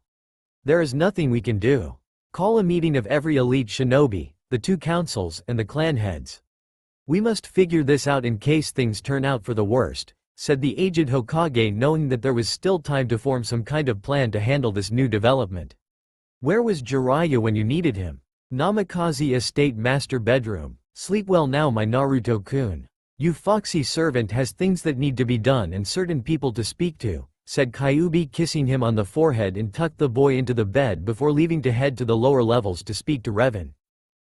Speaker 1: There is nothing we can do. Call a meeting of every elite shinobi, the 2 councils, and the clan heads. We must figure this out in case things turn out for the worst, said the aged Hokage, knowing that there was still time to form some kind of plan to handle this new development. Where was Jiraiya when you needed him? Namikaze estate master bedroom. Sleep well now my Naruto-kun. You foxy servant has things that need to be done and certain people to speak to, said Kyuubi, kissing him on the forehead, and tucked the boy into the bed before leaving to head to the lower levels to speak to Revan.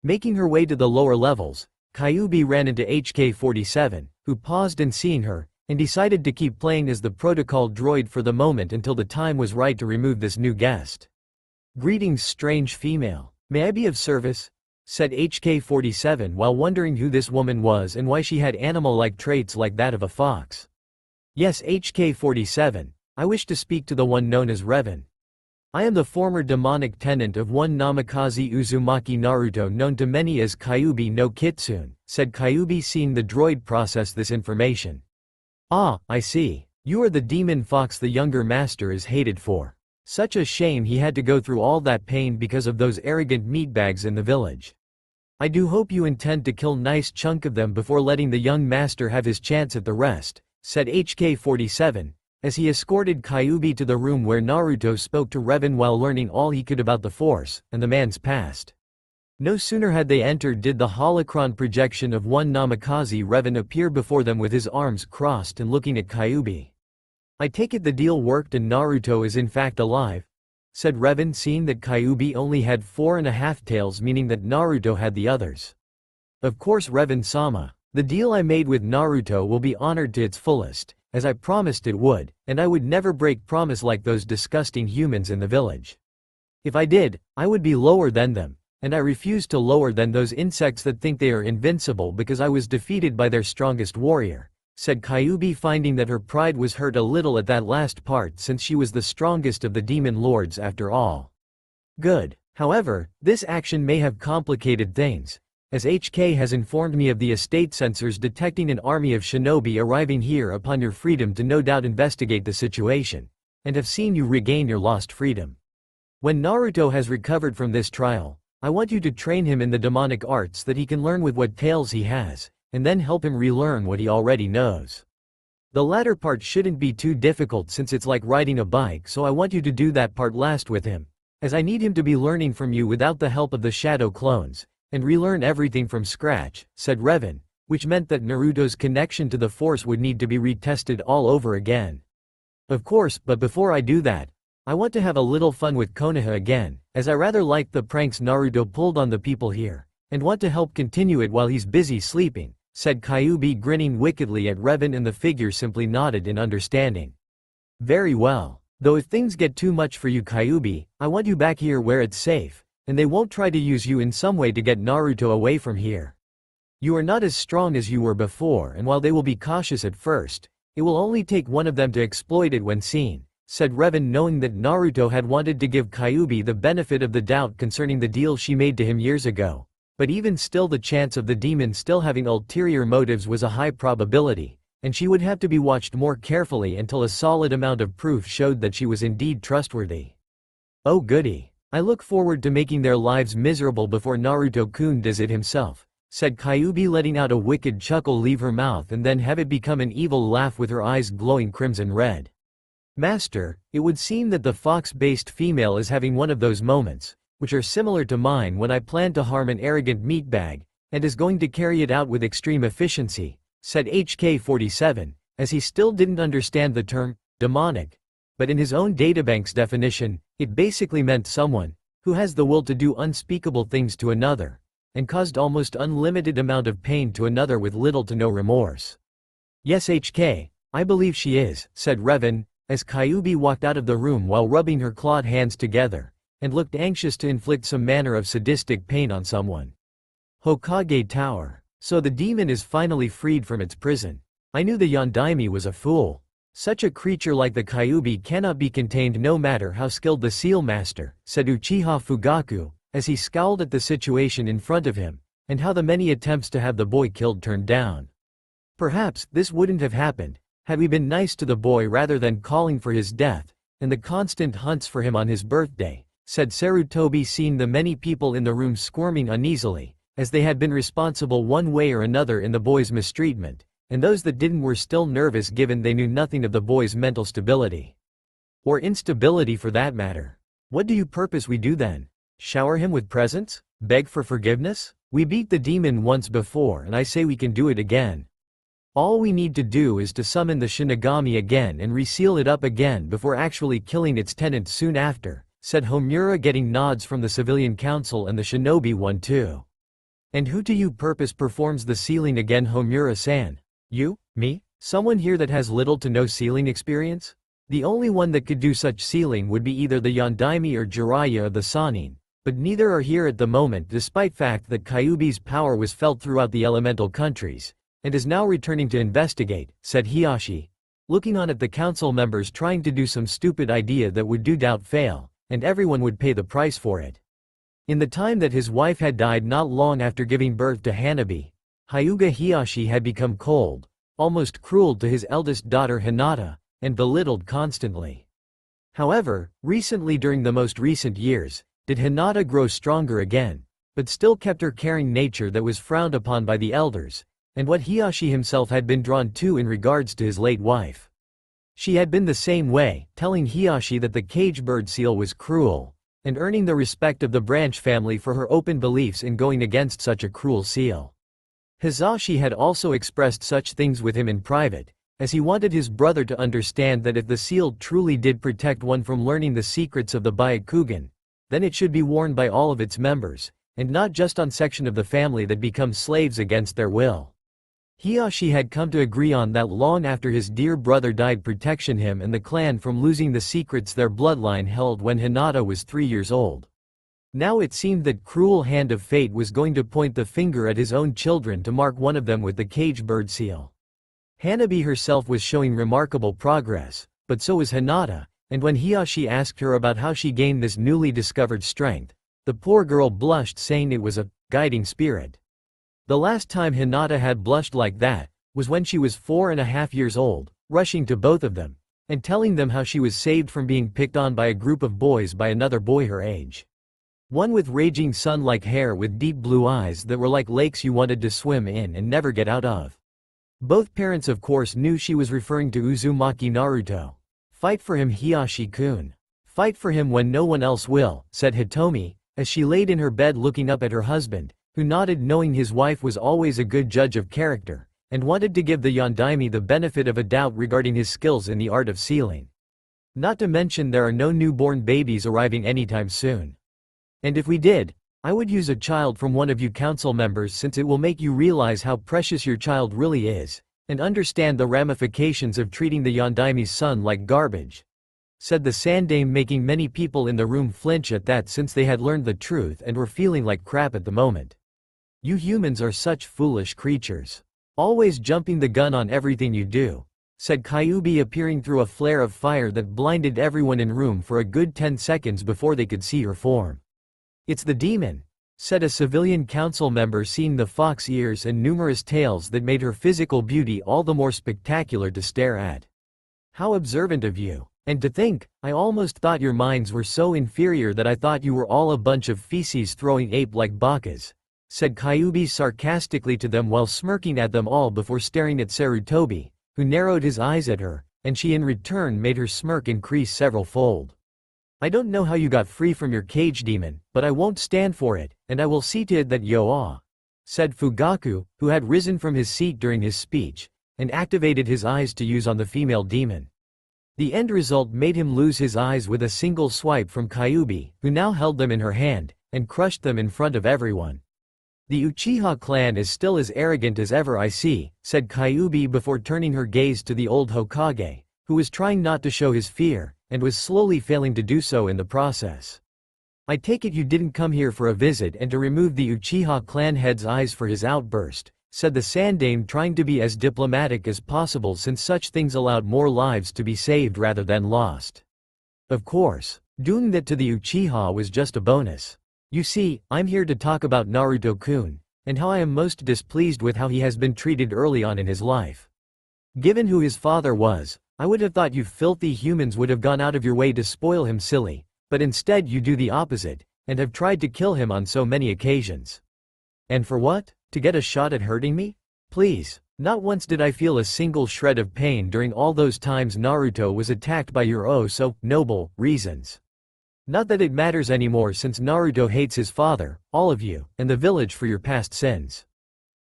Speaker 1: Making her way to the lower levels, Kyuubi ran into HK-47, who paused and seeing her, and decided to keep playing as the protocol droid for the moment until the time was right to remove this new guest. Greetings strange female. May I be of service? Said HK-47 while wondering who this woman was and why she had animal-like traits like that of a fox. Yes HK-47, I wish to speak to the one known as Revan. I am the former demonic tenant of one Namikaze Uzumaki Naruto, known to many as Kyuubi no Kitsune, said Kyuubi, seeing the droid process this information. Ah, I see. You are the demon fox the younger master is hated for. Such a shame he had to go through all that pain because of those arrogant meatbags in the village. I do hope you intend to kill nice chunk of them before letting the young master have his chance at the rest, said HK-47, as he escorted Kyuubi to the room where Naruto spoke to Revan while learning all he could about the Force and the man's past. No sooner had they entered did the holocron projection of one Namikaze Revan appear before them with his arms crossed and looking at Kyuubi. I take it the deal worked and Naruto is in fact alive? Said Revan, seeing that Kyuubi only had 4.5 tails, meaning that Naruto had the others. Of course Revan-sama. The deal I made with Naruto will be honored to its fullest, as I promised it would, and I would never break promise like those disgusting humans in the village. If I did, I would be lower than them, and I refuse to lower than those insects that think they are invincible because I was defeated by their strongest warrior, said Kyuubi, finding that her pride was hurt a little at that last part since she was the strongest of the demon lords after all. Good. However, this action may have complicated things, as HK has informed me of the estate sensors detecting an army of shinobi arriving here upon your freedom to no doubt investigate the situation, and have seen you regain your lost freedom. When Naruto has recovered from this trial, I want you to train him in the demonic arts that he can learn with what tails he has, and then help him relearn what he already knows. The latter part shouldn't be too difficult since it's like riding a bike, so I want you to do that part last with him, as I need him to be learning from you without the help of the shadow clones, and relearn everything from scratch, said Revan, which meant that Naruto's connection to the Force would need to be retested all over again. Of course, but before I do that, I want to have a little fun with Konoha again, as I rather like the pranks Naruto pulled on the people here, and want to help continue it while he's busy sleeping, said Kyuubi, grinning wickedly at Revan, and the figure simply nodded in understanding. Very well. Though if things get too much for you Kyuubi, I want you back here where it's safe, and they won't try to use you in some way to get Naruto away from here. You are not as strong as you were before, and while they will be cautious at first, it will only take one of them to exploit it when seen, said Revan, knowing that Naruto had wanted to give Kyuubi the benefit of the doubt concerning the deal she made to him years ago. But even still, the chance of the demon still having ulterior motives was a high probability, and she would have to be watched more carefully until a solid amount of proof showed that she was indeed trustworthy. Oh goody. I look forward to making their lives miserable before Naruto-kun does it himself, said Kyubi, letting out a wicked chuckle leave her mouth and then have it become an evil laugh with her eyes glowing crimson red. Master, it would seem that the fox-based female is having one of those moments, which are similar to mine when I planned to harm an arrogant meatbag, and is going to carry it out with extreme efficiency, said HK-47, as he still didn't understand the term, demonic. But in his own databank's definition, it basically meant someone who has the will to do unspeakable things to another, and caused almost unlimited amount of pain to another with little to no remorse. Yes, HK, I believe she is, said Revan, as Kyubi walked out of the room while rubbing her clawed hands together, and looked anxious to inflict some manner of sadistic pain on someone. Hokage Tower. So the demon is finally freed from its prison. I knew the Yondaime was a fool. Such a creature like the Kyubi cannot be contained no matter how skilled the seal master, said Uchiha Fugaku, as he scowled at the situation in front of him, and how the many attempts to have the boy killed turned down. Perhaps this wouldn't have happened had we been nice to the boy rather than calling for his death, and the constant hunts for him on his birthday, said Sarutobi, seeing the many people in the room squirming uneasily, as they had been responsible one way or another in the boy's mistreatment, and those that didn't were still nervous given they knew nothing of the boy's mental stability. Or instability for that matter. What do you purpose we do then? Shower him with presents? Beg for forgiveness? We beat the demon once before and I say we can do it again. All we need to do is to summon the Shinigami again and reseal it up again before actually killing its tenant soon after, said Homura, getting nods from the civilian council and the shinobi one too. And who to you purpose performs the sealing again, Homura-san? You? Me? Someone here that has little to no sealing experience? The only one that could do such sealing would be either the Yondaime or Jiraiya of the Sannin, but neither are here at the moment despite fact that Kyubi's power was felt throughout the elemental countries, and is now returning to investigate, said Hiashi, looking on at the council members trying to do some stupid idea that would do doubt fail, and everyone would pay the price for it. In the time that his wife had died not long after giving birth to Hanabi, Hyuga Hiashi had become cold, almost cruel to his eldest daughter Hinata, and belittled constantly. However, recently during the most recent years, did Hinata grow stronger again, but still kept her caring nature that was frowned upon by the elders, and what Hiashi himself had been drawn to in regards to his late wife. She had been the same way, telling Hiashi that the cage bird seal was cruel, and earning the respect of the branch family for her open beliefs in going against such a cruel seal. Hisashi had also expressed such things with him in private, as he wanted his brother to understand that if the seal truly did protect one from learning the secrets of the Byakugan, then it should be worn by all of its members, and not just on section of the family that become slaves against their will. Hiashi had come to agree on that long after his dear brother died, protection him and the clan from losing the secrets their bloodline held when Hinata was 3 years old. Now it seemed that cruel hand of fate was going to point the finger at his own children to mark one of them with the cage bird seal. Hanabi herself was showing remarkable progress, but so was Hinata, and when Hiashi asked her about how she gained this newly discovered strength, the poor girl blushed, saying it was a guiding spirit. The last time Hinata had blushed like that was when she was 4.5 years old, rushing to both of them, and telling them how she was saved from being picked on by a group of boys by another boy her age. One with raging sun-like hair with deep blue eyes that were like lakes you wanted to swim in and never get out of. Both parents of course knew she was referring to Uzumaki Naruto. Fight for him, Hiashi-kun. Fight for him when no one else will, said Hitomi, as she laid in her bed looking up at her husband, who nodded, knowing his wife was always a good judge of character, and wanted to give the Yondaime the benefit of a doubt regarding his skills in the art of sealing. Not to mention there are no newborn babies arriving anytime soon. And if we did, I would use a child from one of you council members, since it will make you realize how precious your child really is, and understand the ramifications of treating the Yondaime's son like garbage, said the Sandame, making many people in the room flinch at that since they had learned the truth and were feeling like crap at the moment. You humans are such foolish creatures. Always jumping the gun on everything you do, said Kyubi, appearing through a flare of fire that blinded everyone in room for a good 10 seconds before they could see her form. It's the demon, said a civilian council member, seeing the fox ears and numerous tails that made her physical beauty all the more spectacular to stare at. How observant of you. And to think, I almost thought your minds were so inferior that I thought you were all a bunch of feces throwing ape like bakas, said Kyuubi sarcastically to them while smirking at them all before staring at Sarutobi, who narrowed his eyes at her, and she in return made her smirk increase several fold. I don't know how you got free from your cage demon, but I won't stand for it, and I will see to it that yo-ah, said Fugaku, who had risen from his seat during his speech, and activated his eyes to use on the female demon. The end result made him lose his eyes with a single swipe from Kyuubi, who now held them in her hand, and crushed them in front of everyone. The Uchiha clan is still as arrogant as ever, I see, said Kyuubi before turning her gaze to the old Hokage, who was trying not to show his fear, and was slowly failing to do so in the process. I take it you didn't come here for a visit and to remove the Uchiha clan head's eyes for his outburst, said the Sandaime, trying to be as diplomatic as possible since such things allowed more lives to be saved rather than lost. Of course, doing that to the Uchiha was just a bonus. You see, I'm here to talk about Naruto-kun, and how I am most displeased with how he has been treated early on in his life. Given who his father was, I would have thought you filthy humans would have gone out of your way to spoil him silly, but instead you do the opposite, and have tried to kill him on so many occasions. And for what? To get a shot at hurting me? Please, not once did I feel a single shred of pain during all those times Naruto was attacked by your oh so noble reasons. Not that it matters anymore since Naruto hates his father, all of you, and the village for your past sins.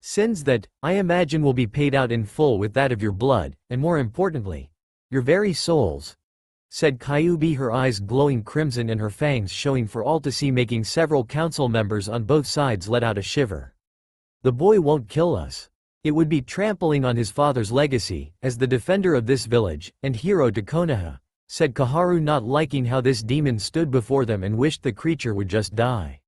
Speaker 1: Sins that, I imagine, will be paid out in full with that of your blood, and more importantly, your very souls, said Kyuubi, her eyes glowing crimson and her fangs showing for all to see, making several council members on both sides let out a shiver. The boy won't kill us. It would be trampling on his father's legacy, as the defender of this village, and hero to Konoha, said Kaharu, not liking how this demon stood before them and wished the creature would just die.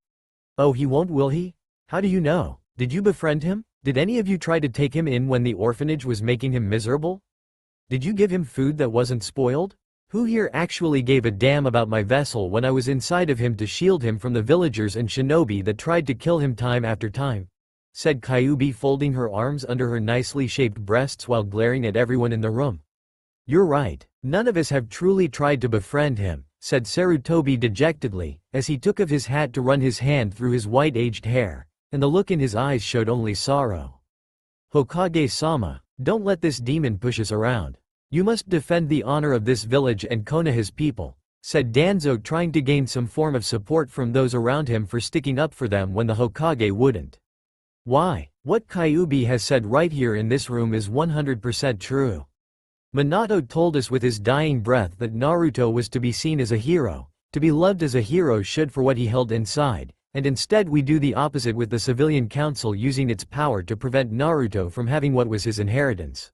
Speaker 1: Oh, he won't, will he? How do you know? Did you befriend him? Did any of you try to take him in when the orphanage was making him miserable? Did you give him food that wasn't spoiled? Who here actually gave a damn about my vessel when I was inside of him to shield him from the villagers and shinobi that tried to kill him time after time? Said Kyuubi, folding her arms under her nicely shaped breasts while glaring at everyone in the room. You're right, none of us have truly tried to befriend him, said Sarutobi dejectedly, as he took off his hat to run his hand through his white aged hair, and the look in his eyes showed only sorrow. Hokage-sama, don't let this demon push us around. You must defend the honor of this village and Konoha's people, said Danzo, trying to gain some form of support from those around him for sticking up for them when the Hokage wouldn't. Why, what Kyuubi has said right here in this room is 100% true. Minato told us with his dying breath that Naruto was to be seen as a hero, to be loved as a hero should for what he held inside, and instead we do the opposite with the civilian council using its power to prevent Naruto from having what was his inheritance.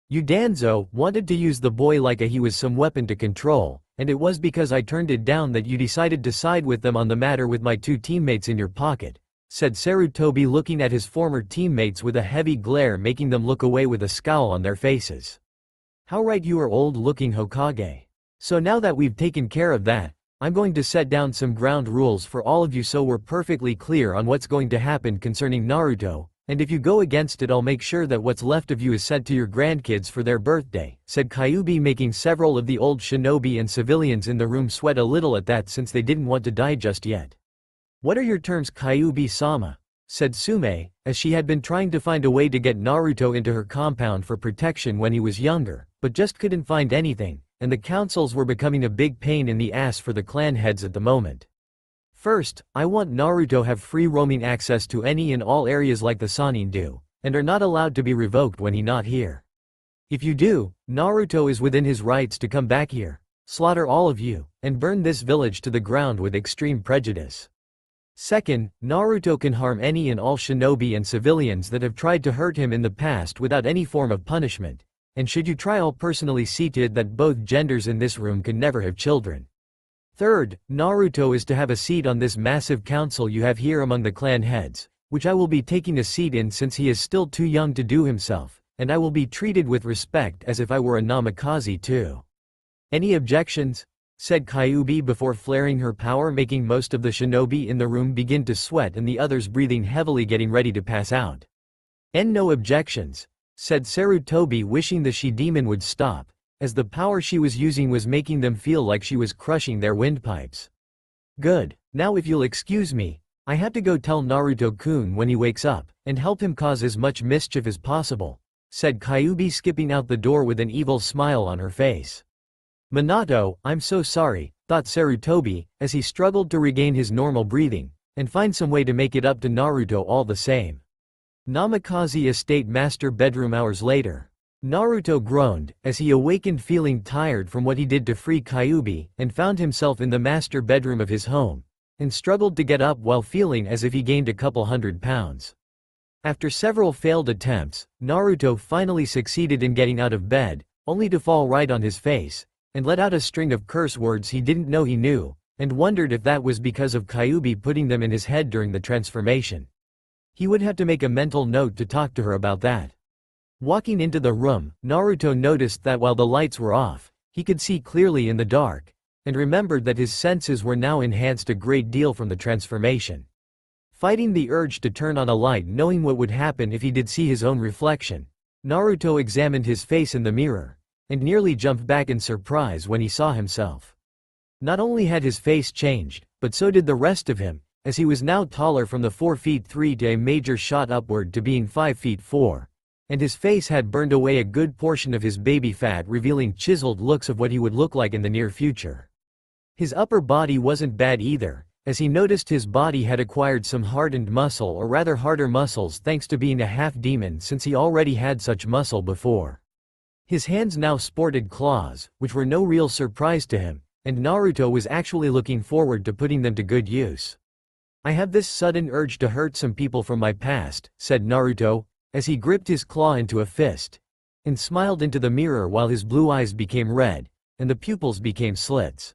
Speaker 1: You Danzo wanted to use the boy like he was some weapon to control, and it was because I turned it down that you decided to side with them on the matter with my two teammates in your pocket, said Sarutobi, looking at his former teammates with a heavy glare, making them look away with a scowl on their faces. How right you are, old-looking Hokage. So now that we've taken care of that, I'm going to set down some ground rules for all of you so we're perfectly clear on what's going to happen concerning Naruto, and if you go against it I'll make sure that what's left of you is sent to your grandkids for their birthday, said Kyuubi, making several of the old shinobi and civilians in the room sweat a little at that since they didn't want to die just yet. What are your terms, Kyuubi-sama? Said Sume, as she had been trying to find a way to get Naruto into her compound for protection when he was younger, but just couldn't find anything, and the councils were becoming a big pain in the ass for the clan heads at the moment. First, I want Naruto have free roaming access to any and all areas like the Sannin do, and are not allowed to be revoked when he not here. If you do, Naruto is within his rights to come back here, slaughter all of you, and burn this village to the ground with extreme prejudice. Second, Naruto can harm any and all shinobi and civilians that have tried to hurt him in the past without any form of punishment, and should you try, I'll personally see to it that both genders in this room can never have children. Third, Naruto is to have a seat on this massive council you have here among the clan heads, which I will be taking a seat in since he is still too young to do himself, and I will be treated with respect as if I were a Namikaze too. Any objections? Said Kyuubi before flaring her power, making most of the shinobi in the room begin to sweat and the others breathing heavily, getting ready to pass out. And no objections, said Sarutobi, wishing the she-demon would stop, as the power she was using was making them feel like she was crushing their windpipes. Good, now if you'll excuse me, I have to go tell Naruto-kun when he wakes up, and help him cause as much mischief as possible, said Kyuubi, skipping out the door with an evil smile on her face. Minato, I'm so sorry, thought Sarutobi, as he struggled to regain his normal breathing, and find some way to make it up to Naruto all the same. Namikaze Estate Master bedroom. Hours later. Naruto groaned, as he awakened feeling tired from what he did to free Kyuubi, and found himself in the master bedroom of his home, and struggled to get up while feeling as if he gained a couple hundred pounds. After several failed attempts, Naruto finally succeeded in getting out of bed, only to fall right on his face, and let out a string of curse words he didn't know he knew, and wondered if that was because of Kyuubi putting them in his head during the transformation. He would have to make a mental note to talk to her about that. Walking into the room, Naruto noticed that while the lights were off, he could see clearly in the dark, and remembered that his senses were now enhanced a great deal from the transformation. Fighting the urge to turn on a light, knowing what would happen if he did see his own reflection, Naruto examined his face in the mirror, and nearly jumped back in surprise when he saw himself. Not only had his face changed, but so did the rest of him, as he was now taller from the 4 feet 3 to a major shot upward to being 5 feet 4. And his face had burned away a good portion of his baby fat, revealing chiseled looks of what he would look like in the near future. His upper body wasn't bad either, as he noticed his body had acquired some hardened muscle, or rather harder muscles, thanks to being a half-demon, since he already had such muscle before. His hands now sported claws, which were no real surprise to him, and Naruto was actually looking forward to putting them to good use. I have this sudden urge to hurt some people from my past, said Naruto, as he gripped his claw into a fist, and smiled into the mirror while his blue eyes became red, and the pupils became slits.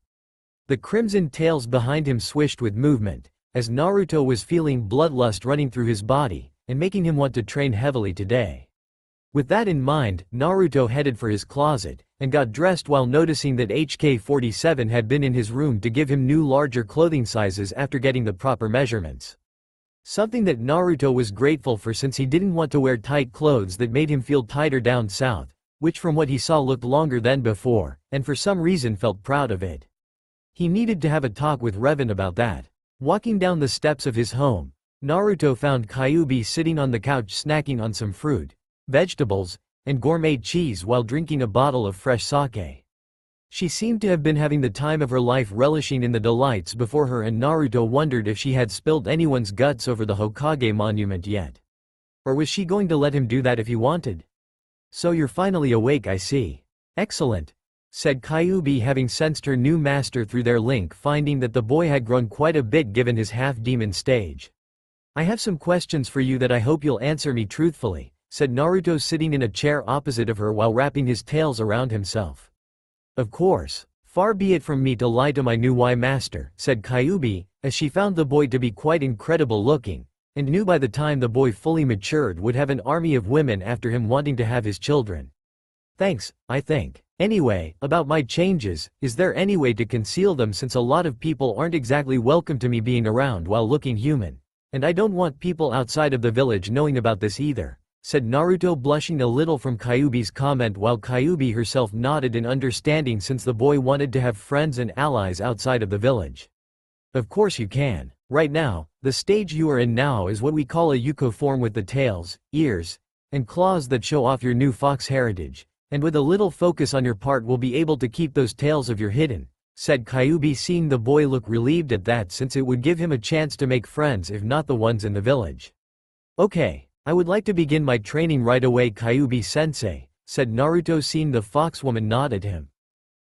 Speaker 1: The crimson tails behind him swished with movement, as Naruto was feeling bloodlust running through his body, and making him want to train heavily today. With that in mind, Naruto headed for his closet, and got dressed while noticing that HK-47 had been in his room to give him new larger clothing sizes after getting the proper measurements. Something that Naruto was grateful for, since he didn't want to wear tight clothes that made him feel tighter down south, which from what he saw looked longer than before, and for some reason felt proud of it. He needed to have a talk with Revan about that. Walking down the steps of his home, Naruto found Kyuubi sitting on the couch snacking on some fruit, vegetables, and gourmet cheese while drinking a bottle of fresh sake. She seemed to have been having the time of her life, relishing in the delights before her, and Naruto wondered if she had spilled anyone's guts over the Hokage monument yet. Or was she going to let him do that if he wanted? So you're finally awake, I see. Excellent, said Kyuubi, having sensed her new master through their link, finding that the boy had grown quite a bit given his half-demon stage. I have some questions for you that I hope you'll answer me truthfully, said Naruto, sitting in a chair opposite of her while wrapping his tails around himself. Of course. Far be it from me to lie to my new master, said Kyuubi, as she found the boy to be quite incredible looking, and knew by the time the boy fully matured would have an army of women after him wanting to have his children. Thanks, I think. Anyway, about my changes, is there any way to conceal them, since a lot of people aren't exactly welcome to me being around while looking human, and I don't want people outside of the village knowing about this either, said Naruto, blushing a little from Kyuubi's comment, while Kyuubi herself nodded in understanding, since the boy wanted to have friends and allies outside of the village. Of course you can. Right now, the stage you are in now is what we call a Yuko form, with the tails, ears, and claws that show off your new fox heritage, and with a little focus on your part will be able to keep those tails of your hidden, said Kyuubi, seeing the boy look relieved at that, since it would give him a chance to make friends if not the ones in the village. Okay. I would like to begin my training right away, Kyuubi-sensei, said Naruto, seeing the foxwoman nod at him.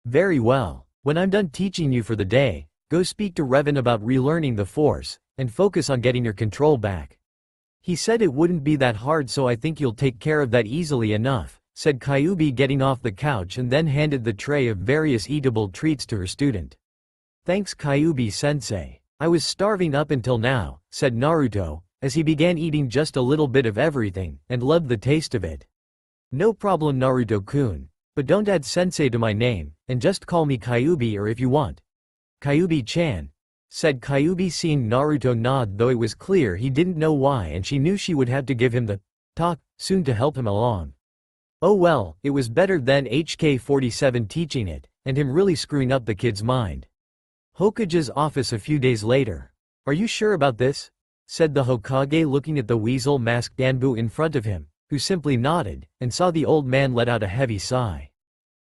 Speaker 1: Very well. When I'm done teaching you for the day, go speak to Revan about relearning the Force, and focus on getting your control back. He said it wouldn't be that hard, so I think you'll take care of that easily enough, said Kyuubi, getting off the couch, and then handed the tray of various eatable treats to her student. Thanks, Kyuubi-sensei. I was starving up until now, said Naruto, as he began eating just a little bit of everything, and loved the taste of it. No problem, Naruto-kun, but don't add sensei to my name, and just call me Kyuubi, or if you want, Kyuubi-chan, said Kyuubi, seeing Naruto nod, though it was clear he didn't know why, and she knew she would have to give him the talk soon to help him along. Oh well, it was better than HK-47 teaching it, and him really screwing up the kid's mind. Hokage's office a few days later. Are you sure about this? Said the Hokage, looking at the weasel-masked Anbu in front of him, who simply nodded, and saw the old man let out a heavy sigh.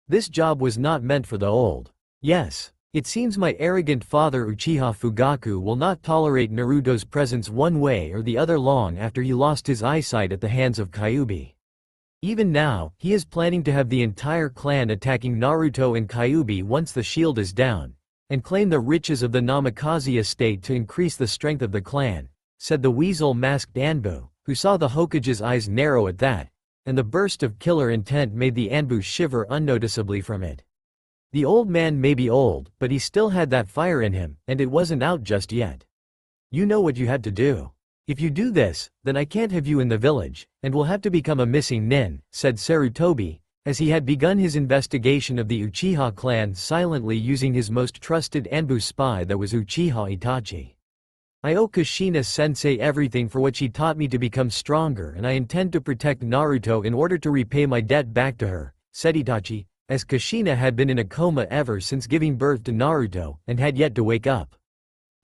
Speaker 1: This job was not meant for the old. Yes. It seems my arrogant father Uchiha Fugaku will not tolerate Naruto's presence one way or the other long after he lost his eyesight at the hands of Kyuubi. Even now, he is planning to have the entire clan attacking Naruto and Kyuubi once the shield is down, and claim the riches of the Namikaze estate to increase the strength of the clan, said the weasel-masked Anbu, who saw the Hokage's eyes narrow at that, and the burst of killer intent made the Anbu shiver unnoticeably from it. The old man may be old, but he still had that fire in him, and it wasn't out just yet. You know what you had to do. If you do this, then I can't have you in the village, and will have to become a missing nin, said Sarutobi, as he had begun his investigation of the Uchiha clan silently using his most trusted Anbu spy, that was Uchiha Itachi. I owe Kushina-sensei everything for what she taught me to become stronger, and I intend to protect Naruto in order to repay my debt back to her, said Itachi, as Kushina had been in a coma ever since giving birth to Naruto, and had yet to wake up.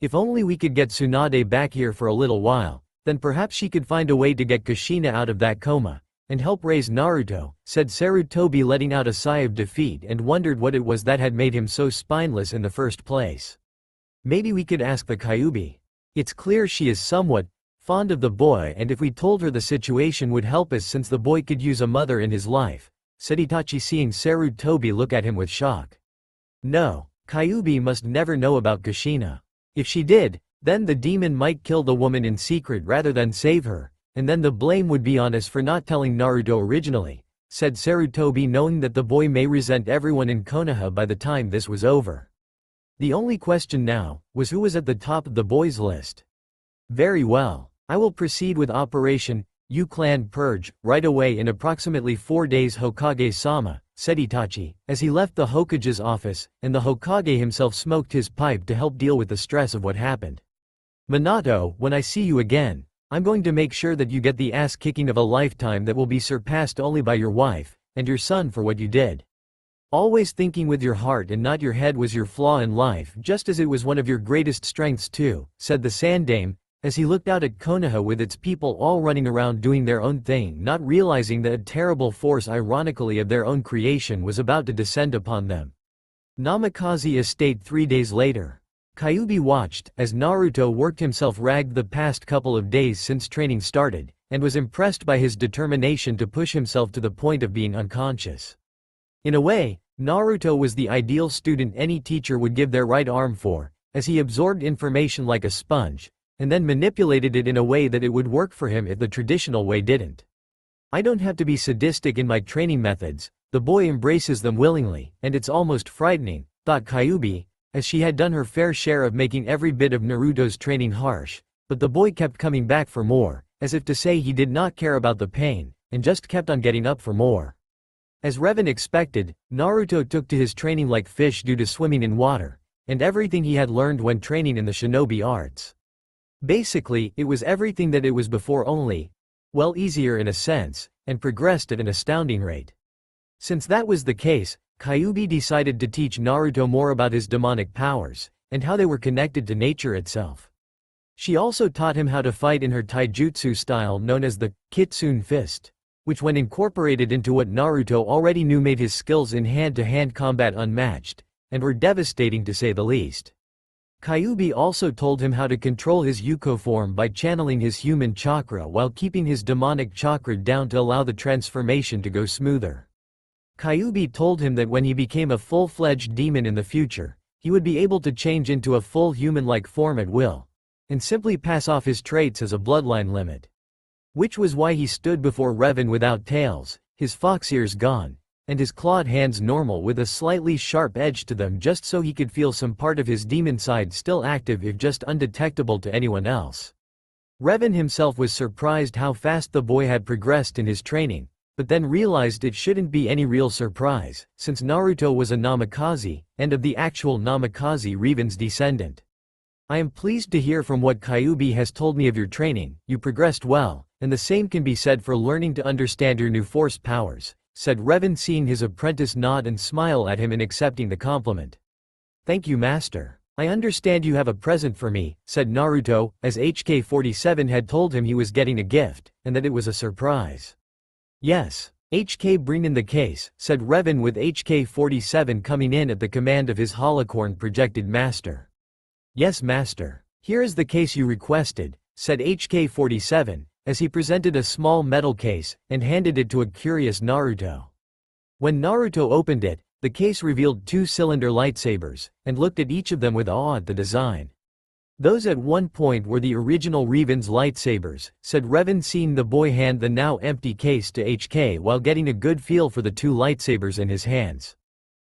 Speaker 1: If only we could get Tsunade back here for a little while, then perhaps she could find a way to get Kushina out of that coma, and help raise Naruto, said Sarutobi, letting out a sigh of defeat, and wondered what it was that had made him so spineless in the first place. Maybe we could ask the Kyuubi. It's clear she is somewhat fond of the boy, and if we told her the situation would help us since the boy could use a mother in his life, said Itachi, seeing Sarutobi look at him with shock. No, Kyuubi must never know about Kushina. If she did, then the demon might kill the woman in secret rather than save her, and then the blame would be on us for not telling Naruto originally, said Sarutobi, knowing that the boy may resent everyone in Konoha by the time this was over. The only question now was who was at the top of the boys' list. Very well. I will proceed with Operation U-Clan Purge right away in approximately 4 days, Hokage-sama, said Itachi, as he left the Hokage's office, and the Hokage himself smoked his pipe to help deal with the stress of what happened. Minato, when I see you again, I'm going to make sure that you get the ass-kicking of a lifetime that will be surpassed only by your wife and your son for what you did. Always thinking with your heart and not your head was your flaw in life, just as it was one of your greatest strengths too, said the Sandame, as he looked out at Konoha with its people all running around doing their own thing, not realizing that a terrible force, ironically of their own creation, was about to descend upon them. Namikaze Estate 3 days later. Kyuubi watched as Naruto worked himself ragged the past couple of days since training started, and was impressed by his determination to push himself to the point of being unconscious. In a way, Naruto was the ideal student any teacher would give their right arm for, as he absorbed information like a sponge, and then manipulated it in a way that it would work for him if the traditional way didn't. I don't have to be sadistic in my training methods, the boy embraces them willingly, and it's almost frightening, thought Kyuubi, as she had done her fair share of making every bit of Naruto's training harsh, but the boy kept coming back for more, as if to say he did not care about the pain, and just kept on getting up for more. As Revan expected, Naruto took to his training like fish due to swimming in water, and everything he had learned when training in the shinobi arts. Basically, it was everything that it was before, only, well, easier in a sense, and progressed at an astounding rate. Since that was the case, Kyuubi decided to teach Naruto more about his demonic powers, and how they were connected to nature itself. She also taught him how to fight in her taijutsu style known as the Kitsune Fist, which when incorporated into what Naruto already knew made his skills in hand-to-hand combat unmatched, and were devastating to say the least. Kyuubi also told him how to control his Yuko form by channeling his human chakra while keeping his demonic chakra down to allow the transformation to go smoother. Kyuubi told him that when he became a full-fledged demon in the future, he would be able to change into a full human-like form at will, and simply pass off his traits as a bloodline limit. Which was why he stood before Revan without tails, his fox ears gone, and his clawed hands normal with a slightly sharp edge to them, just so he could feel some part of his demon side still active if just undetectable to anyone else. Revan himself was surprised how fast the boy had progressed in his training, but then realized it shouldn't be any real surprise, since Naruto was a Namikaze, and of the actual Namikaze Revan's descendant. I am pleased to hear from what Kyuubi has told me of your training, you progressed well, and the same can be said for learning to understand your new force powers, said Revan, seeing his apprentice nod and smile at him in accepting the compliment. Thank you, master. I understand you have a present for me, said Naruto, as HK-47 had told him he was getting a gift, and that it was a surprise. Yes. HK, bring in the case, said Revan, with HK-47 coming in at the command of his holocorn projected master. Yes, master. Here is the case you requested, said HK-47, as he presented a small metal case, and handed it to a curious Naruto. When Naruto opened it, the case revealed 2-cylinder lightsabers, and looked at each of them with awe at the design. Those at one point were the original Revan's lightsabers, said Revan, seeing the boy hand the now empty case to HK while getting a good feel for the 2 lightsabers in his hands.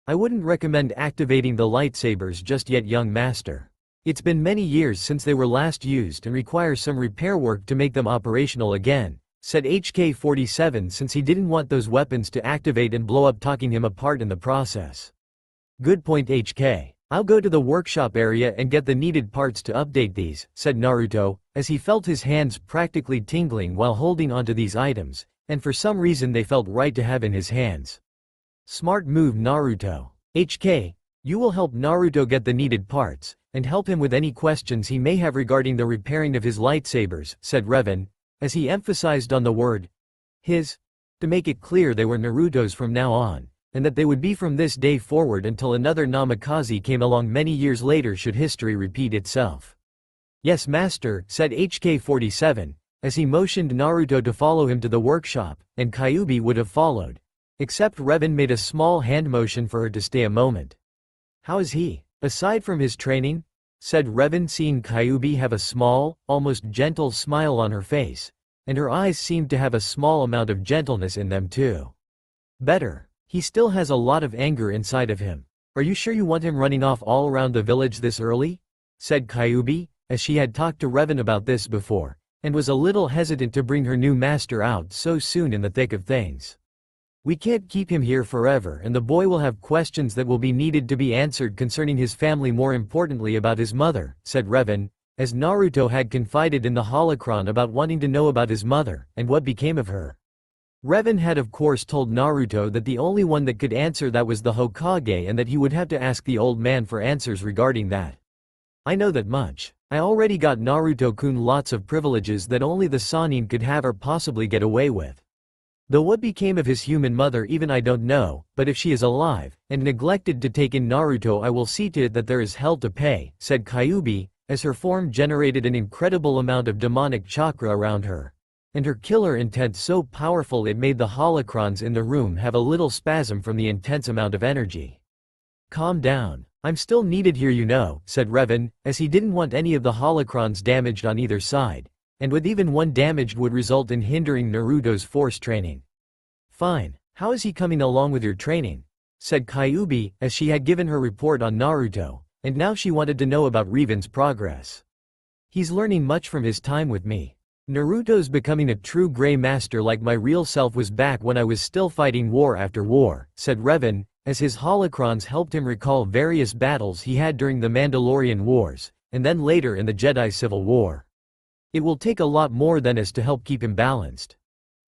Speaker 1: I wouldn't recommend activating the lightsabers just yet, young master. It's been many years since they were last used and require some repair work to make them operational again, said HK-47, since he didn't want those weapons to activate and blow up, taking him apart in the process. Good point, HK. I'll go to the workshop area and get the needed parts to update these, said Naruto, as he felt his hands practically tingling while holding onto these items, and for some reason they felt right to have in his hands. Smart move, Naruto. HK, you will help Naruto get the needed parts, and help him with any questions he may have regarding the repairing of his lightsabers, said Revan, as he emphasized on the word his, to make it clear they were Naruto's from now on, and that they would be from this day forward until another Namikaze came along many years later should history repeat itself. Yes, master, said HK-47, as he motioned Naruto to follow him to the workshop, and Kyuubi would have followed. Except Revan made a small hand motion for her to stay a moment. How is he, aside from his training? Said Revan, seeing Kyuubi have a small, almost gentle smile on her face, and her eyes seemed to have a small amount of gentleness in them too. Better. He still has a lot of anger inside of him. Are you sure you want him running off all around the village this early? Said Kyuubi, as she had talked to Revan about this before, and was a little hesitant to bring her new master out so soon in the thick of things. We can't keep him here forever, and the boy will have questions that will be needed to be answered concerning his family, more importantly about his mother, said Revan, as Naruto had confided in the holocron about wanting to know about his mother, and what became of her. Revan had of course told Naruto that the only one that could answer that was the Hokage, and that he would have to ask the old man for answers regarding that. I know that much. I already got Naruto-kun lots of privileges that only the Sannin could have or possibly get away with. Though what became of his human mother even I don't know, but if she is alive, and neglected to take in Naruto, I will see to it that there is hell to pay, said Kyuubi, as her form generated an incredible amount of demonic chakra around her, and her killer intent so powerful it made the holocrons in the room have a little spasm from the intense amount of energy. Calm down. I'm still needed here, you know, said Revan, as he didn't want any of the holocrons damaged on either side, and with even one damaged would result in hindering Naruto's force training. Fine. How is he coming along with your training? Said Kyuubi, as she had given her report on Naruto, and now she wanted to know about Revan's progress. He's learning much from his time with me. Naruto's becoming a true Grey Master like my real self was back when I was still fighting war after war, said Revan, as his holocrons helped him recall various battles he had during the Mandalorian Wars, and then later in the Jedi Civil War. It will take a lot more than us to help keep him balanced.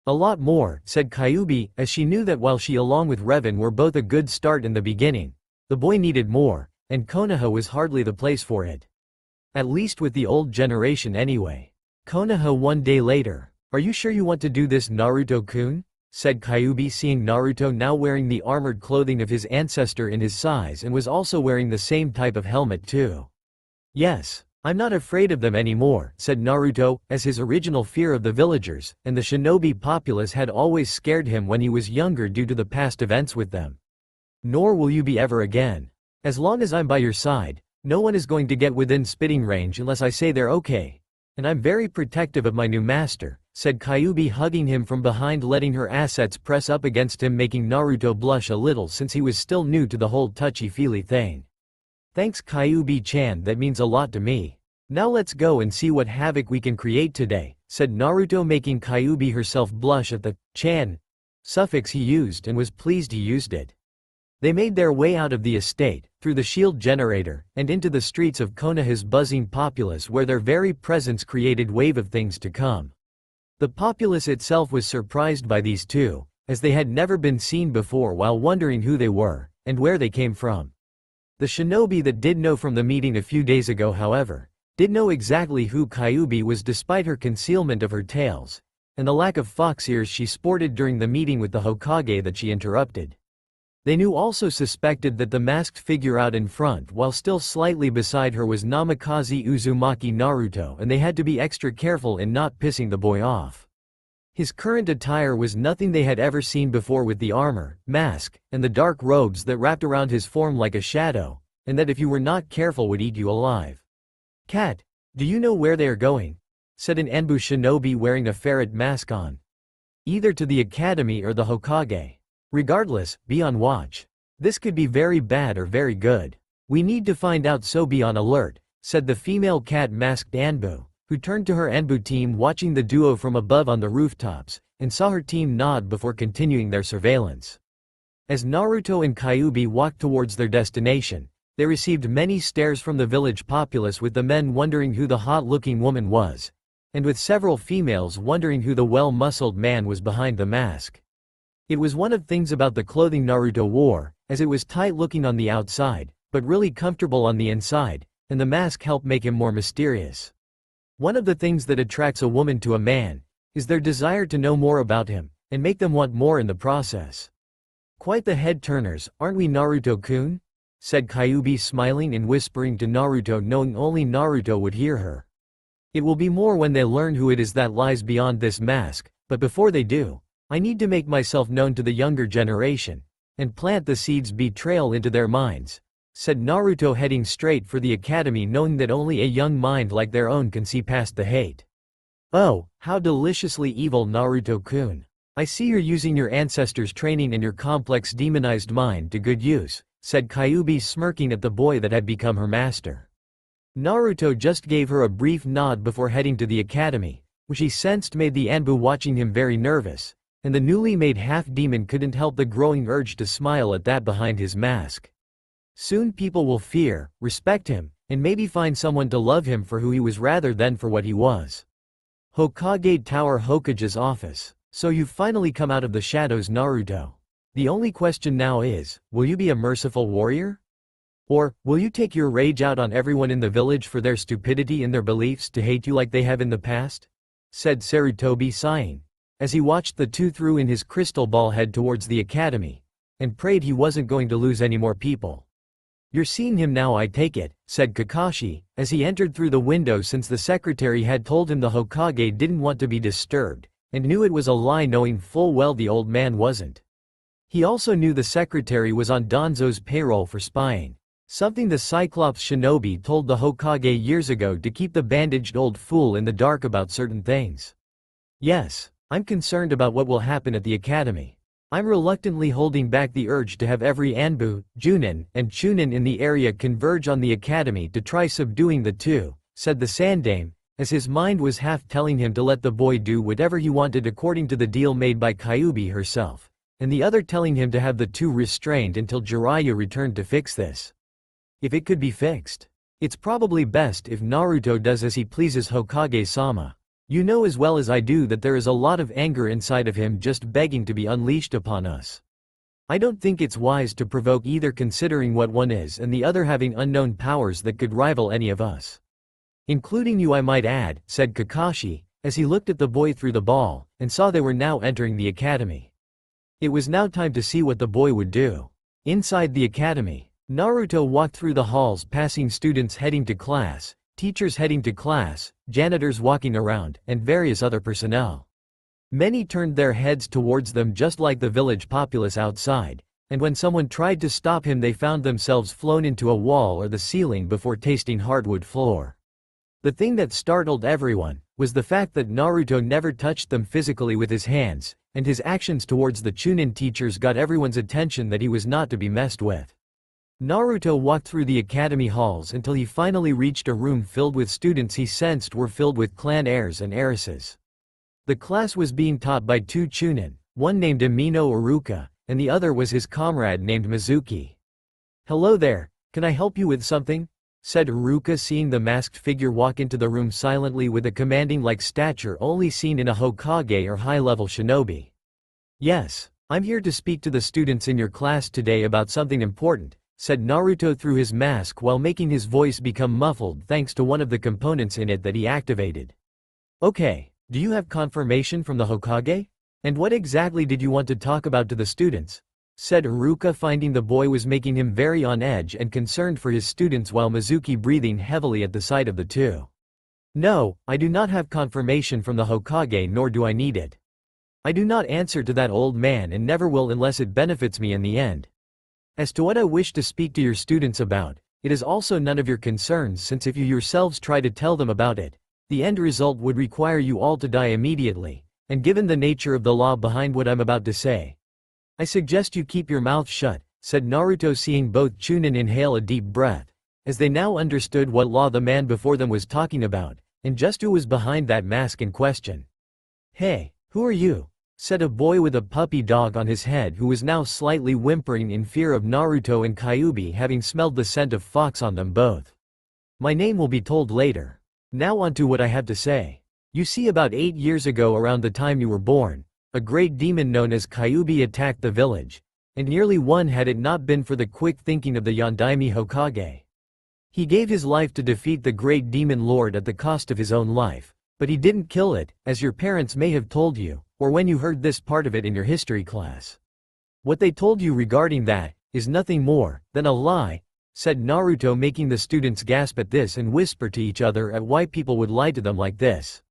Speaker 1: A lot more, said Kyuubi, as she knew that while she along with Revan were both a good start in the beginning, the boy needed more, and Konoha was hardly the place for it. At least with the old generation anyway. Konoha one day later. Are you sure you want to do this, Naruto-kun? Said Kyuubi, seeing Naruto now wearing the armored clothing of his ancestor in his size and was also wearing the same type of helmet too. Yes. I'm not afraid of them anymore, said Naruto, as his original fear of the villagers and the shinobi populace had always scared him when he was younger due to the past events with them. Nor will you be ever again. As long as I'm by your side, no one is going to get within spitting range unless I say they're okay. And I'm very protective of my new master, said Kyuubi, hugging him from behind, letting her assets press up against him, making Naruto blush a little since he was still new to the whole touchy-feely thing. Thanks, Kyuubi-chan, that means a lot to me. Now let's go and see what havoc we can create today, said Naruto, making Kyuubi herself blush at the chan suffix he used, and was pleased he used it. They made their way out of the estate, through the shield generator, and into the streets of Konoha's buzzing populace, where their very presence created wave of things to come. The populace itself was surprised by these two, as they had never been seen before, while wondering who they were, and where they came from. The shinobi that did know from the meeting a few days ago, however, did know exactly who Kyuubi was despite her concealment of her tails, and the lack of fox ears she sported during the meeting with the Hokage that she interrupted. They knew also suspected that the masked figure out in front while still slightly beside her was Namikaze Uzumaki Naruto, and they had to be extra careful in not pissing the boy off. His current attire was nothing they had ever seen before, with the armor, mask, and the dark robes that wrapped around his form like a shadow, and that if you were not careful would eat you alive. "Cat, do you know where they are going?" said an Anbu shinobi wearing a ferret mask on. "Either to the academy or the Hokage. Regardless, be on watch. This could be very bad or very good. We need to find out, so be on alert," said the female cat-masked Anbu, who turned to her Anbu team watching the duo from above on the rooftops, and saw her team nod before continuing their surveillance. As Naruto and Kyuubi walked towards their destination, they received many stares from the village populace, with the men wondering who the hot-looking woman was, and with several females wondering who the well-muscled man was behind the mask. It was one of things about the clothing Naruto wore, as it was tight-looking on the outside, but really comfortable on the inside, and the mask helped make him more mysterious. One of the things that attracts a woman to a man is their desire to know more about him, and make them want more in the process. "Quite the head-turners, aren't we, Naruto-kun?" said Kyuubi, smiling and whispering to Naruto, knowing only Naruto would hear her. "It will be more when they learn who it is that lies beyond this mask, but before they do, I need to make myself known to the younger generation, and plant the seeds betrayal into their minds," said Naruto, heading straight for the academy, knowing that only a young mind like their own can see past the hate. "Oh, how deliciously evil, Naruto-kun. I see you're using your ancestors' training and your complex demonized mind to good use," said Kyuubi, smirking at the boy that had become her master. Naruto just gave her a brief nod before heading to the academy, which he sensed made the Anbu watching him very nervous, and the newly made half-demon couldn't help the growing urge to smile at that behind his mask. Soon people will fear, respect him, and maybe find someone to love him for who he was rather than for what he was. Hokage Tower, Hokage's office. "So you've finally come out of the shadows, Naruto. The only question now is, will you be a merciful warrior? Or, will you take your rage out on everyone in the village for their stupidity and their beliefs to hate you like they have in the past?" said Sarutobi, sighing, as he watched the two through in his crystal ball head towards the academy, and prayed he wasn't going to lose any more people. "You're seeing him now, I take it," said Kakashi, as he entered through the window, since the secretary had told him the Hokage didn't want to be disturbed, and knew it was a lie, knowing full well the old man wasn't. He also knew the secretary was on Danzo's payroll for spying, something the Cyclops shinobi told the Hokage years ago to keep the bandaged old fool in the dark about certain things. "Yes, I'm concerned about what will happen at the academy. I'm reluctantly holding back the urge to have every Anbu, Junin, and Chunin in the area converge on the academy to try subduing the two," said the Sandame, as his mind was half telling him to let the boy do whatever he wanted according to the deal made by Kyuubi herself, and the other telling him to have the two restrained until Jiraiya returned to fix this. If it could be fixed. It's probably best if Naruto does as he pleases, Hokage-sama. You know as well as I do that there is a lot of anger inside of him just begging to be unleashed upon us. I don't think it's wise to provoke either, considering what one is and the other having unknown powers that could rival any of us. Including you, I might add," said Kakashi, as he looked at the boy through the ball, and saw they were now entering the academy. It was now time to see what the boy would do. Inside the academy, Naruto walked through the halls, passing students heading to class, teachers heading to class, janitors walking around, and various other personnel. Many turned their heads towards them just like the village populace outside, and when someone tried to stop him they found themselves flown into a wall or the ceiling before tasting hardwood floor. The thing that startled everyone was the fact that Naruto never touched them physically with his hands, and his actions towards the Chunin teachers got everyone's attention that he was not to be messed with. Naruto walked through the academy halls until he finally reached a room filled with students he sensed were filled with clan heirs and heiresses. The class was being taught by two Chunin, one named Amino Iruka, and the other was his comrade named Mizuki. "Hello there, can I help you with something?" said Iruka, seeing the masked figure walk into the room silently with a commanding-like stature only seen in a Hokage or high-level shinobi. "Yes, I'm here to speak to the students in your class today about something important," said Naruto through his mask while making his voice become muffled thanks to one of the components in it that he activated. Okay, do you have confirmation from the Hokage? And what exactly did you want to talk about to the students? Said Iruka, finding the boy was making him very on edge and concerned for his students, while Mizuki breathing heavily at the sight of the two. No, I do not have confirmation from the Hokage, nor do I need it. I do not answer to that old man and never will unless it benefits me in the end. As to what I wish to speak to your students about, it is also none of your concerns, since if you yourselves try to tell them about it, the end result would require you all to die immediately, and given the nature of the law behind what I'm about to say, I suggest you keep your mouth shut, said Naruto, seeing both Chunin inhale a deep breath, as they now understood what law the man before them was talking about, and just who was behind that mask in question. Hey, who are you? Said a boy with a puppy dog on his head who was now slightly whimpering in fear of Naruto and Kyuubi having smelled the scent of fox on them both. My name will be told later. Now on to what I have to say. You see, about 8 years ago, around the time you were born, a great demon known as Kyuubi attacked the village, and nearly won had it not been for the quick thinking of the Yondaime Hokage. He gave his life to defeat the great demon lord at the cost of his own life, but he didn't kill it, as your parents may have told you, or when you heard this part of it in your history class. What they told you regarding that is nothing more than a lie, said Naruto, making the students gasp at this and whisper to each other at why people would lie to them like this.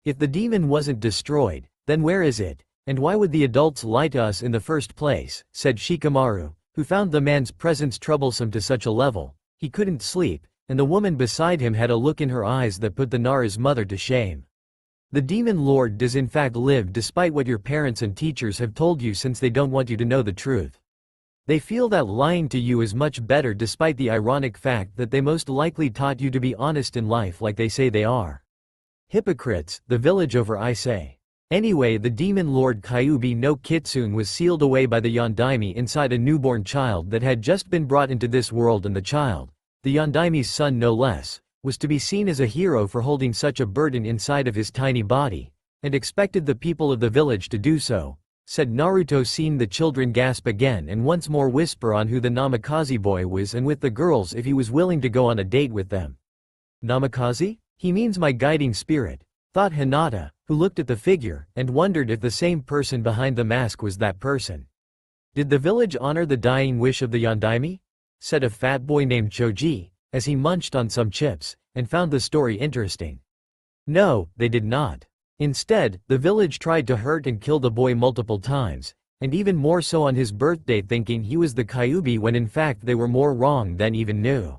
Speaker 1: If the demon wasn't destroyed, then where is it, and why would the adults lie to us in the first place, said Shikamaru, who found the man's presence troublesome to such a level he couldn't sleep, and the woman beside him had a look in her eyes that put the Nara's mother to shame. The demon lord does in fact live, despite what your parents and teachers have told you, since they don't want you to know the truth. They feel that lying to you is much better, despite the ironic fact that they most likely taught you to be honest in life like they say they are. Hypocrites, the village over, I say. Anyway, the demon lord Kyuubi no Kitsune was sealed away by the Yondaime inside a newborn child that had just been brought into this world, and the child, the Yondaime's son no less, was to be seen as a hero for holding such a burden inside of his tiny body, and expected the people of the village to do so, said Naruto, seeing the children gasp again and once more whisper on who the Namikaze boy was, and with the girls if he was willing to go on a date with them. Namikaze? He means my guiding spirit, thought Hinata, who looked at the figure and wondered if the same person behind the mask was that person. Did the village honor the dying wish of the Yondaime? Said a fat boy named Choji, as he munched on some chips, and found the story interesting. No, they did not. Instead, the village tried to hurt and kill the boy multiple times, and even more so on his birthday, thinking he was the Kyuubi when in fact they were more wrong than even knew.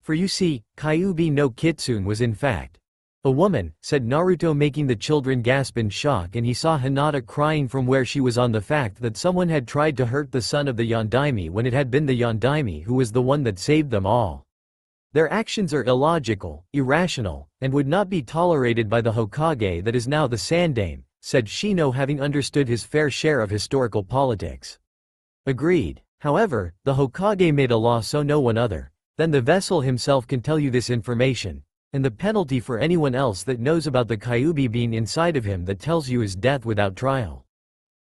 Speaker 1: For you see, Kyuubi no Kitsune was in fact a woman, said Naruto, making the children gasp in shock, and he saw Hinata crying from where she was on the fact that someone had tried to hurt the son of the Yondaime when it had been the Yondaime who was the one that saved them all. Their actions are illogical, irrational, and would not be tolerated by the Hokage that is now the Sandaime, said Shino, having understood his fair share of historical politics. Agreed. However, the Hokage made a law so no one other than the vessel himself can tell you this information, and the penalty for anyone else that knows about the Kyuubi being inside of him that tells you is death without trial.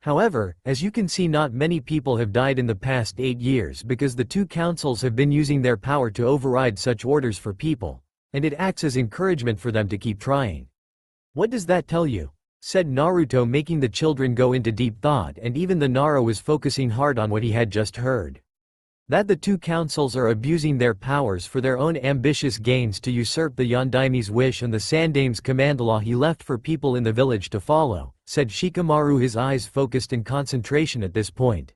Speaker 1: However, as you can see, not many people have died in the past 8 years because the two councils have been using their power to override such orders for people, and it acts as encouragement for them to keep trying. What does that tell you? Said Naruto, making the children go into deep thought, and even the Nara was focusing hard on what he had just heard. That the two councils are abusing their powers for their own ambitious gains to usurp the Yondaime's wish and the Sandaime's command law he left for people in the village to follow, said Shikamaru, his eyes focused in concentration at this point.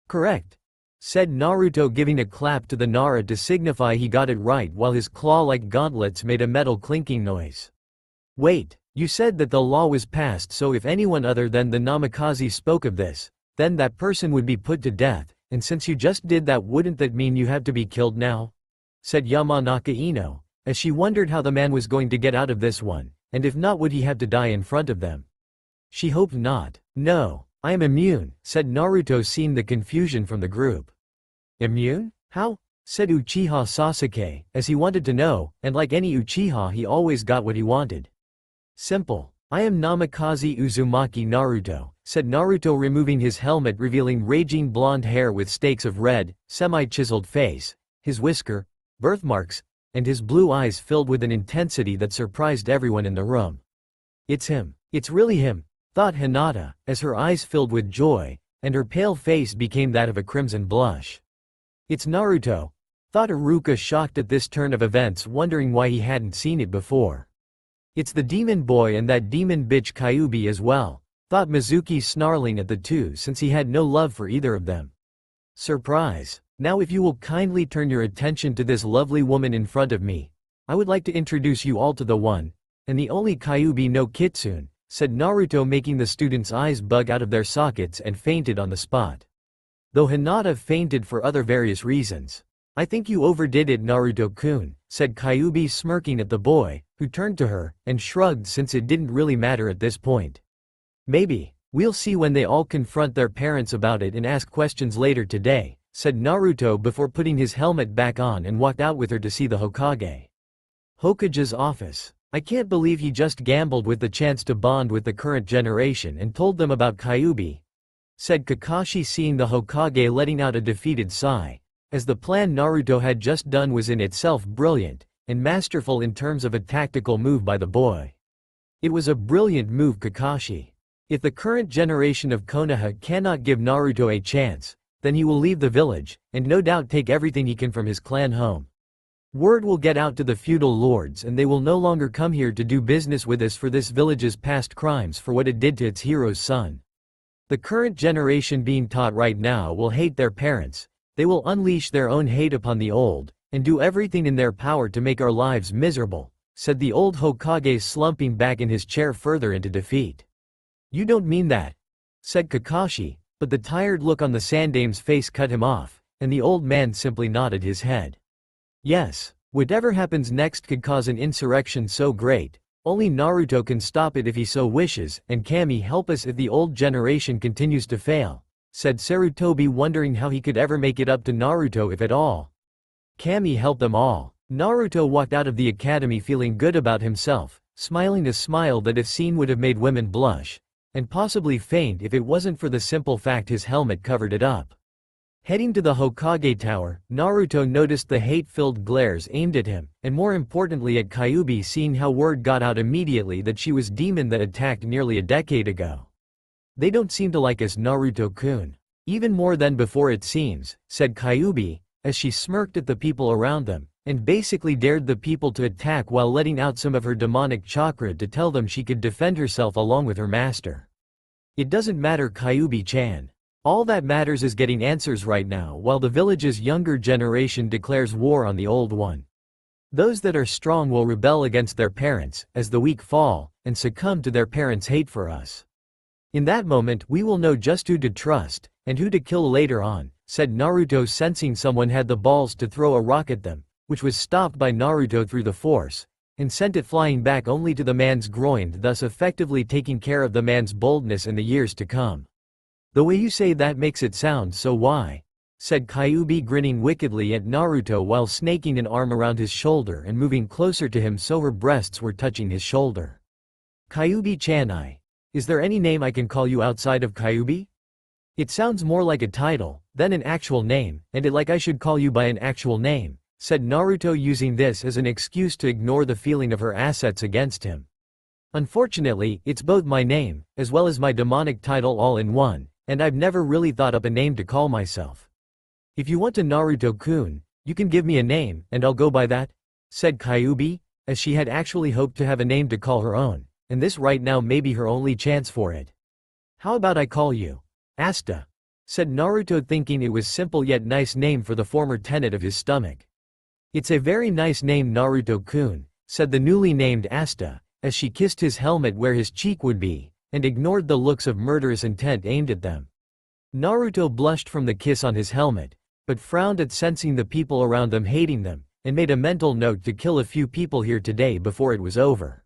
Speaker 1: Correct. Said Naruto, giving a clap to the Nara to signify he got it right while his claw-like gauntlets made a metal clinking noise. Wait, you said that the law was passed, so if anyone other than the Namikaze spoke of this, then that person would be put to death. And since you just did that, wouldn't that mean you have to be killed now? Said Yamanaka Ino, as she wondered how the man was going to get out of this one, and if not, would he have to die in front of them? She hoped not. No, I am immune, said Naruto, seeing the confusion from the group. Immune? How? Said Uchiha Sasuke, as he wanted to know, and like any Uchiha he always got what he wanted. Simple. I am Namikaze Uzumaki Naruto, said Naruto, removing his helmet, revealing raging blonde hair with stakes of red, semi-chiseled face, his whisker, birthmarks, and his blue eyes filled with an intensity that surprised everyone in the room. It's him. It's really him, thought Hinata, as her eyes filled with joy, and her pale face became that of a crimson blush. It's Naruto, thought Iruka, shocked at this turn of events, wondering why he hadn't seen it before. It's the demon boy and that demon bitch Kyuubi as well, thought Mizuki, snarling at the two since he had no love for either of them. Surprise. Now if you will kindly turn your attention to this lovely woman in front of me, I would like to introduce you all to the one, and the only Kyuubi no Kitsune, said Naruto, making the students' eyes bug out of their sockets and fainted on the spot. Though Hinata fainted for other various reasons. I think you overdid it, Naruto-kun, said Kyuubi, smirking at the boy, who turned to her, and shrugged since it didn't really matter at this point. Maybe, we'll see when they all confront their parents about it and ask questions later today, said Naruto before putting his helmet back on and walked out with her to see the Hokage. Hokage's office. I can't believe he just gambled with the chance to bond with the current generation and told them about Kyuubi, said Kakashi, seeing the Hokage letting out a defeated sigh, as the plan Naruto had just done was in itself brilliant and masterful in terms of a tactical move by the boy. It was a brilliant move, Kakashi. If the current generation of Konoha cannot give Naruto a chance, then he will leave the village, and no doubt take everything he can from his clan home. Word will get out to the feudal lords and they will no longer come here to do business with us for this village's past crimes, for what it did to its hero's son. The current generation being taught right now will hate their parents. They will unleash their own hate upon the old, and do everything in their power to make our lives miserable, said the old Hokage, slumping back in his chair further into defeat. You don't mean that, said Kakashi, but the tired look on the Sandame's face cut him off, and the old man simply nodded his head. Yes, whatever happens next could cause an insurrection so great, only Naruto can stop it if he so wishes, and Kami help us if the old generation continues to fail, said Sarutobi, wondering how he could ever make it up to Naruto if at all. Kami helped them all. Naruto walked out of the academy feeling good about himself, smiling a smile that if seen would have made women blush, and possibly faint if it wasn't for the simple fact his helmet covered it up. Heading to the Hokage Tower, Naruto noticed the hate-filled glares aimed at him, and more importantly at Kyuubi, seeing how word got out immediately that she was demon that attacked nearly a decade ago. They don't seem to like us, Naruto-kun. Even more than before it seems, said Kyuubi, as she smirked at the people around them, and basically dared the people to attack while letting out some of her demonic chakra to tell them she could defend herself along with her master. It doesn't matter, Kyuubi-chan. All that matters is getting answers right now while the village's younger generation declares war on the old one. Those that are strong will rebel against their parents, as the weak fall, and succumb to their parents' hate for us. In that moment we will know just who to trust, and who to kill later on, said Naruto, sensing someone had the balls to throw a rock at them, which was stopped by Naruto through the force, and sent it flying back only to the man's groin, thus effectively taking care of the man's boldness in the years to come. The way you say that makes it sound so why? Said Kyuubi, grinning wickedly at Naruto while snaking an arm around his shoulder and moving closer to him so her breasts were touching his shoulder. Kyuubi-chan, is there any name I can call you outside of Kyuubi? It sounds more like a title than an actual name, and it like I should call you by an actual name, said Naruto, using this as an excuse to ignore the feeling of her assets against him. Unfortunately, it's both my name, as well as my demonic title all in one, and I've never really thought up a name to call myself. If you want to, Naruto-kun, you can give me a name, and I'll go by that, said Kyuubi, as she had actually hoped to have a name to call her own, and this right now may be her only chance for it. How about I call you Asta? Said Naruto, thinking it was simple yet nice name for the former tenant of his stomach. It's a very nice name, Naruto-kun, said the newly named Asta, as she kissed his helmet where his cheek would be, and ignored the looks of murderous intent aimed at them. Naruto blushed from the kiss on his helmet, but frowned at sensing the people around them hating them, and made a mental note to kill a few people here today before it was over.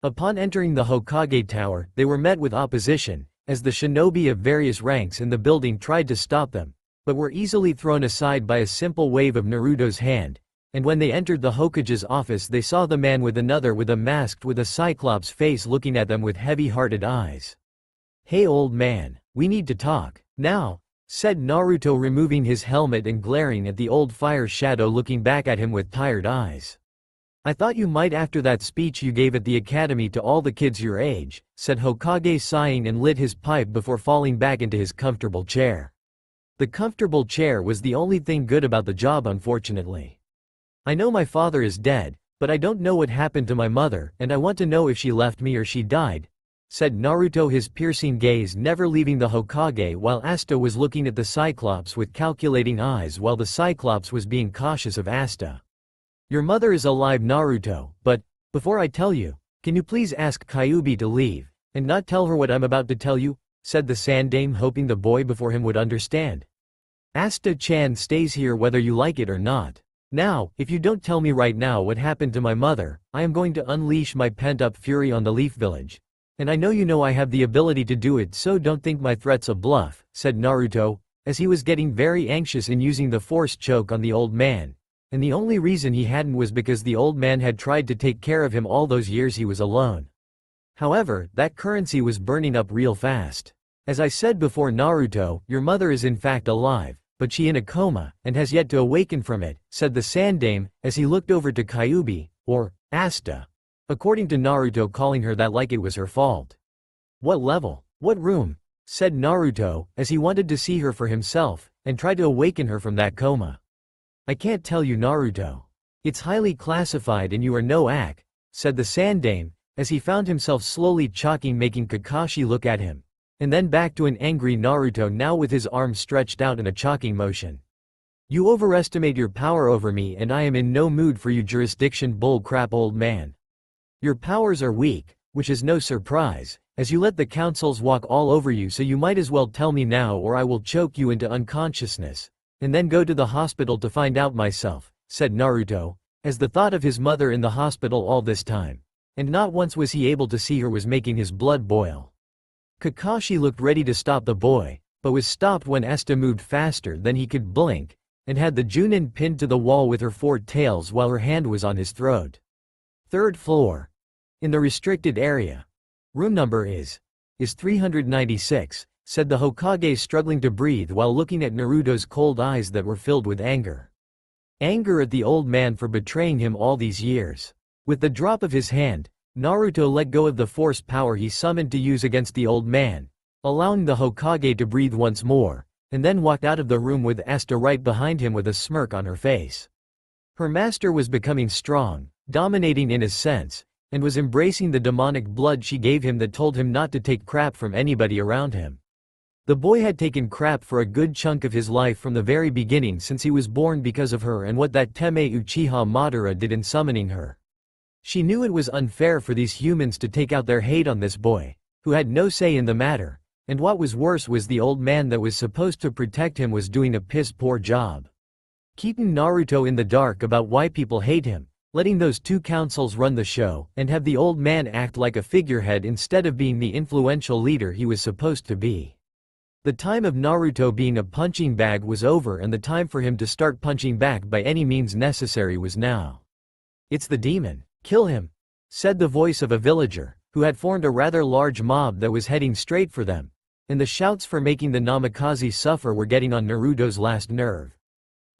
Speaker 1: Upon entering the Hokage Tower, they were met with opposition, as the shinobi of various ranks in the building tried to stop them, but were easily thrown aside by a simple wave of Naruto's hand, and when they entered the Hokage's office they saw the man with a cyclops face looking at them with heavy-hearted eyes. Hey old man, we need to talk. Now, said Naruto, removing his helmet and glaring at the old fire shadow, looking back at him with tired eyes. I thought you might after that speech you gave at the academy to all the kids your age, said Hokage, sighing, and lit his pipe before falling back into his comfortable chair. The comfortable chair was the only thing good about the job, unfortunately. I know my father is dead, but I don't know what happened to my mother, and I want to know if she left me or she died, said Naruto, his piercing gaze never leaving the Hokage, while Asta was looking at the Cyclops with calculating eyes while the Cyclops was being cautious of Asta. Your mother is alive, Naruto, but, before I tell you, can you please ask Kyuubi to leave, and not tell her what I'm about to tell you, said the Sandaime, hoping the boy before him would understand. Asta-chan stays here whether you like it or not. Now, if you don't tell me right now what happened to my mother, I am going to unleash my pent-up fury on the Leaf Village. And I know I have the ability to do it, so don't think my threat's a bluff, said Naruto, as he was getting very anxious in using the force choke on the old man. And the only reason he hadn't was because the old man had tried to take care of him all those years he was alone. However, that currency was burning up real fast. As I said before, Naruto, your mother is in fact alive, but she in a coma, and has yet to awaken from it, said the Sandaime, as he looked over to Kyuubi, or Asta. According to Naruto, calling her that like it was her fault. What level? What room? Said Naruto, as he wanted to see her for himself, and try to awaken her from that coma. I can't tell you, Naruto. It's highly classified and you are no ack, said the Sandaime, as he found himself slowly chalking, making Kakashi look at him. And then back to an angry Naruto, now with his arms stretched out in a chalking motion. You overestimate your power over me, and I am in no mood for you jurisdiction bull crap, old man. Your powers are weak, which is no surprise, as you let the councils walk all over you, so you might as well tell me now or I will choke you into unconsciousness, and then go to the hospital to find out myself, said Naruto, as the thought of his mother in the hospital all this time, and not once was he able to see her, was making his blood boil. Kakashi looked ready to stop the boy, but was stopped when Asta moved faster than he could blink, and had the Junin pinned to the wall with her four tails while her hand was on his throat. Third floor. In the restricted area. Room number is 396, said the Hokage, struggling to breathe while looking at Naruto's cold eyes that were filled with anger. Anger at the old man for betraying him all these years. With the drop of his hand, Naruto let go of the force power he summoned to use against the old man, allowing the Hokage to breathe once more, and then walked out of the room with Asta right behind him with a smirk on her face. Her master was becoming strong, dominating in a sense, and was embracing the demonic blood she gave him that told him not to take crap from anybody around him. The boy had taken crap for a good chunk of his life from the very beginning, since he was born, because of her and what that Teme Uchiha Madara did in summoning her. She knew it was unfair for these humans to take out their hate on this boy, who had no say in the matter, and what was worse was the old man that was supposed to protect him was doing a piss-poor job. Keeping Naruto in the dark about why people hate him, letting those two councils run the show, and have the old man act like a figurehead instead of being the influential leader he was supposed to be. The time of Naruto being a punching bag was over, and the time for him to start punching back by any means necessary was now. It's the demon. Kill him, said the voice of a villager, who had formed a rather large mob that was heading straight for them, and the shouts for making the Namikaze suffer were getting on Naruto's last nerve.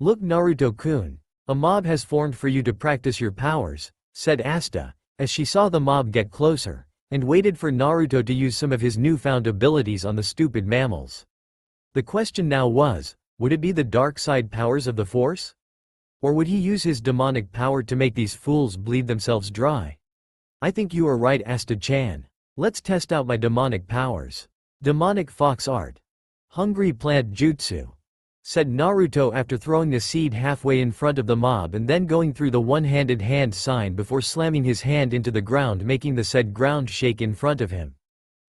Speaker 1: Look, Naruto-kun, a mob has formed for you to practice your powers, said Asta, as she saw the mob get closer, and waited for Naruto to use some of his newfound abilities on the stupid mammals. The question now was, would it be the dark side powers of the Force? Or would he use his demonic power to make these fools bleed themselves dry? I think you are right, Asta-chan. Let's test out my demonic powers. Demonic fox art. Hungry plant jutsu, said Naruto after throwing the seed halfway in front of the mob and then going through the one-handed hand sign before slamming his hand into the ground, making the said ground shake in front of him.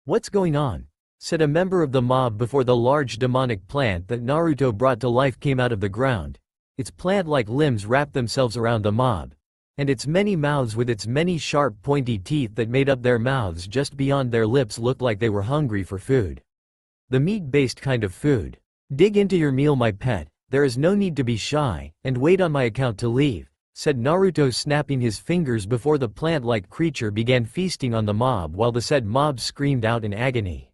Speaker 1: What's going on? Said a member of the mob before the large demonic plant that Naruto brought to life came out of the ground. Its plant-like limbs wrapped themselves around the mob, and its many mouths with its many sharp pointy teeth that made up their mouths just beyond their lips looked like they were hungry for food. The meat-based kind of food. Dig into your meal, my pet, there is no need to be shy, and wait on my account to leave, said Naruto, snapping his fingers before the plant-like creature began feasting on the mob while the said mob screamed out in agony.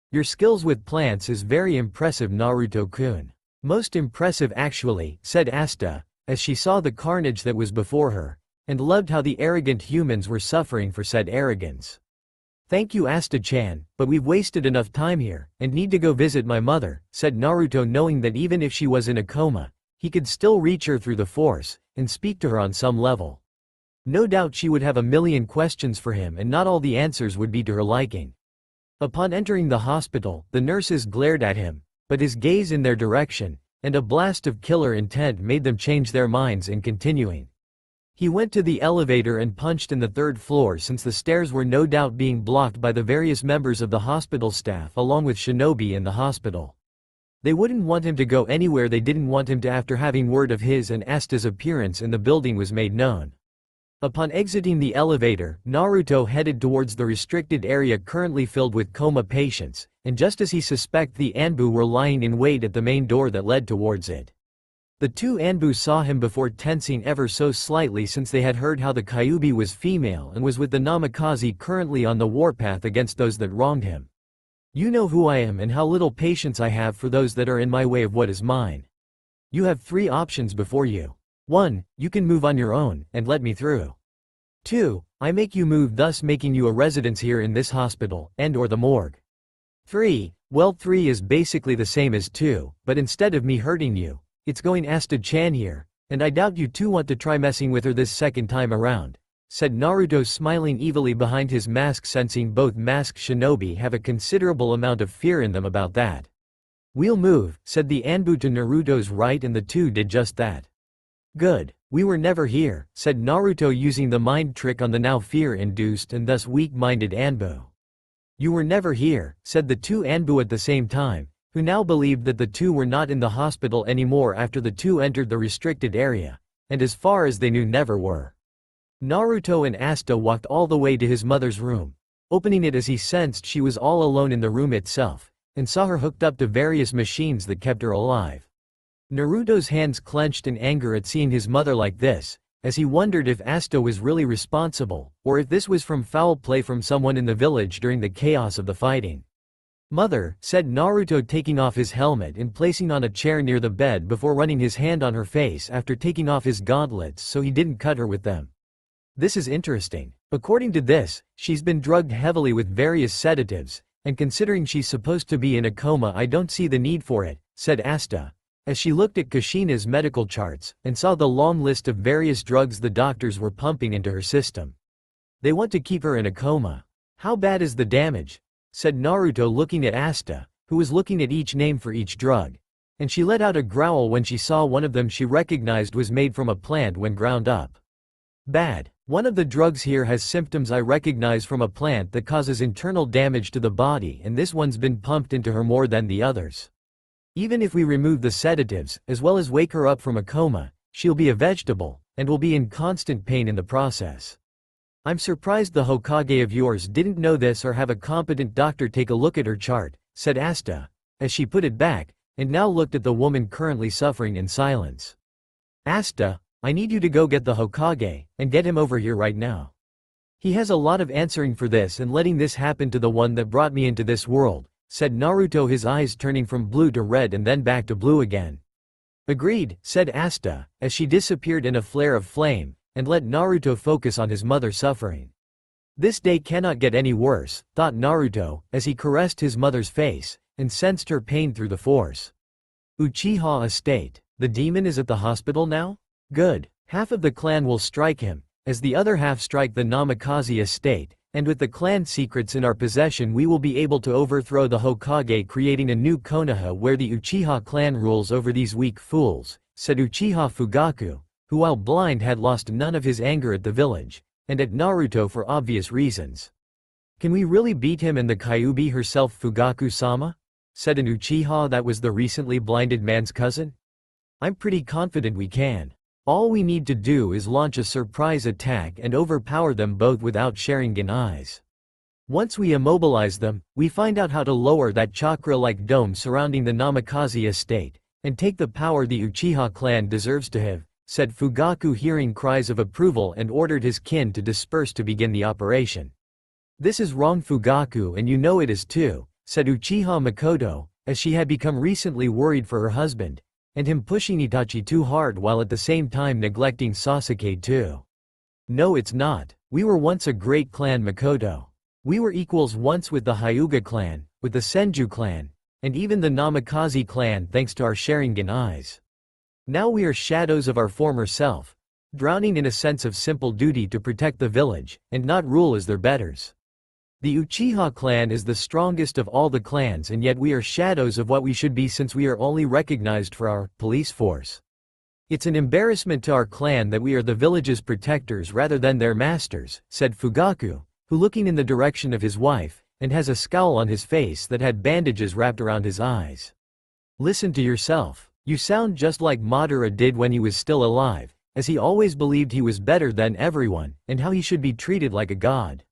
Speaker 1: Your skills with plants is very impressive, Naruto-kun. Most impressive actually, said Asta, as she saw the carnage that was before her, and loved how the arrogant humans were suffering for said arrogance. Thank you, Asta-chan, but we've wasted enough time here, and need to go visit my mother, said Naruto, knowing that even if she was in a coma, he could still reach her through the force, and speak to her on some level. No doubt she would have a million questions for him and not all the answers would be to her liking. Upon entering the hospital, the nurses glared at him, but his gaze in their direction, and a blast of killer intent made them change their minds in continuing. He went to the elevator and punched in the 3rd floor since the stairs were no doubt being blocked by the various members of the hospital staff along with shinobi in the hospital. They wouldn't want him to go anywhere they didn't want him to after having word of his and Asta's appearance in the building was made known. Upon exiting the elevator, Naruto headed towards the restricted area currently filled with coma patients, and just as he suspected the Anbu were lying in wait at the main door that led towards it. The two Anbu saw him before tensing ever so slightly since they had heard how the Kyuubi was female and was with the Namikaze currently on the warpath against those that wronged him. You know who I am and how little patience I have for those that are in my way of what is mine. You have 3 options before you. 1. You can move on your own, and let me through. 2. I make you move, thus making you a resident here in this hospital, and/or the morgue. 3. Well, 3 is basically the same as 2, but instead of me hurting you, it's going Asta-chan here, and I doubt you two want to try messing with her this second time around, said Naruto, smiling evilly behind his mask, sensing both masked shinobi have a considerable amount of fear in them about that. We'll move, said the Anbu to Naruto's right, and the two did just that. Good. We were never here, said Naruto, using the mind trick on the now fear-induced and thus weak-minded Anbu. You were never here, said the two Anbu at the same time, who now believed that the two were not in the hospital anymore after the two entered the restricted area, and as far as they knew never were. Naruto and Asta walked all the way to his mother's room, opening it as he sensed she was all alone in the room itself, and saw her hooked up to various machines that kept her alive. Naruto's hands clenched in anger at seeing his mother like this, as he wondered if Asta was really responsible, or if this was from foul play from someone in the village during the chaos of the fighting. Mother, said Naruto, taking off his helmet and placing on a chair near the bed before running his hand on her face after taking off his gauntlets so he didn't cut her with them. This is interesting. According to this, she's been drugged heavily with various sedatives, and considering she's supposed to be in a coma, I don't see the need for it, said Asta, as she looked at Kushina's medical charts and saw the long list of various drugs the doctors were pumping into her system. They want to keep her in a coma. How bad is the damage? Said Naruto, looking at Asta, who was looking at each name for each drug, and she let out a growl when she saw one of them she recognized was made from a plant when ground up. Bad. One of the drugs here has symptoms I recognize from a plant that causes internal damage to the body, and this one's been pumped into her more than the others. Even if we remove the sedatives, as well as wake her up from a coma, she'll be a vegetable, and will be in constant pain in the process. I'm surprised the Hokage of yours didn't know this or have a competent doctor take a look at her chart, said Asta, as she put it back, and now looked at the woman currently suffering in silence. Asta, I need you to go get the Hokage, and get him over here right now. He has a lot of answering for this and letting this happen to the one that brought me into this world, said Naruto, his eyes turning from blue to red and then back to blue again. Agreed, said Asta, as she disappeared in a flare of flame, and let Naruto focus on his mother suffering. This day cannot get any worse, thought Naruto, as he caressed his mother's face, and sensed her pain through the force. Uchiha Estate. The demon is at the hospital now? Good. Half of the clan will strike him, as the other half strike the Namikaze estate, and with the clan secrets in our possession we will be able to overthrow the Hokage, creating a new Konoha where the Uchiha clan rules over these weak fools, said Uchiha Fugaku, who while blind had lost none of his anger at the village, and at Naruto for obvious reasons. Can we really beat him and the Kyuubi herself, Fugaku-sama? Said an Uchiha that was the recently blinded man's cousin. I'm pretty confident we can. All we need to do is launch a surprise attack and overpower them both without Sharingan eyes. Once we immobilize them, we find out how to lower that chakra-like dome surrounding the Namikaze estate, and take the power the Uchiha clan deserves to have, said Fugaku, hearing cries of approval, and ordered his kin to disperse to begin the operation. This is wrong, Fugaku, and you know it is too, said Uchiha Makoto, as she had become recently worried for her husband, and him pushing Itachi too hard while at the same time neglecting Sasuke too. No, it's not. We were once a great clan, Makoto. We were equals once with the Hyuga clan, with the Senju clan, and even the Namikaze clan thanks to our Sharingan eyes. Now we are shadows of our former self, drowning in a sense of simple duty to protect the village, and not rule as their betters. The Uchiha clan is the strongest of all the clans, and yet we are shadows of what we should be since we are only recognized for our police force. It's an embarrassment to our clan that we are the village's protectors rather than their masters, said Fugaku, who looking in the direction of his wife, and has a scowl on his face that had bandages wrapped around his eyes. Listen to yourself. You sound just like Madara did when he was still alive, as he always believed he was better than everyone, and how he should be treated like a god.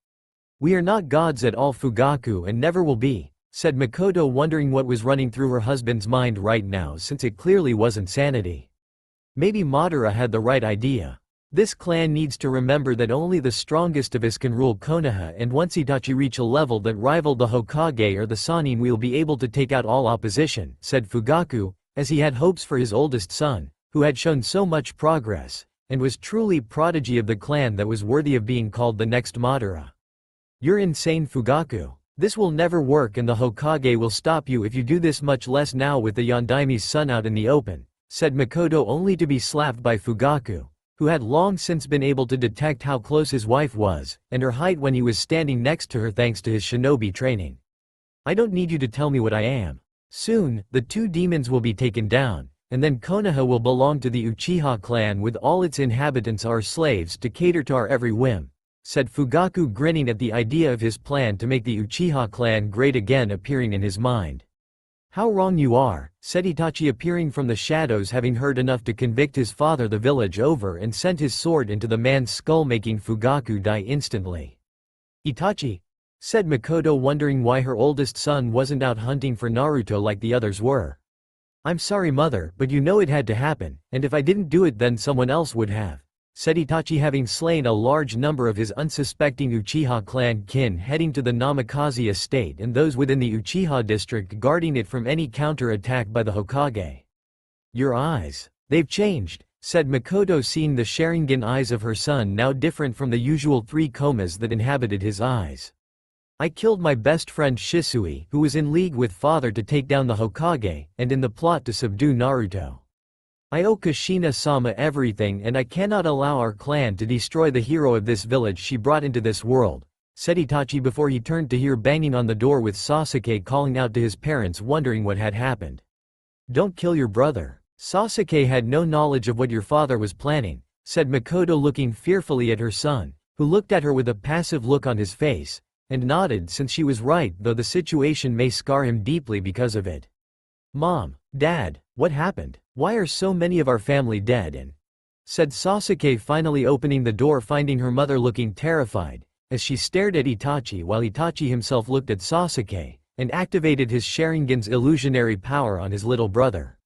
Speaker 1: We are not gods at all, Fugaku, and never will be, said Makoto, wondering what was running through her husband's mind right now since it clearly wasn't sanity. Maybe Madara had the right idea. This clan needs to remember that only the strongest of us can rule Konoha, and once Itachi reach a level that rivaled the Hokage or the Sannin, we'll be able to take out all opposition, said Fugaku, as he had hopes for his oldest son, who had shown so much progress, and was truly prodigy of the clan that was worthy of being called the next Madara. You're insane, Fugaku. This will never work, and the Hokage will stop you if you do this, much less now with the Yondaime's son out in the open, said Makoto, only to be slapped by Fugaku, who had long since been able to detect how close his wife was, and her height when he was standing next to her thanks to his shinobi training. I don't need you to tell me what I am. Soon, the two demons will be taken down, and then Konoha will belong to the Uchiha clan with all its inhabitants our slaves to cater to our every whim, said Fugaku, grinning at the idea of his plan to make the Uchiha clan great again appearing in his mind. How wrong you are, said Itachi, appearing from the shadows, having heard enough to convict his father the village over, and sent his sword into the man's skull, making Fugaku die instantly. Itachi, said Makoto, wondering why her oldest son wasn't out hunting for Naruto like the others were. I'm sorry, mother, but you know it had to happen, and if I didn't do it then someone else would have, said Itachi, having slain a large number of his unsuspecting Uchiha clan kin heading to the Namikaze estate and those within the Uchiha district guarding it from any counter-attack by the Hokage. Your eyes. They've changed, said Makoto, seeing the Sharingan eyes of her son now different from the usual three komas that inhabited his eyes. I killed my best friend Shisui, who was in league with father to take down the Hokage, and in the plot to subdue Naruto. I owe Kushina-sama everything, and I cannot allow our clan to destroy the hero of this village she brought into this world, said Itachi before he turned to hear banging on the door with Sasuke calling out to his parents, wondering what had happened. Don't kill your brother. Sasuke had no knowledge of what your father was planning, said Makoto, looking fearfully at her son, who looked at her with a passive look on his face, and nodded since she was right, though the situation may scar him deeply because of it. Mom, Dad, what happened? Why are so many of our family dead? Said Sasuke, finally opening the door, finding her mother looking terrified, as she stared at Itachi while Itachi himself looked at Sasuke, and activated his Sharingan's illusionary power on his little brother.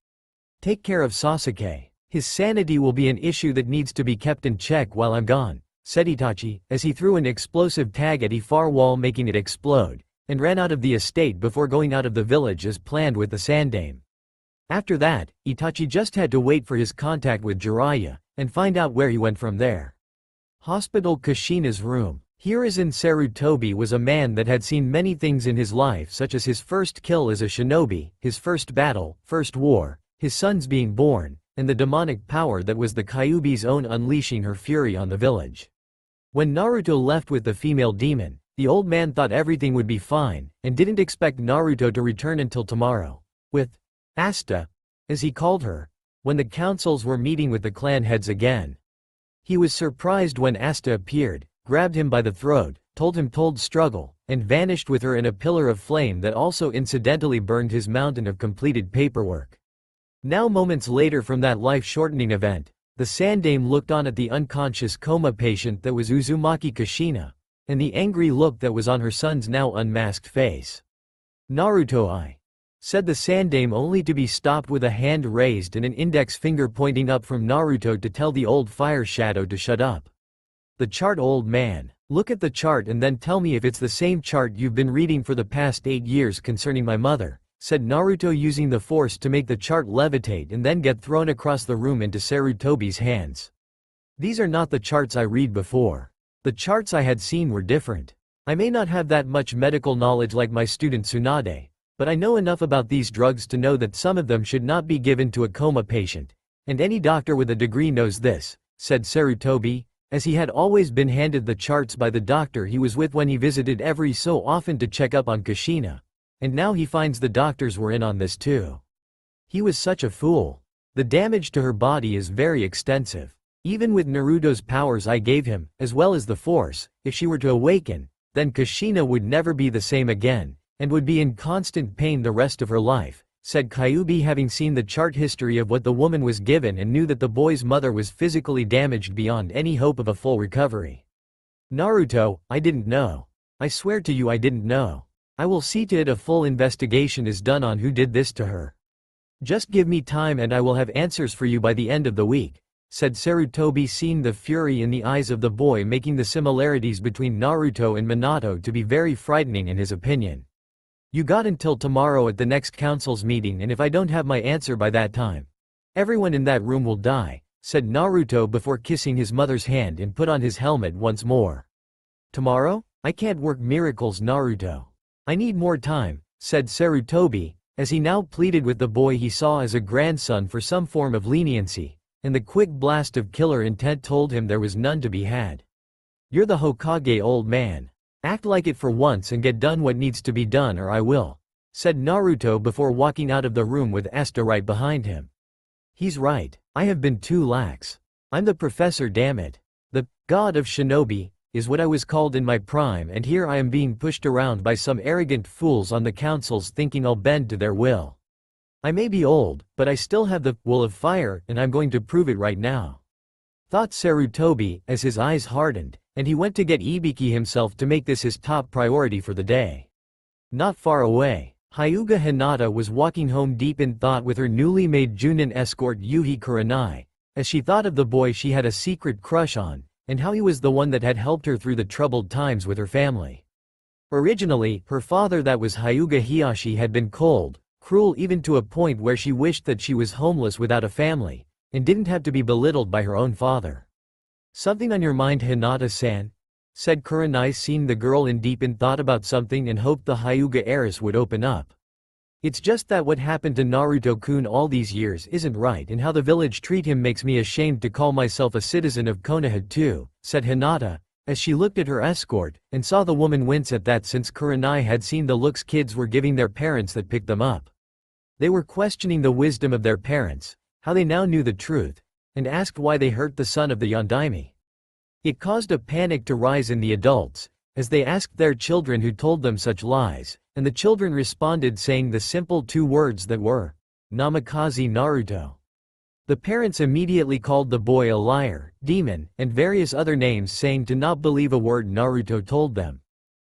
Speaker 1: Take care of Sasuke. His sanity will be an issue that needs to be kept in check while I'm gone, said Itachi, as he threw an explosive tag at a far wall, making it explode, and ran out of the estate before going out of the village as planned with the Sandame. After that, Itachi just had to wait for his contact with Jiraiya, and find out where he went from there. Hospital. Kushina's room. Hiruzen Sarutobi was a man that had seen many things in his life, such as his first kill as a shinobi, his first battle, first war, his sons being born, and the demonic power that was the Kyuubi's own unleashing her fury on the village. When Naruto left with the female demon, the old man thought everything would be fine, and didn't expect Naruto to return until tomorrow, with Asta, as he called her, when the councils were meeting with the clan heads again. He was surprised when Asta appeared, grabbed him by the throat, told him to struggle, and vanished with her in a pillar of flame that also incidentally burned his mountain of completed paperwork. Now, moments later from that life-shortening event, the Sandame looked on at the unconscious coma patient that was Uzumaki Kushina, and the angry look that was on her son's now unmasked face. Naruto, said the Sandame, only to be stopped with a hand raised and an index finger pointing up from Naruto to tell the old fire shadow to shut up. The chart. Old man. Look at the chart and then tell me if it's the same chart you've been reading for the past 8 years concerning my mother, said Naruto, using the force to make the chart levitate and then get thrown across the room into Sarutobi's hands. These are not the charts I read before. The charts I had seen were different. I may not have that much medical knowledge like my student Tsunade, but I know enough about these drugs to know that some of them should not be given to a coma patient, and any doctor with a degree knows this, said Sarutobi, as he had always been handed the charts by the doctor he was with when he visited every so often to check up on Kushina, and now he finds the doctors were in on this too. He was such a fool. The damage to her body is very extensive. Even with Naruto's powers I gave him, as well as the force, if she were to awaken, then Kushina would never be the same again, and would be in constant pain the rest of her life, said Kyuubi, having seen the chart history of what the woman was given and knew that the boy's mother was physically damaged beyond any hope of a full recovery. Naruto, I didn't know. I swear to you I didn't know. I will see to it a full investigation is done on who did this to her. Just give me time and I will have answers for you by the end of the week, said Sarutobi, seeing the fury in the eyes of the boy, making the similarities between Naruto and Minato to be very frightening in his opinion. You got until tomorrow at the next council's meeting, and if I don't have my answer by that time, everyone in that room will die, said Naruto before kissing his mother's hand and put on his helmet once more. Tomorrow? I can't work miracles, Naruto. I need more time, said Sarutobi, as he now pleaded with the boy he saw as a grandson for some form of leniency, and the quick blast of killer intent told him there was none to be had. You're the Hokage, old man. Act like it for once and get done what needs to be done or I will, said Naruto before walking out of the room with Asta right behind him. He's right, I have been too lax. I'm the professor, damn it. The god of shinobi is what I was called in my prime, and here I am being pushed around by some arrogant fools on the councils thinking I'll bend to their will. I may be old, but I still have the will of fire, and I'm going to prove it right now, thought Sarutobi as his eyes hardened, and he went to get Ibiki himself to make this his top priority for the day. Not far away, Hyuga Hinata was walking home deep in thought with her newly made Junin escort Yuhi Kurenai, as she thought of the boy she had a secret crush on, and how he was the one that had helped her through the troubled times with her family. Originally, her father, that was Hyuga Hiyashi, had been cold, cruel, even to a point where she wished that she was homeless without a family, and didn't have to be belittled by her own father. Something on your mind, Hinata-san? Said Kurenai, seeing the girl in deep in thought about something and hoped the Hyuga heiress would open up. It's just that what happened to Naruto-kun all these years isn't right, and how the village treat him makes me ashamed to call myself a citizen of Konoha too, said Hinata, as she looked at her escort, and saw the woman wince at that, since Kurenai had seen the looks kids were giving their parents that picked them up. They were questioning the wisdom of their parents, how they now knew the truth, and asked why they hurt the son of the Yondaime. It caused a panic to rise in the adults, as they asked their children who told them such lies, and the children responded saying the simple 2 words that were, "Namikaze Naruto." The parents immediately called the boy a liar, demon, and various other names, saying to not believe a word Naruto told them.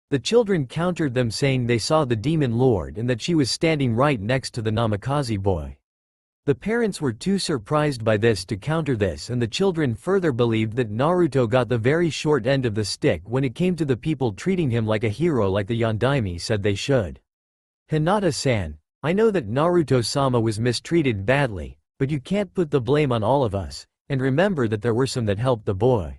Speaker 1: The children countered them, saying they saw the demon lord and that she was standing right next to the Namikaze boy. The parents were too surprised by this to counter this, and the children further believed that Naruto got the very short end of the stick when it came to the people treating him like a hero like the Yondaime said they should. Hinata-san, I know that Naruto-sama was mistreated badly, but you can't put the blame on all of us, and remember that there were some that helped the boy.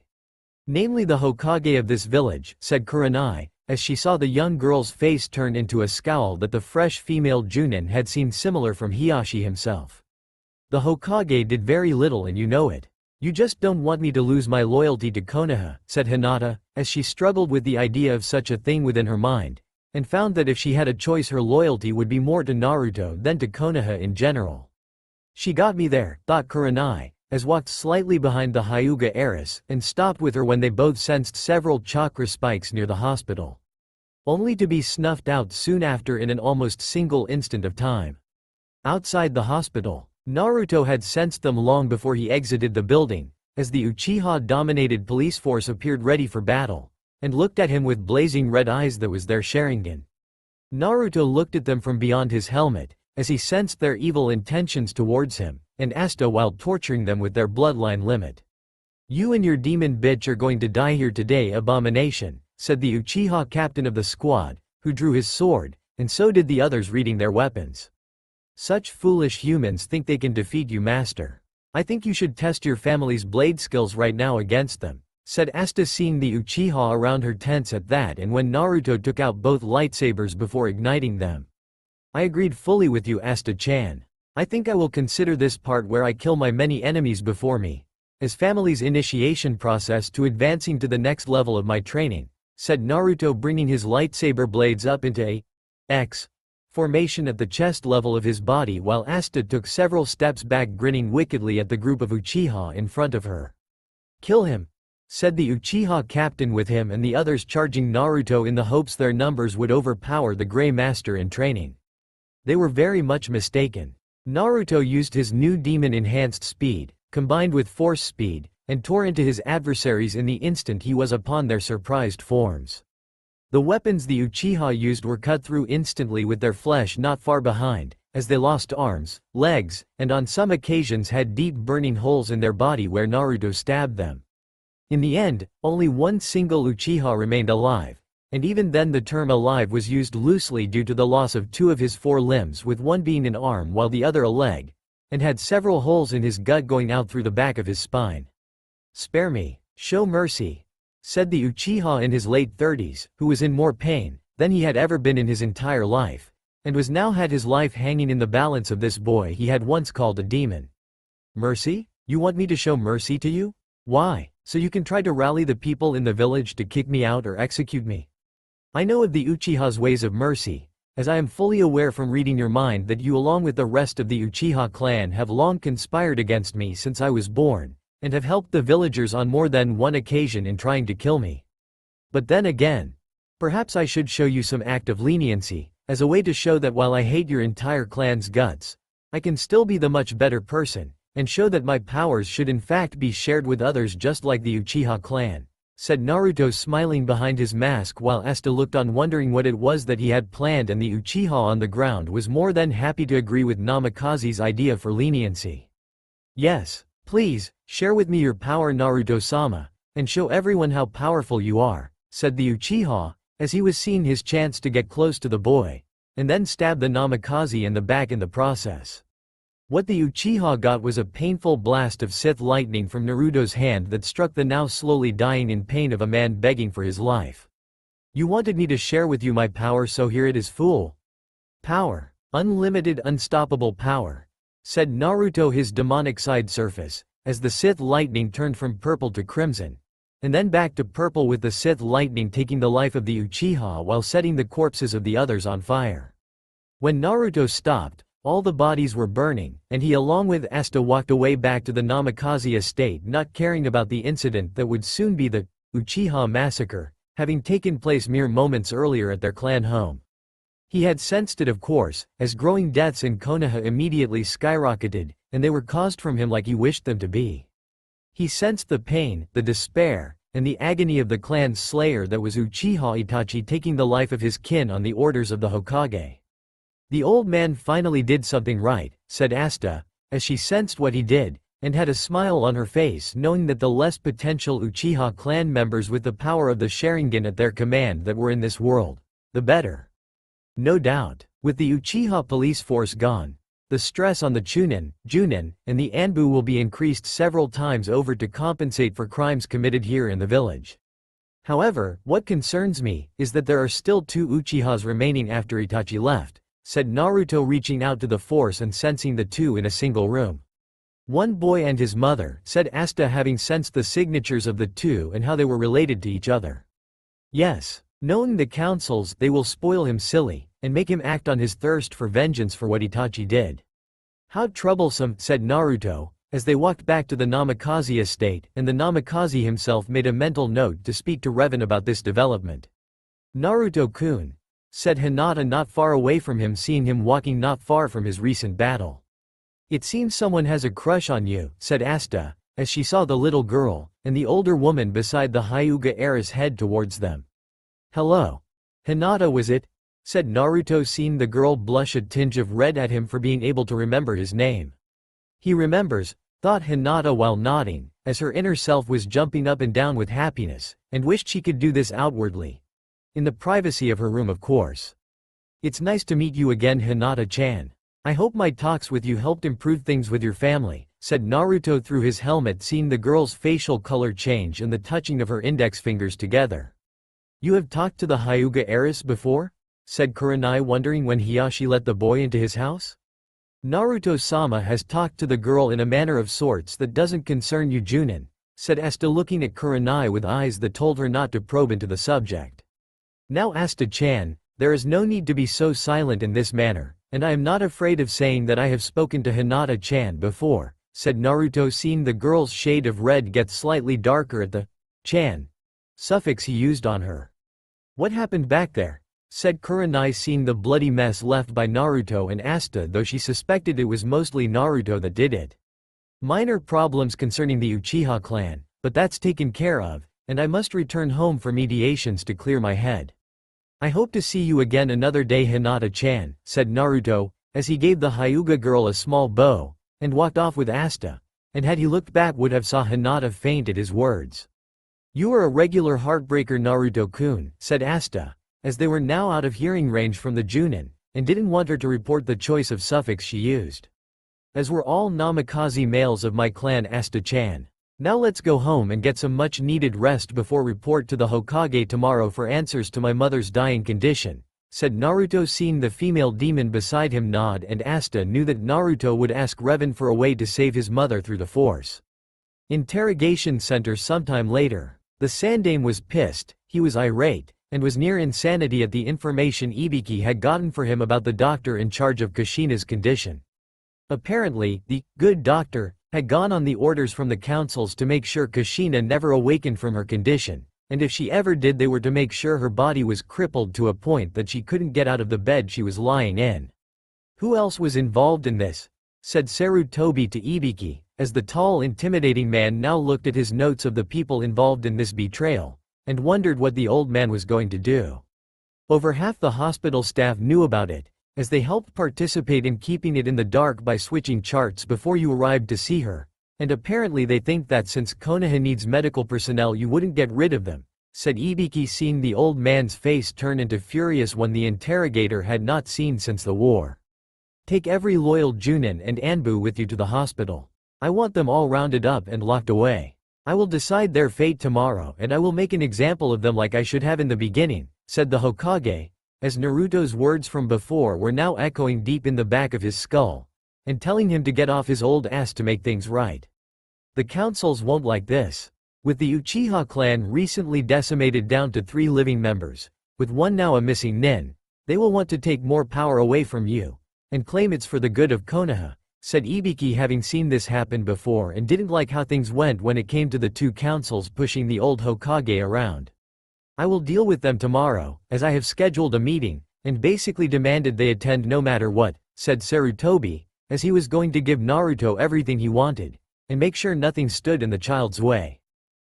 Speaker 1: Namely the Hokage of this village, said Kurenai, as she saw the young girl's face turn into a scowl that the fresh female Junin had seen similar from Hiyashi himself. The Hokage did very little and you know it. You just don't want me to lose my loyalty to Konoha, said Hinata, as she struggled with the idea of such a thing within her mind, and found that if she had a choice her loyalty would be more to Naruto than to Konoha in general. She got me there, thought Kurenai, as walked slightly behind the Hyuga heiress, and stopped with her when they both sensed several chakra spikes near the hospital, only to be snuffed out soon after in an almost single instant of time. Outside the hospital, Naruto had sensed them long before he exited the building, as the Uchiha-dominated police force appeared ready for battle, and looked at him with blazing red eyes that was their Sharingan. Naruto looked at them from beyond his helmet, as he sensed their evil intentions towards him, and Asta while torturing them with their bloodline limit. "You and your demon bitch are going to die here today, abomination," said the Uchiha captain of the squad, who drew his sword, and so did the others reading their weapons. "Such foolish humans think they can defeat you, master. I think you should test your family's blade skills right now against them," said Asta, seeing the Uchiha around her tense at that and when Naruto took out both lightsabers before igniting them. "I agreed fully with you, Asta-chan. I think I will consider this part where I kill my many enemies before me as family's initiation process to advancing to the next level of my training," said Naruto, bringing his lightsaber blades up into a X formation at the chest level of his body while Asta took several steps back, grinning wickedly at the group of Uchiha in front of her. "Kill him," said the Uchiha captain, with him and the others charging Naruto in the hopes their numbers would overpower the Grey Master in training. They were very much mistaken. Naruto used his new demon-enhanced speed, combined with force speed, and tore into his adversaries in the instant he was upon their surprised forms. The weapons the Uchiha used were cut through instantly with their flesh not far behind, as they lost arms, legs, and on some occasions had deep burning holes in their body where Naruto stabbed them. In the end, only one single Uchiha remained alive, and even then the term alive was used loosely due to the loss of 2 of his 4 limbs, with one being an arm while the other a leg, and had several holes in his gut going out through the back of his spine. "Spare me, show mercy," said the Uchiha in his late 30s, who was in more pain than he had ever been in his entire life, and was now had his life hanging in the balance of this boy he had once called a demon. "Mercy? You want me to show mercy to you? Why, so you can try to rally the people in the village to kick me out or execute me? I know of the Uchiha's ways of mercy, as I am fully aware from reading your mind that you along with the rest of the Uchiha clan have long conspired against me since I was born, and have helped the villagers on more than one occasion in trying to kill me. But then again, perhaps I should show you some act of leniency, as a way to show that while I hate your entire clan's guts, I can still be the much better person, and show that my powers should in fact be shared with others just like the Uchiha clan," said Naruto, smiling behind his mask while Asta looked on, wondering what it was that he had planned, and the Uchiha on the ground was more than happy to agree with Namikaze's idea for leniency. "Yes, please, share with me your power, Naruto-sama, and show everyone how powerful you are," said the Uchiha, as he was seeing his chance to get close to the boy, and then stab the Namikaze in the back in the process. What the Uchiha got was a painful blast of Sith lightning from Naruto's hand that struck the now slowly dying in pain of a man begging for his life. "You wanted me to share with you my power, so here it is, fool. Power. Unlimited, unstoppable power," said Naruto, his demonic side surface, as the Sith lightning turned from purple to crimson, and then back to purple, with the Sith lightning taking the life of the Uchiha while setting the corpses of the others on fire. When Naruto stopped, all the bodies were burning, and he along with Asta walked away back to the Namikaze estate, not caring about the incident that would soon be the Uchiha massacre, having taken place mere moments earlier at their clan home. He had sensed it, of course, as growing deaths in Konoha immediately skyrocketed, and they were caused from him like he wished them to be. He sensed the pain, the despair, and the agony of the clan's slayer that was Uchiha Itachi taking the life of his kin on the orders of the Hokage. "The old man finally did something right," said Asta, as she sensed what he did, and had a smile on her face, knowing that the less potential Uchiha clan members with the power of the Sharingan at their command that were in this world, the better. No doubt, with the Uchiha police force gone, the stress on the Chunin, Junin, and the Anbu will be increased several times over to compensate for crimes committed here in the village. However, what concerns me is that there are still 2 Uchihas remaining after Itachi left," said Naruto, reaching out to the force and sensing the 2 in a single room. "One boy and his mother," said Asta, having sensed the signatures of the 2 and how they were related to each other. "Yes, knowing the councils, they will spoil him silly, and make him act on his thirst for vengeance for what Itachi did." "How troublesome," said Naruto, as they walked back to the Namikaze estate, and the Namikaze himself made a mental note to speak to Revan about this development. "Naruto-kun," said Hinata not far away from him, seeing him walking not far from his recent battle. "It seems someone has a crush on you," said Asta, as she saw the little girl, and the older woman beside the Hyuga heiress head towards them. "Hello. Hinata, was it?" said Naruto, seeing the girl blush a tinge of red at him for being able to remember his name. He remembers, thought Hinata while nodding, as her inner self was jumping up and down with happiness, and wished she could do this outwardly. In the privacy of her room, of course. It's nice to meet you again, Hinata-chan. I hope my talks with you helped improve things with your family, said Naruto through his helmet, seeing the girl's facial color change and the touching of her index fingers together. You have talked to the Hyuga heiress before? Said Kurenai, wondering when Hiyashi let the boy into his house. Naruto-sama has talked to the girl in a manner of sorts that doesn't concern you, Junin, said Asta, looking at Kurenai with eyes that told her not to probe into the subject. Now Asta-chan, there is no need to be so silent in this manner, and I am not afraid of saying that I have spoken to Hinata-chan before, said Naruto, seeing the girl's shade of red get slightly darker at the chan suffix he used on her. What happened back there? Said Kurenai, seeing the bloody mess left by Naruto and Asta, though she suspected it was mostly Naruto that did it. Minor problems concerning the Uchiha clan, but that's taken care of, and I must return home for mediations to clear my head. I hope to see you again another day, Hinata-chan, said Naruto, as he gave the Hyuga girl a small bow, and walked off with Asta, and had he looked back would have saw Hinata faint at his words. You are a regular heartbreaker, Naruto-kun, said Asta, as they were now out of hearing range from the Junin, and didn't want her to report the choice of suffix she used. As we're all namikaze males of my clan, Asta-chan. Now let's go home and get some much needed rest before report to the Hokage tomorrow for answers to my mother's dying condition, said Naruto, seeing the female demon beside him nod, and Asta knew that Naruto would ask Revan for a way to save his mother through the force. Interrogation center sometime later. The Sandame was pissed, he was irate, and was near insanity at the information Ibiki had gotten for him about the doctor in charge of Kushina's condition. Apparently, the good doctor had gone on the orders from the councils to make sure Kushina never awakened from her condition, and if she ever did, they were to make sure her body was crippled to a point that she couldn't get out of the bed she was lying in. Who else was involved in this? Said Sarutobi to Ibiki, as the tall, intimidating man now looked at his notes of the people involved in this betrayal, and wondered what the old man was going to do. Over half the hospital staff knew about it, as they helped participate in keeping it in the dark by switching charts before you arrived to see her, and apparently they think that since Konoha needs medical personnel you wouldn't get rid of them, said Ibiki, seeing the old man's face turn into furious one the interrogator had not seen since the war. Take every loyal Junin and Anbu with you to the hospital. I want them all rounded up and locked away. I will decide their fate tomorrow, and I will make an example of them like I should have in the beginning, said the Hokage, as Naruto's words from before were now echoing deep in the back of his skull, and telling him to get off his old ass to make things right. The councils won't like this. With the Uchiha clan recently decimated down to 3 living members, with one now a missing nin, they will want to take more power away from you, and claim it's for the good of Konoha, said Ibiki, having seen this happen before and didn't like how things went when it came to the 2 councils pushing the old Hokage around. I will deal with them tomorrow, as I have scheduled a meeting, and basically demanded they attend no matter what, said Sarutobi, as he was going to give Naruto everything he wanted, and make sure nothing stood in the child's way.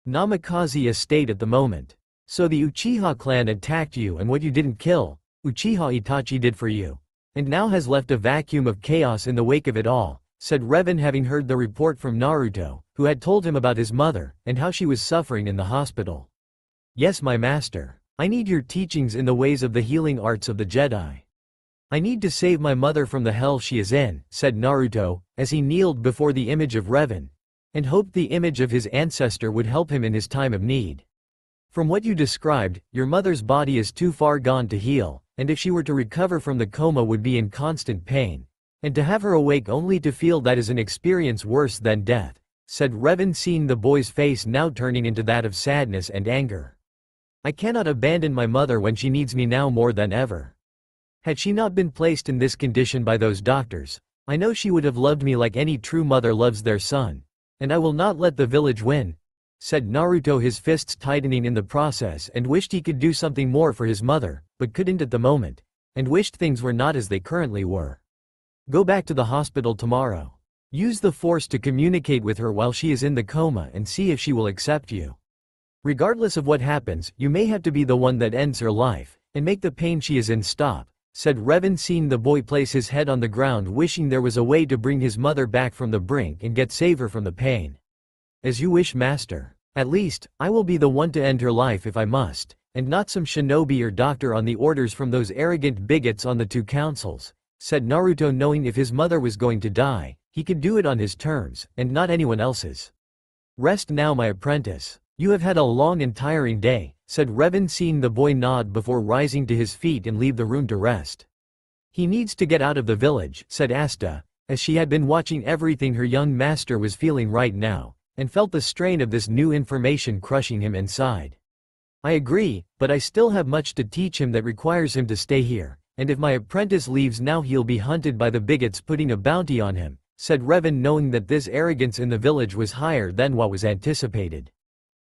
Speaker 1: Namikaze estate at the moment. So the Uchiha clan attacked you, and what you didn't kill, Uchiha Itachi did for you, and now has left a vacuum of chaos in the wake of it all, said Revan, having heard the report from Naruto, who had told him about his mother, and how she was suffering in the hospital. Yes, my master. I need your teachings in the ways of the healing arts of the Jedi. I need to save my mother from the hell she is in, said Naruto, as he kneeled before the image of Revan, and hoped the image of his ancestor would help him in his time of need. From what you described, your mother's body is too far gone to heal, and if she were to recover from the coma would be in constant pain, and to have her awake only to feel that is an experience worse than death, said Revan, seeing the boy's face now turning into that of sadness and anger. I cannot abandon my mother when she needs me now more than ever. Had she not been placed in this condition by those doctors, I know she would have loved me like any true mother loves their son, and I will not let the village win, said Naruto, his fists tightening in the process, and wished he could do something more for his mother, but couldn't at the moment, and wished things were not as they currently were. Go back to the hospital tomorrow. Use the force to communicate with her while she is in the coma and see if she will accept you. Regardless of what happens, you may have to be the one that ends her life, and make the pain she is in stop, said Revan, seeing the boy place his head on the ground, wishing there was a way to bring his mother back from the brink and save her from the pain. As you wish, master. At least, I will be the one to end her life if I must, and not some shinobi or doctor on the orders from those arrogant bigots on the two councils, said Naruto, knowing if his mother was going to die, he could do it on his terms, and not anyone else's. Rest now, my apprentice. You have had a long and tiring day, said Revan, seeing the boy nod before rising to his feet and leave the room to rest. He needs to get out of the village, said Asta, as she had been watching everything her young master was feeling right now, and felt the strain of this new information crushing him inside. I agree, but I still have much to teach him that requires him to stay here, and if my apprentice leaves now he'll be hunted by the bigots putting a bounty on him, said Revan, knowing that this arrogance in the village was higher than what was anticipated.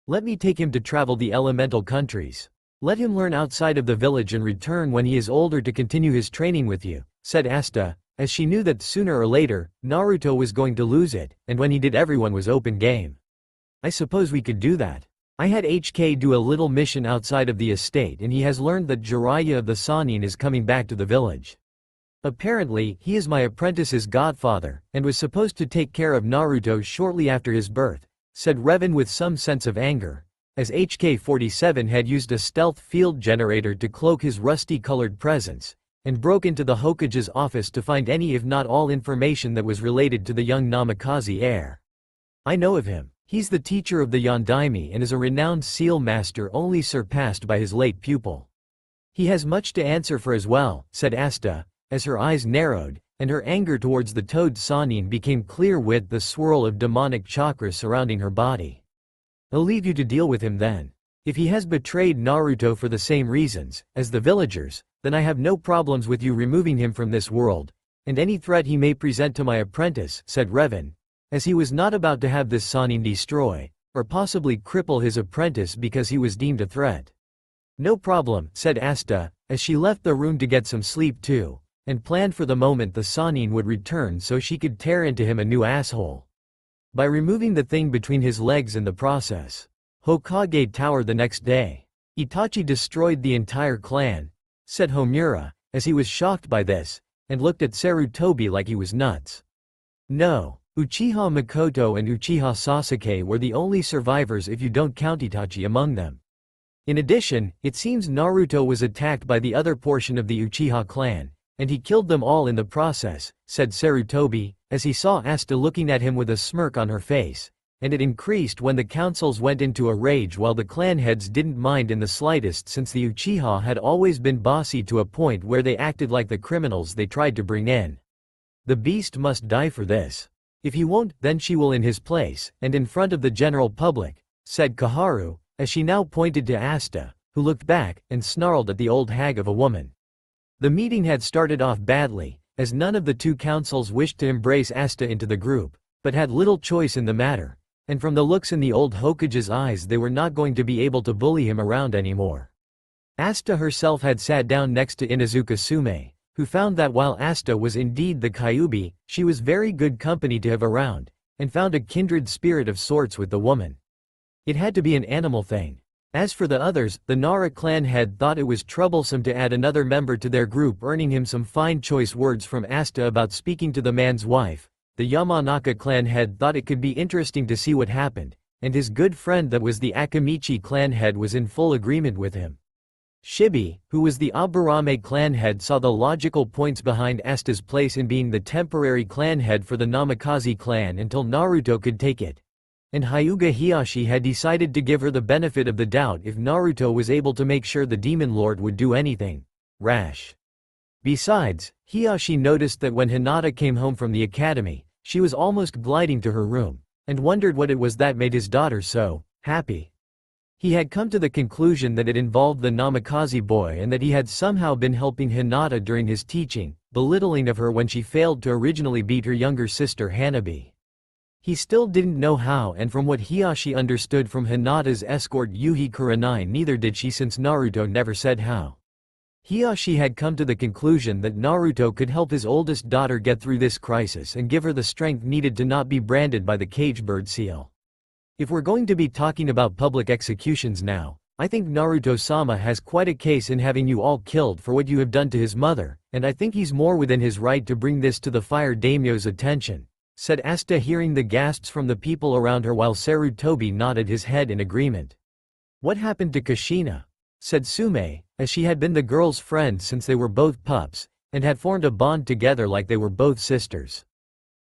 Speaker 1: Let me take him to travel the elemental countries. Let him learn outside of the village and return when he is older to continue his training with you, said Asta, as she knew that sooner or later, Naruto was going to lose it, and when he did everyone was open game. I suppose we could do that. I had HK do a little mission outside of the estate and he has learned that Jiraiya of the Sannin is coming back to the village. Apparently, he is my apprentice's godfather, and was supposed to take care of Naruto shortly after his birth, said Revan with some sense of anger, as HK-47 had used a stealth field generator to cloak his rusty-colored presence, and broke into the Hokage's office to find any if not all information that was related to the young Namikaze heir. I know of him. He's the teacher of the Yondaime and is a renowned seal master, only surpassed by his late pupil. He has much to answer for as well, said Asta, as her eyes narrowed, and her anger towards the Toad Sannin became clear with the swirl of demonic chakra surrounding her body. I'll leave you to deal with him then. If he has betrayed Naruto for the same reasons as the villagers, then I have no problems with you removing him from this world, and any threat he may present to my apprentice, said Revan, as he was not about to have this Sannin destroy, or possibly cripple his apprentice because he was deemed a threat. No problem, said Asta, as she left the room to get some sleep too, and planned for the moment the Sannin would return so she could tear into him a new asshole. By removing the thing between his legs in the process. Hokage Tower the next day. Itachi destroyed the entire clan, said Homura, as he was shocked by this, and looked at Sarutobi like he was nuts. No, Uchiha Mikoto and Uchiha Sasuke were the only survivors if you don't count Itachi among them. In addition, it seems Naruto was attacked by the other portion of the Uchiha clan, and he killed them all in the process, said Sarutobi, as he saw Asta looking at him with a smirk on her face, and it increased when the councils went into a rage while the clan heads didn't mind in the slightest, since the Uchiha had always been bossy to a point where they acted like the criminals they tried to bring in. The beast must die for this. If he won't, then she will in his place, and in front of the general public, said Kaharu, as she now pointed to Asta, who looked back and snarled at the old hag of a woman. The meeting had started off badly, as none of the two councils wished to embrace Asta into the group, but had little choice in the matter, and from the looks in the old Hokage's eyes they were not going to be able to bully him around anymore. Asta herself had sat down next to Inuzuka Sume, who found that while Asta was indeed the Kyuubi, she was very good company to have around, and found a kindred spirit of sorts with the woman. It had to be an animal thing. As for the others, the Nara clan head thought it was troublesome to add another member to their group, earning him some fine choice words from Asta about speaking to the man's wife. The Yamanaka clan head thought it could be interesting to see what happened, and his good friend that was the Akamichi clan head was in full agreement with him. Shibi, who was the Aburame clan head, saw the logical points behind Asta's place in being the temporary clan head for the Namikaze clan until Naruto could take it. And Hyuga Hiyashi had decided to give her the benefit of the doubt if Naruto was able to make sure the Demon Lord would do anything rash. Besides, Hiyashi noticed that when Hinata came home from the academy, she was almost gliding to her room, and wondered what it was that made his daughter so happy. He had come to the conclusion that it involved the Namikaze boy and that he had somehow been helping Hinata during his teaching, belittling of her when she failed to originally beat her younger sister Hanabi. He still didn't know how, and from what Hiyashi understood from Hinata's escort Yuhi Kurenai, neither did she, since Naruto never said how. Hiyashi had come to the conclusion that Naruto could help his oldest daughter get through this crisis and give her the strength needed to not be branded by the cagebird seal. If we're going to be talking about public executions now, I think Naruto-sama has quite a case in having you all killed for what you have done to his mother, and I think he's more within his right to bring this to the fire daimyo's attention," said Asta, hearing the gasps from the people around her while Sarutobi nodded his head in agreement. "What happened to Kushina?" said Sume, as she had been the girl's friend since they were both pups, and had formed a bond together like they were both sisters.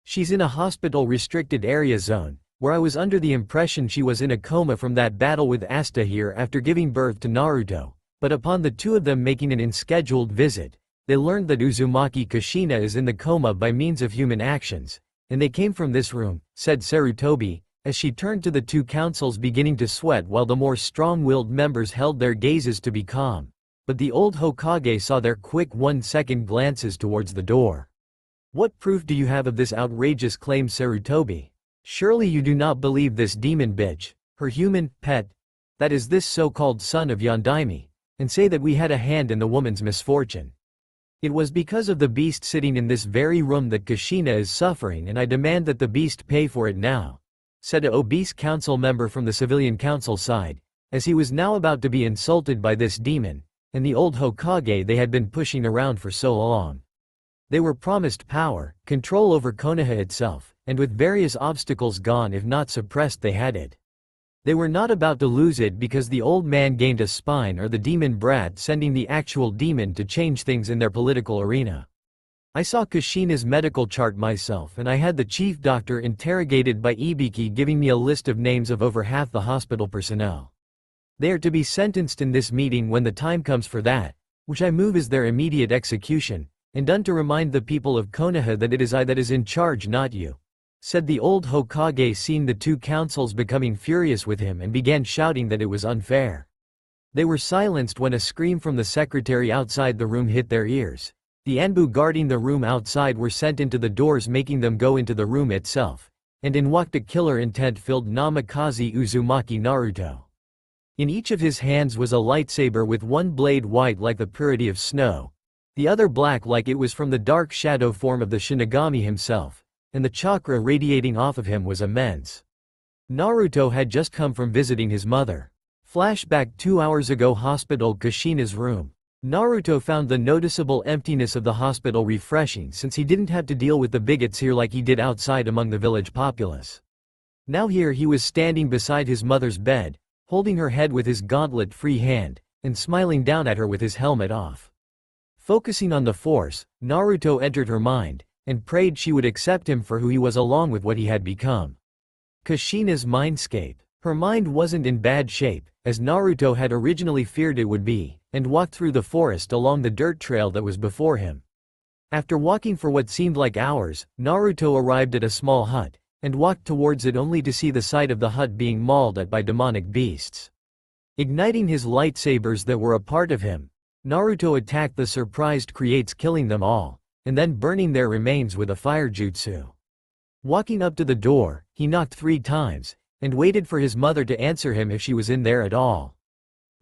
Speaker 1: "She's in a hospital restricted area zone, where I was under the impression she was in a coma from that battle with Asta here after giving birth to Naruto, but upon the two of them making an unscheduled visit, they learned that Uzumaki Kushina is in the coma by means of human actions, and they came from this room," said Sarutobi, as she turned to the two councils beginning to sweat while the more strong-willed members held their gazes to be calm. But the old Hokage saw their quick 1-second glances towards the door. "What proof do you have of this outrageous claim, Sarutobi? Surely you do not believe this demon bitch, her human pet, that is this so-called son of Yondaime, and say that we had a hand in the woman's misfortune. It was because of the beast sitting in this very room that Kushina is suffering, and I demand that the beast pay for it now," said an obese council member from the civilian council side, as he was now about to be insulted by this demon, and the old Hokage they had been pushing around for so long. They were promised power, control over Konoha itself, and with various obstacles gone if not suppressed they had it. They were not about to lose it because the old man gained a spine or the demon brat sending the actual demon to change things in their political arena. I saw Kushina's medical chart myself, and I had the chief doctor interrogated by Ibiki giving me a list of names of over half the hospital personnel. They are to be sentenced in this meeting when the time comes for that, which I move as their immediate execution, and done to remind the people of Konoha that it is I that is in charge, not you," said the old Hokage, seeing the two councils becoming furious with him, and began shouting that it was unfair. They were silenced when a scream from the secretary outside the room hit their ears. The Anbu guarding the room outside were sent into the doors, making them go into the room itself, and in walked a killer intent-filled Namikaze Uzumaki Naruto. In each of his hands was a lightsaber with one blade white like the purity of snow, the other black like it was from the dark shadow form of the Shinigami himself, and the chakra radiating off of him was immense. Naruto had just come from visiting his mother. Flashback 2 hours ago, hospital Kushina's room. Naruto found the noticeable emptiness of the hospital refreshing since he didn't have to deal with the bigots here like he did outside among the village populace. Now here he was standing beside his mother's bed, holding her head with his gauntlet-free hand, and smiling down at her with his helmet off. Focusing on the force, Naruto entered her mind, and prayed she would accept him for who he was along with what he had become. Kushina's mindscape. Her mind wasn't in bad shape, as Naruto had originally feared it would be, and walked through the forest along the dirt trail that was before him. After walking for what seemed like hours, Naruto arrived at a small hut, and walked towards it only to see the sight of the hut being mauled at by demonic beasts. Igniting his lightsabers that were a part of him, Naruto attacked the surprised creates, killing them all, and then burning their remains with a fire jutsu. Walking up to the door, he knocked 3 times, and waited for his mother to answer him if she was in there at all.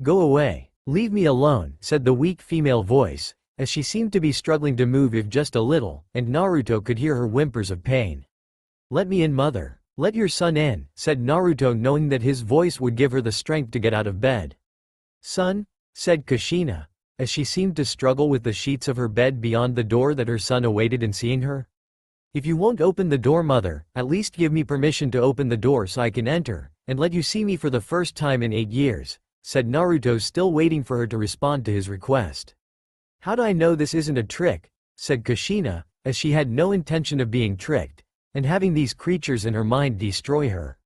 Speaker 1: "Go away. Leave me alone," said the weak female voice, as she seemed to be struggling to move if just a little, and Naruto could hear her whimpers of pain. "Let me in, mother. Let your son in," said Naruto, knowing that his voice would give her the strength to get out of bed. "Son?" said Kushina, as she seemed to struggle with the sheets of her bed beyond the door that her son awaited in seeing her. "If you won't open the door, mother, at least give me permission to open the door so I can enter, and let you see me for the first time in 8 years, said Naruto, still waiting for her to respond to his request. "How do I know this isn't a trick?" said Kushina, as she had no intention of being tricked, and having these creatures in her mind destroy her.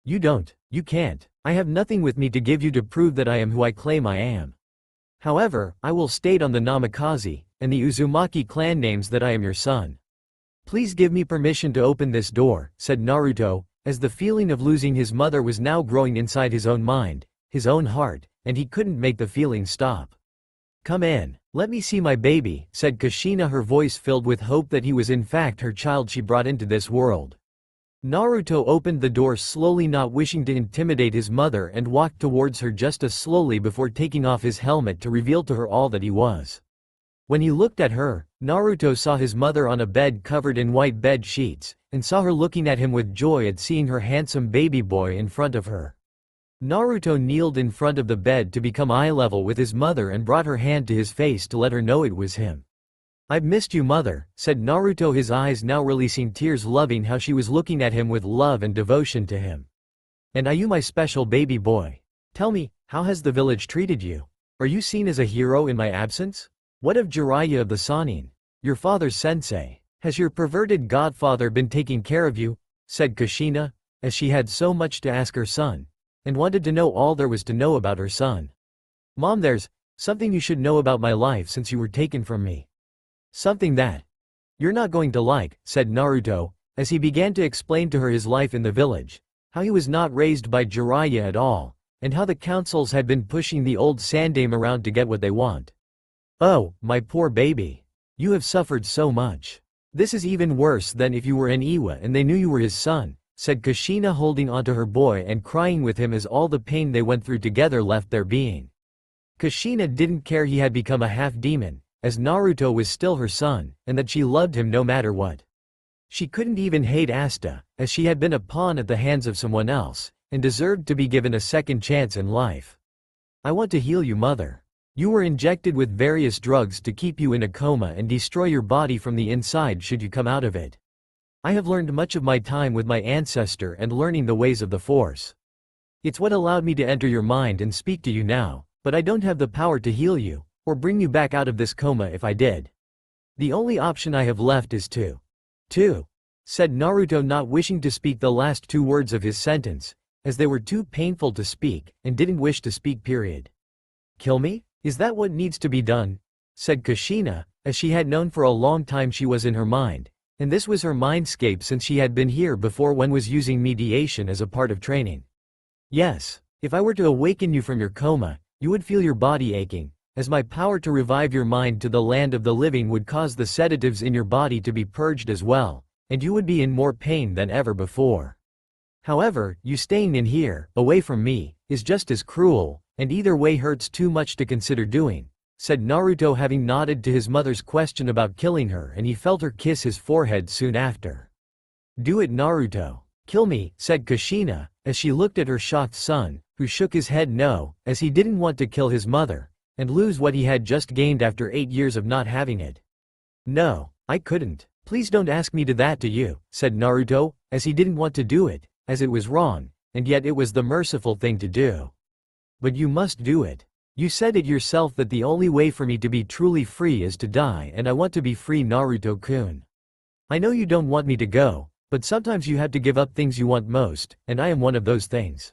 Speaker 1: You can't. I have nothing with me to give you to prove that I am who I claim I am. However, I will state on the Namikaze, and the Uzumaki clan names that I am your son. Please give me permission to open this door, said Naruto, as the feeling of losing his mother was now growing inside his own mind, his own heart, and he couldn't make the feeling stop. "Come in, let me see my baby," said Kushina, her voice filled with hope that he was in fact her child she brought into this world. Naruto opened the door slowly, not wishing to intimidate his mother, and walked towards her just as slowly before taking off his helmet to reveal to her all that he was. When he looked at her, Naruto saw his mother on a bed covered in white bed sheets, and saw her looking at him with joy at seeing her handsome baby boy in front of her. Naruto kneeled in front of the bed to become eye level with his mother and brought her hand to his face to let her know it was him. "I've missed you, mother," said Naruto, his eyes now releasing tears, loving how she was looking at him with love and devotion to him. "And are you my special baby boy? Tell me, how has the village treated you? Are you seen as a hero in my absence? What of Jiraiya of the Sannin, your father's sensei? Has your perverted godfather been taking care of you?" said Kushina, as she had so much to ask her son, and wanted to know all there was to know about her son. "Mom, there's something you should know about my life since you were taken from me. Something that you're not going to like," said Naruto, as he began to explain to her his life in the village, how he was not raised by Jiraiya at all, and how the councils had been pushing the old Sandaime around to get what they want. "Oh, my poor baby. You have suffered so much. This is even worse than if you were an Iwa and they knew you were his son," said Kushina, holding onto her boy and crying with him as all the pain they went through together left their being. Kushina didn't care he had become a half-demon, as Naruto was still her son, and that she loved him no matter what. She couldn't even hate Asta, as she had been a pawn at the hands of someone else, and deserved to be given a second chance in life. "I want to heal you, mother. You were injected with various drugs to keep you in a coma and destroy your body from the inside should you come out of it. I have learned much of my time with my ancestor and learning the ways of the Force. It's what allowed me to enter your mind and speak to you now, but I don't have the power to heal you, or bring you back out of this coma if I did. The only option I have left is to," said Naruto, not wishing to speak the last two words of his sentence, as they were too painful to speak, and didn't wish to speak, period. "Kill me? Is that what needs to be done?" said Kushina, as she had known for a long time she was in her mind, and this was her mindscape since she had been here before when was using mediation as a part of training. "Yes, if I were to awaken you from your coma, you would feel your body aching, as my power to revive your mind to the land of the living would cause the sedatives in your body to be purged as well, and you would be in more pain than ever before. However, you staying in here, away from me, is just as cruel, and either way hurts too much to consider doing," said Naruto, having nodded to his mother's question about killing her, and he felt her kiss his forehead soon after. "Do it, Naruto. Kill me," said Kushina, as she looked at her shocked son, who shook his head no, as he didn't want to kill his mother, and lose what he had just gained after 8 years of not having it. "No, I couldn't. Please don't ask me to that to you," said Naruto, as he didn't want to do it, as it was wrong, and yet it was the merciful thing to do. "But you must do it. You said it yourself that the only way for me to be truly free is to die, and I want to be free, Naruto-kun. I know you don't want me to go, but sometimes you have to give up things you want most, and I am one of those things.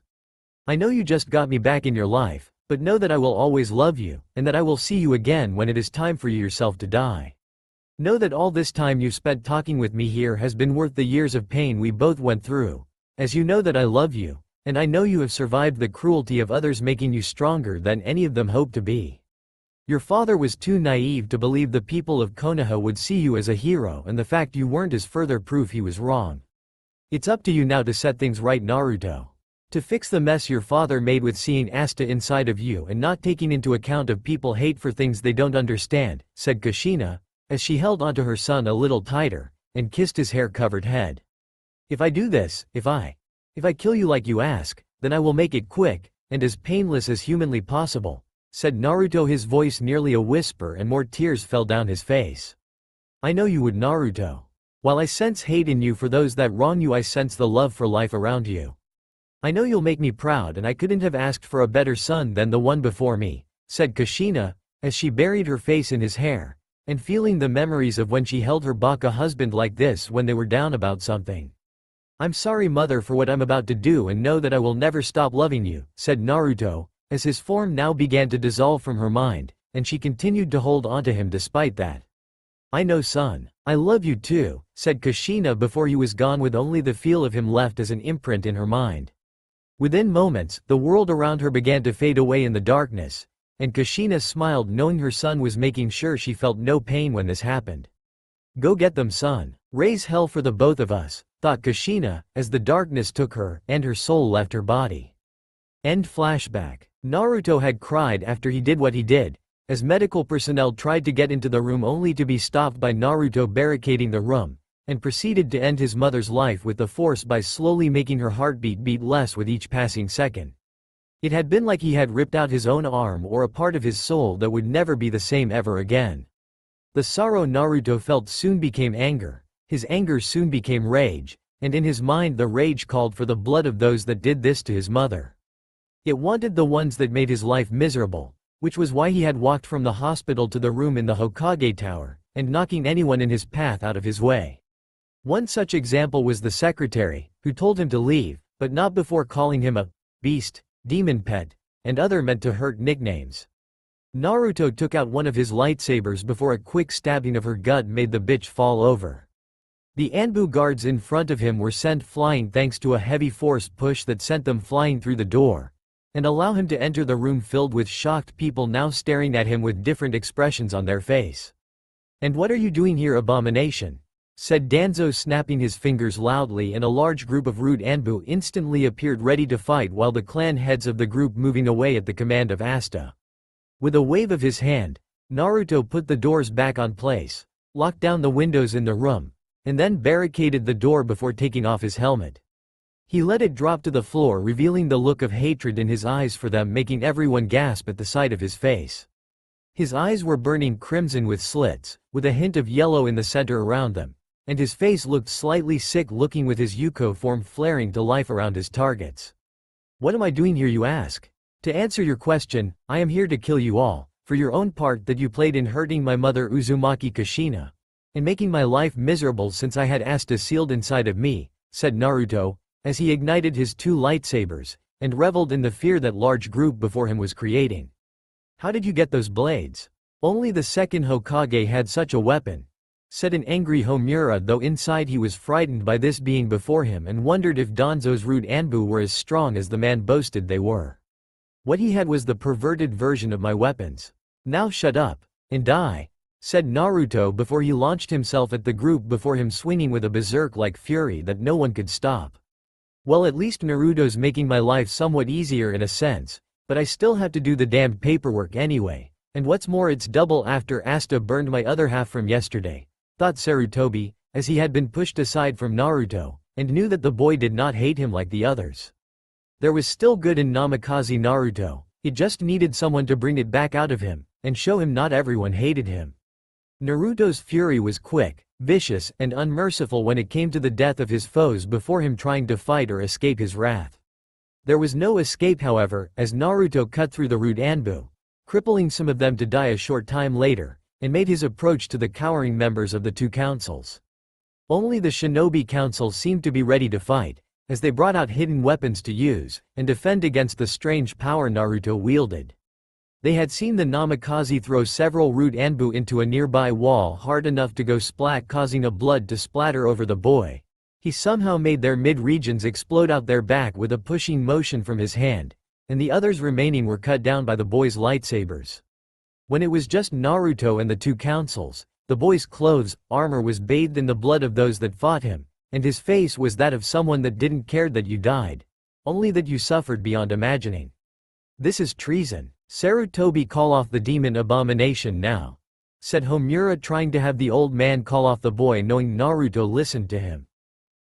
Speaker 1: I know you just got me back in your life, but know that I will always love you, and that I will see you again when it is time for you yourself to die. Know that all this time you've spent talking with me here has been worth the years of pain we both went through, as you know that I love you, and I know you have survived the cruelty of others, making you stronger than any of them hoped to be. Your father was too naive to believe the people of Konoha would see you as a hero, and the fact you weren't is further proof he was wrong. It's up to you now to set things right, Naruto. To fix the mess your father made with seeing Asta inside of you and not taking into account of people hate for things they don't understand," said Kushina, as she held onto her son a little tighter, and kissed his hair-covered head. "If I do this, if I kill you like you ask, then I will make it quick, and as painless as humanly possible," said Naruto, his voice nearly a whisper, and more tears fell down his face. "I know you would, Naruto. While I sense hate in you for those that wrong you, I sense the love for life around you. I know you'll make me proud, and I couldn't have asked for a better son than the one before me," said Kushina, as she buried her face in his hair, and feeling the memories of when she held her baka husband like this when they were down about something. "I'm sorry, mother, for what I'm about to do, and know that I will never stop loving you," said Naruto, as his form now began to dissolve from her mind, and she continued to hold onto him despite that. "I know, son. I love you too," said Kushina before he was gone, with only the feel of him left as an imprint in her mind. Within moments, the world around her began to fade away in the darkness, and Kushina smiled knowing her son was making sure she felt no pain when this happened. "Go get them, son. Raise hell for the both of us," thought Kushina, as the darkness took her, and her soul left her body. End flashback. Naruto had cried after he did what he did, as medical personnel tried to get into the room only to be stopped by Naruto barricading the room, and proceeded to end his mother's life with the Force by slowly making her heartbeat beat less with each passing second. It had been like he had ripped out his own arm or a part of his soul that would never be the same ever again. The sorrow Naruto felt soon became anger, his anger soon became rage, and in his mind the rage called for the blood of those that did this to his mother. It wanted the ones that made his life miserable, which was why he had walked from the hospital to the room in the Hokage Tower, and knocking anyone in his path out of his way. One such example was the secretary, who told him to leave, but not before calling him a beast, demon pet, and other meant to hurt nicknames. Naruto took out one of his lightsabers before a quick stabbing of her gut made the bitch fall over. The Anbu guards in front of him were sent flying thanks to a heavy force push that sent them flying through the door, and allow him to enter the room filled with shocked people now staring at him with different expressions on their face. "And what are you doing here, abomination?" said Danzo, snapping his fingers loudly, and a large group of rude Anbu instantly appeared ready to fight, while the clan heads of the group moving away at the command of Asta. With a wave of his hand, Naruto put the doors back on place, locked down the windows in the room, and then barricaded the door before taking off his helmet. He let it drop to the floor, revealing the look of hatred in his eyes for them, making everyone gasp at the sight of his face. His eyes were burning crimson with slits, with a hint of yellow in the center around them, and his face looked slightly sick-looking with his Yuko form flaring to life around his targets. "What am I doing here, you ask? To answer your question, I am here to kill you all, for your own part that you played in hurting my mother Uzumaki Kushina, and making my life miserable since I had Asta sealed inside of me," said Naruto, as he ignited his two lightsabers, and reveled in the fear that large group before him was creating. "How did you get those blades? Only the second Hokage had such a weapon," said an angry Homura, though inside he was frightened by this being before him and wondered if Danzo's rude Anbu were as strong as the man boasted they were. "What he had was the perverted version of my weapons. Now shut up, and die," said Naruto before he launched himself at the group before him, swinging with a berserk-like fury that no one could stop. "Well, at least Naruto's making my life somewhat easier in a sense, but I still have to do the damned paperwork anyway, and what's more, it's double after Asta burned my other half from yesterday," thought Sarutobi, as he had been pushed aside from Naruto, and knew that the boy did not hate him like the others. There was still good in Namikaze Naruto, it just needed someone to bring it back out of him, and show him not everyone hated him. Naruto's fury was quick, vicious, and unmerciful when it came to the death of his foes before him trying to fight or escape his wrath. There was no escape, however, as Naruto cut through the rude Anbu, crippling some of them to die a short time later, and made his approach to the cowering members of the two councils. Only the Shinobi Council seemed to be ready to fight, as they brought out hidden weapons to use and defend against the strange power Naruto wielded. They had seen the Namikaze throw several rude Anbu into a nearby wall hard enough to go splat, causing a blood to splatter over the boy. He somehow made their mid-regions explode out their back with a pushing motion from his hand, and the others remaining were cut down by the boy's lightsabers. When it was just Naruto and the two councils, the boy's clothes, armor was bathed in the blood of those that fought him, and his face was that of someone that didn't care that you died, only that you suffered beyond imagining. "This is treason. Sarutobi, call off the demon abomination now," said Homura, trying to have the old man call off the boy, knowing Naruto listened to him.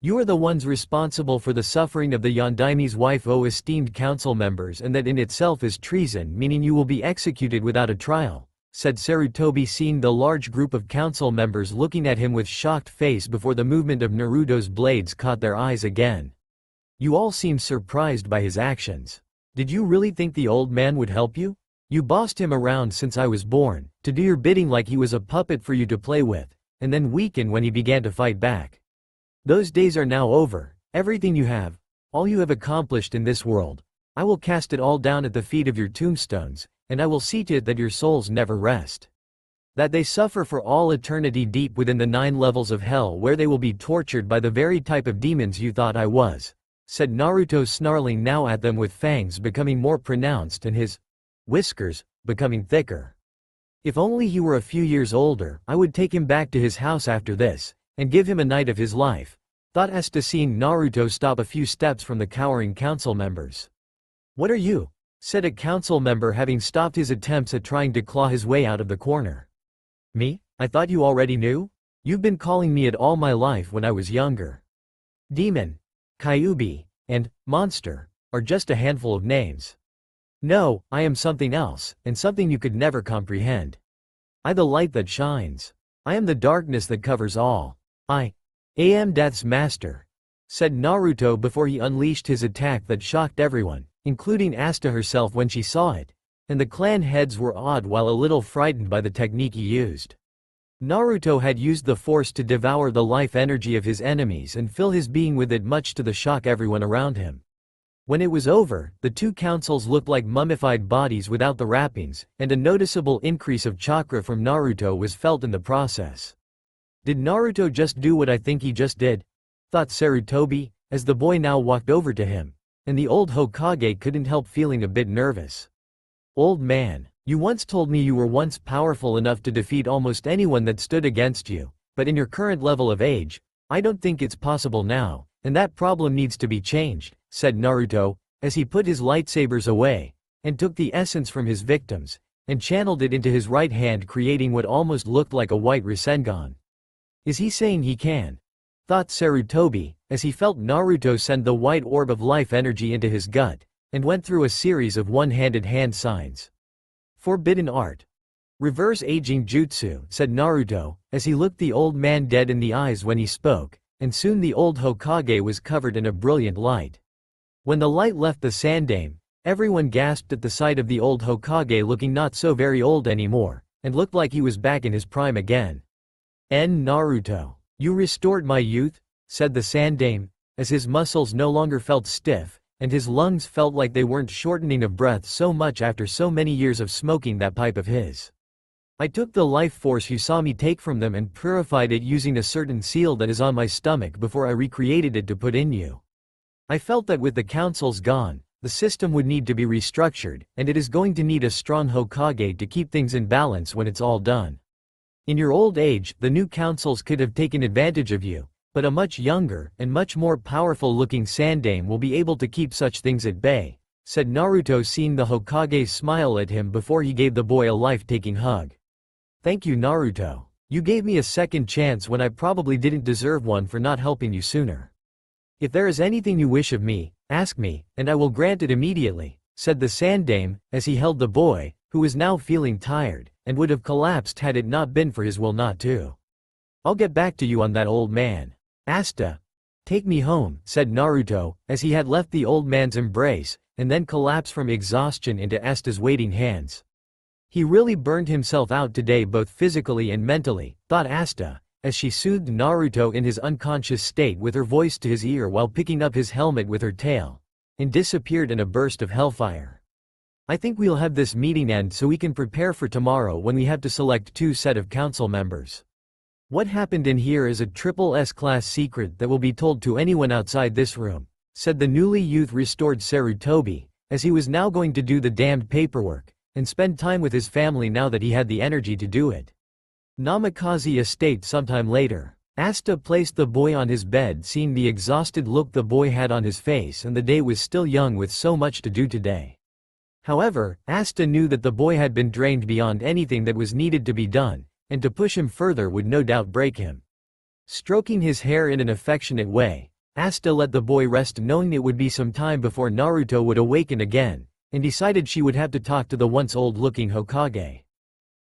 Speaker 1: "You are the ones responsible for the suffering of the Yondaimi's wife, O esteemed council members, and that in itself is treason, meaning you will be executed without a trial," said Sarutobi, seeing the large group of council members looking at him with shocked face before the movement of Naruto's blades caught their eyes again. "You all seem surprised by his actions. Did you really think the old man would help you? You bossed him around since I was born, to do your bidding like he was a puppet for you to play with, and then weaken when he began to fight back. Those days are now over. Everything you have, all you have accomplished in this world, I will cast it all down at the feet of your tombstones, and I will see to it that your souls never rest. That they suffer for all eternity deep within the 9 levels of hell, where they will be tortured by the very type of demons you thought I was," said Naruto, snarling now at them with fangs becoming more pronounced and his whiskers becoming thicker. "If only he were a few years older, I would take him back to his house after this, and give him a night of his life," thought Asta, seeing Naruto stop a few steps from the cowering council members. "What are you?" said a council member, having stopped his attempts at trying to claw his way out of the corner. "Me? I thought you already knew? You've been calling me it all my life when I was younger. Demon, Kyuubi, and monster are just a handful of names. No, I am something else, and something you could never comprehend. I the light that shines. I am the darkness that covers all. I am Death's master," said Naruto before he unleashed his attack that shocked everyone, including Asta herself when she saw it, and the clan heads were awed while a little frightened by the technique he used. Naruto had used the force to devour the life energy of his enemies and fill his being with it, much to the shock everyone around him. When it was over, the two councils looked like mummified bodies without the wrappings, and a noticeable increase of chakra from Naruto was felt in the process. "Did Naruto just do what I think he just did?" thought Sarutobi, as the boy now walked over to him, and the old Hokage couldn't help feeling a bit nervous. "Old man, you once told me you were once powerful enough to defeat almost anyone that stood against you, but in your current level of age, I don't think it's possible now, and that problem needs to be changed," said Naruto, as he put his lightsabers away, and took the essence from his victims, and channeled it into his right hand, creating what almost looked like a white Rasengan. "Is he saying he can?" thought Sarutobi, as he felt Naruto send the white orb of life energy into his gut, and went through a series of one-handed hand signs. "Forbidden art. Reverse aging jutsu," said Naruto, as he looked the old man dead in the eyes when he spoke, and soon the old Hokage was covered in a brilliant light. When the light left the Sandaime, everyone gasped at the sight of the old Hokage looking not so very old anymore, and looked like he was back in his prime again. "Naruto, you restored my youth," said the Sandaime, as his muscles no longer felt stiff, and his lungs felt like they weren't shortening of breath so much after so many years of smoking that pipe of his. "I took the life force you saw me take from them and purified it using a certain seal that is on my stomach before I recreated it to put in you. I felt that with the councils gone, the system would need to be restructured, and it is going to need a strong Hokage to keep things in balance when it's all done. In your old age, the new councils could have taken advantage of you, but a much younger and much more powerful-looking Sandaime will be able to keep such things at bay," said Naruto, seeing the Hokage smile at him before he gave the boy a life-taking hug. "Thank you, Naruto. You gave me a second chance when I probably didn't deserve one for not helping you sooner. If there is anything you wish of me, ask me, and I will grant it immediately," said the Sandaime, as he held the boy, who was now feeling tired, and would have collapsed had it not been for his will not to. "I'll get back to you on that, old man. Asta, take me home," said Naruto, as he had left the old man's embrace, and then collapsed from exhaustion into Asta's waiting hands. He really burned himself out today, both physically and mentally, thought Asta, as she soothed Naruto in his unconscious state with her voice to his ear while picking up his helmet with her tail, and disappeared in a burst of hellfire. "I think we'll have this meeting end so we can prepare for tomorrow when we have to select two set of council members. What happened in here is a triple S-class secret that will be told to anyone outside this room," said the newly youth-restored Sarutobi, as he was now going to do the damned paperwork, and spend time with his family now that he had the energy to do it. Namikaze Estate. Sometime later, Asta placed the boy on his bed, seeing the exhausted look the boy had on his face, and the day was still young with so much to do today. However, Asta knew that the boy had been drained beyond anything that was needed to be done, and to push him further would no doubt break him. Stroking his hair in an affectionate way, Asta let the boy rest, knowing it would be some time before Naruto would awaken again, and decided she would have to talk to the once old-looking Hokage.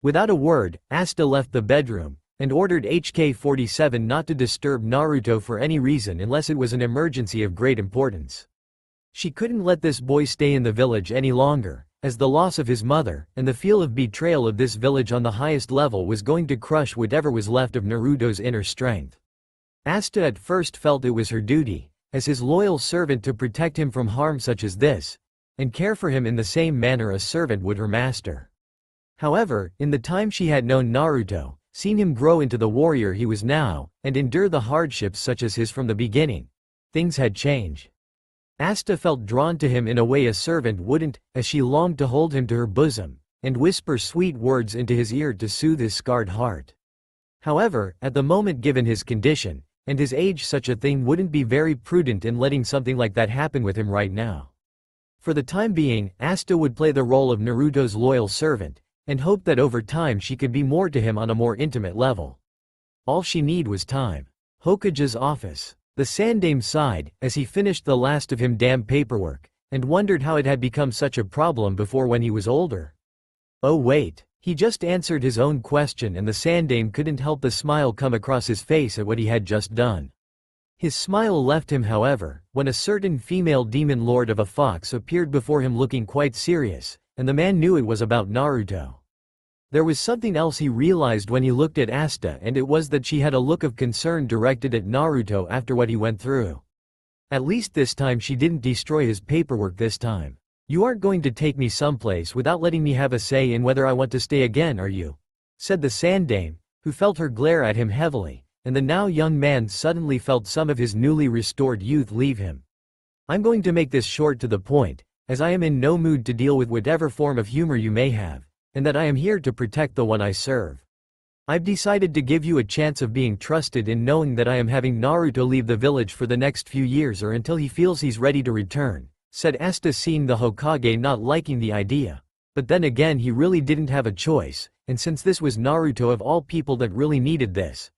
Speaker 1: Without a word, Asta left the bedroom, and ordered HK-47 not to disturb Naruto for any reason unless it was an emergency of great importance. She couldn't let this boy stay in the village any longer, as the loss of his mother, and the feel of betrayal of this village on the highest level was going to crush whatever was left of Naruto's inner strength. Asta at first felt it was her duty, as his loyal servant, to protect him from harm such as this, and care for him in the same manner a servant would her master. However, in the time she had known Naruto, seen him grow into the warrior he was now, and endure the hardships such as his from the beginning, things had changed. Asta felt drawn to him in a way a servant wouldn't, as she longed to hold him to her bosom, and whisper sweet words into his ear to soothe his scarred heart. However, at the moment, given his condition, and his age, such a thing wouldn't be very prudent in letting something like that happen with him right now. For the time being, Asta would play the role of Naruto's loyal servant, and hope that over time she could be more to him on a more intimate level. All she needed was time. Hokage's office. The Sandaime sighed, as he finished the last of him damn paperwork, and wondered how it had become such a problem before when he was older. Oh wait, he just answered his own question and the Sandaime couldn't help the smile come across his face at what he had just done. His smile left him however, when a certain female demon lord of a fox appeared before him looking quite serious, and the man knew it was about Naruto. There was something else he realized when he looked at Asta, and it was that she had a look of concern directed at Naruto after what he went through. At least this time she didn't destroy his paperwork this time. "You aren't going to take me someplace without letting me have a say in whether I want to stay again, are you?" said the Sandaime, who felt her glare at him heavily, and the now young man suddenly felt some of his newly restored youth leave him. "I'm going to make this short to the point, as I am in no mood to deal with whatever form of humor you may have, and that I am here to protect the one I serve. I've decided to give you a chance of being trusted in knowing that I am having Naruto leave the village for the next few years or until he feels he's ready to return," said Asta, seeing the Hokage not liking the idea. But then again he really didn't have a choice, and since this was Naruto of all people that really needed this,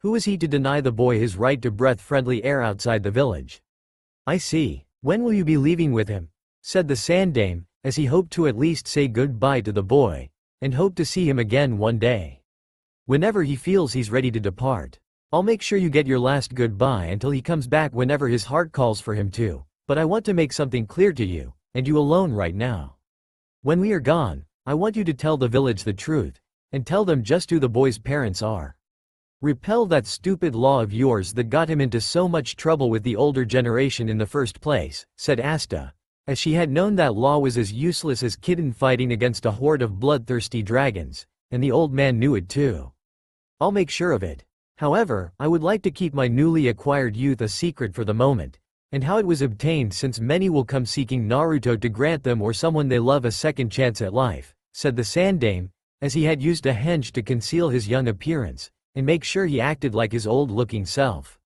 Speaker 1: who was he to deny the boy his right to breath-friendly air outside the village? "I see. When will you be leaving with him?" said the Sandaime, as he hoped to at least say goodbye to the boy, and hoped to see him again one day. "Whenever he feels he's ready to depart. I'll make sure you get your last goodbye until he comes back whenever his heart calls for him to, but I want to make something clear to you, and you alone right now. When we are gone, I want you to tell the village the truth, and tell them just who the boy's parents are. Repel that stupid law of yours that got him into so much trouble with the older generation in the first place," said Asta, as she had known that law was as useless as kitten fighting against a horde of bloodthirsty dragons, and the old man knew it too. "I'll make sure of it. However, I would like to keep my newly acquired youth a secret for the moment, and how it was obtained, since many will come seeking Naruto to grant them or someone they love a second chance at life," said the Sandaime, as he had used a henge to conceal his young appearance, and make sure he acted like his old-looking self.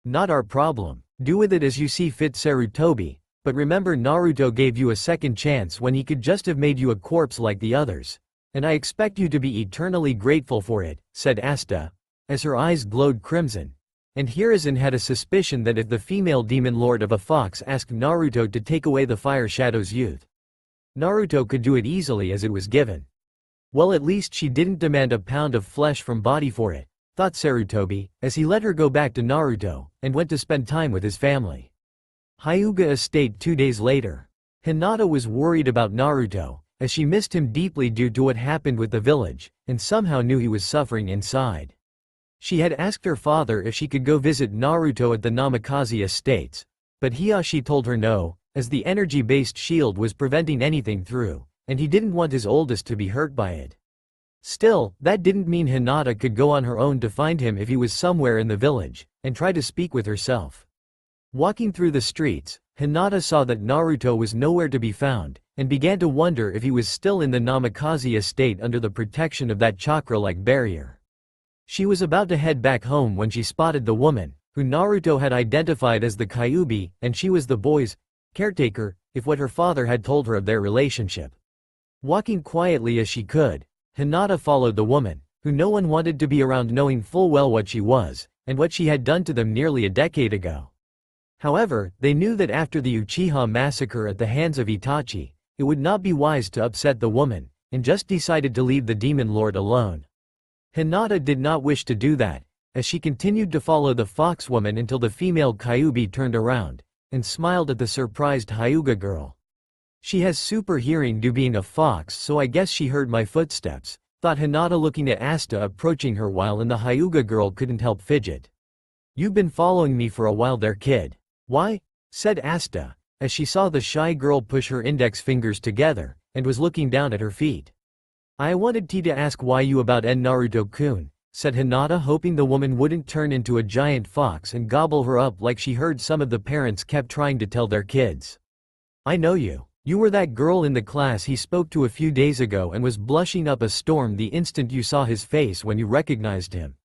Speaker 1: "Not our problem. Do with it as you see fit, Sarutobi, but remember Naruto gave you a second chance when he could just have made you a corpse like the others, and I expect you to be eternally grateful for it," said Asta, as her eyes glowed crimson. And Hiruzen had a suspicion that if the female demon lord of a fox asked Naruto to take away the Fire Shadow's youth, Naruto could do it easily as it was given. Well, at least she didn't demand a pound of flesh from body for it, thought Sarutobi, as he let her go back to Naruto, and went to spend time with his family. Hyuga Estate 2 days later. Hinata was worried about Naruto, as she missed him deeply due to what happened with the village, and somehow knew he was suffering inside. She had asked her father if she could go visit Naruto at the Namikaze Estates, but Hiashi told her no, as the energy-based shield was preventing anything through, and he didn't want his oldest to be hurt by it. Still, that didn't mean Hinata could go on her own to find him if he was somewhere in the village, and try to speak with herself. Walking through the streets, Hinata saw that Naruto was nowhere to be found, and began to wonder if he was still in the Namikaze estate under the protection of that chakra-like barrier. She was about to head back home when she spotted the woman, who Naruto had identified as the Kyuubi, and she was the boy's caretaker, if what her father had told her of their relationship. Walking quietly as she could, Hinata followed the woman, who no one wanted to be around, knowing full well what she was, and what she had done to them nearly a decade ago. However, they knew that after the Uchiha massacre at the hands of Itachi, it would not be wise to upset the woman, and just decided to leave the demon lord alone. Hinata did not wish to do that, as she continued to follow the fox woman until the female Kyuubi turned around, and smiled at the surprised Hyuga girl. "She has super hearing due being a fox, so I guess she heard my footsteps," thought Hinata, looking at Asta approaching her while the Hyuga girl couldn't help fidget. "You've been following me for a while there, kid." "Why?" said Asta, as she saw the shy girl push her index fingers together, and was looking down at her feet. "I wanted to ask why you about Naruto-kun," said Hinata, hoping the woman wouldn't turn into a giant fox and gobble her up like she heard some of the parents kept trying to tell their kids. "I know you. You were that girl in the class he spoke to a few days ago and was blushing up a storm the instant you saw his face when you recognized him.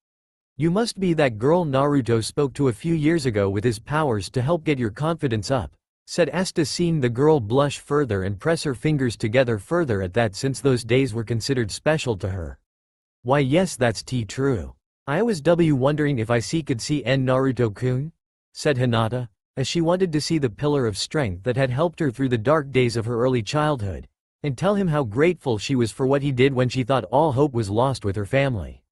Speaker 1: You must be that girl Naruto spoke to a few years ago with his powers to help get your confidence up," said Asta, seeing the girl blush further and press her fingers together further at that, since those days were considered special to her. "Why, yes, that's true. I was wondering if I could see Naruto-kun," said Hinata, as she wanted to see the pillar of strength that had helped her through the dark days of her early childhood, and tell him how grateful she was for what he did when she thought all hope was lost with her family.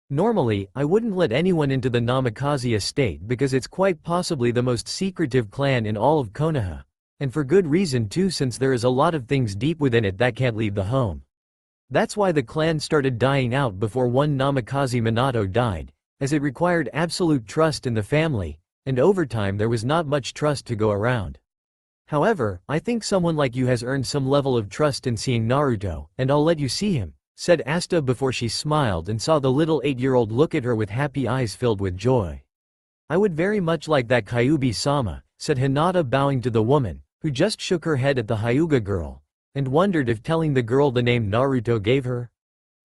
Speaker 1: Normally, I wouldn't let anyone into the Namikaze estate because it's quite possibly the most secretive clan in all of Konoha, and for good reason too, since there is a lot of things deep within it that can't leave the home. That's why the clan started dying out before one Namikaze Minato died, as it required absolute trust in the family, and over time there was not much trust to go around. However, I think someone like you has earned some level of trust in seeing Naruto, and I'll let you see him, said Asta before she smiled and saw the little 8-year-old look at her with happy eyes filled with joy. I would very much like that, Kyuubi-sama, said Hinata, bowing to the woman, who just shook her head at the Hyuga girl, and wondered if telling the girl the name Naruto gave her.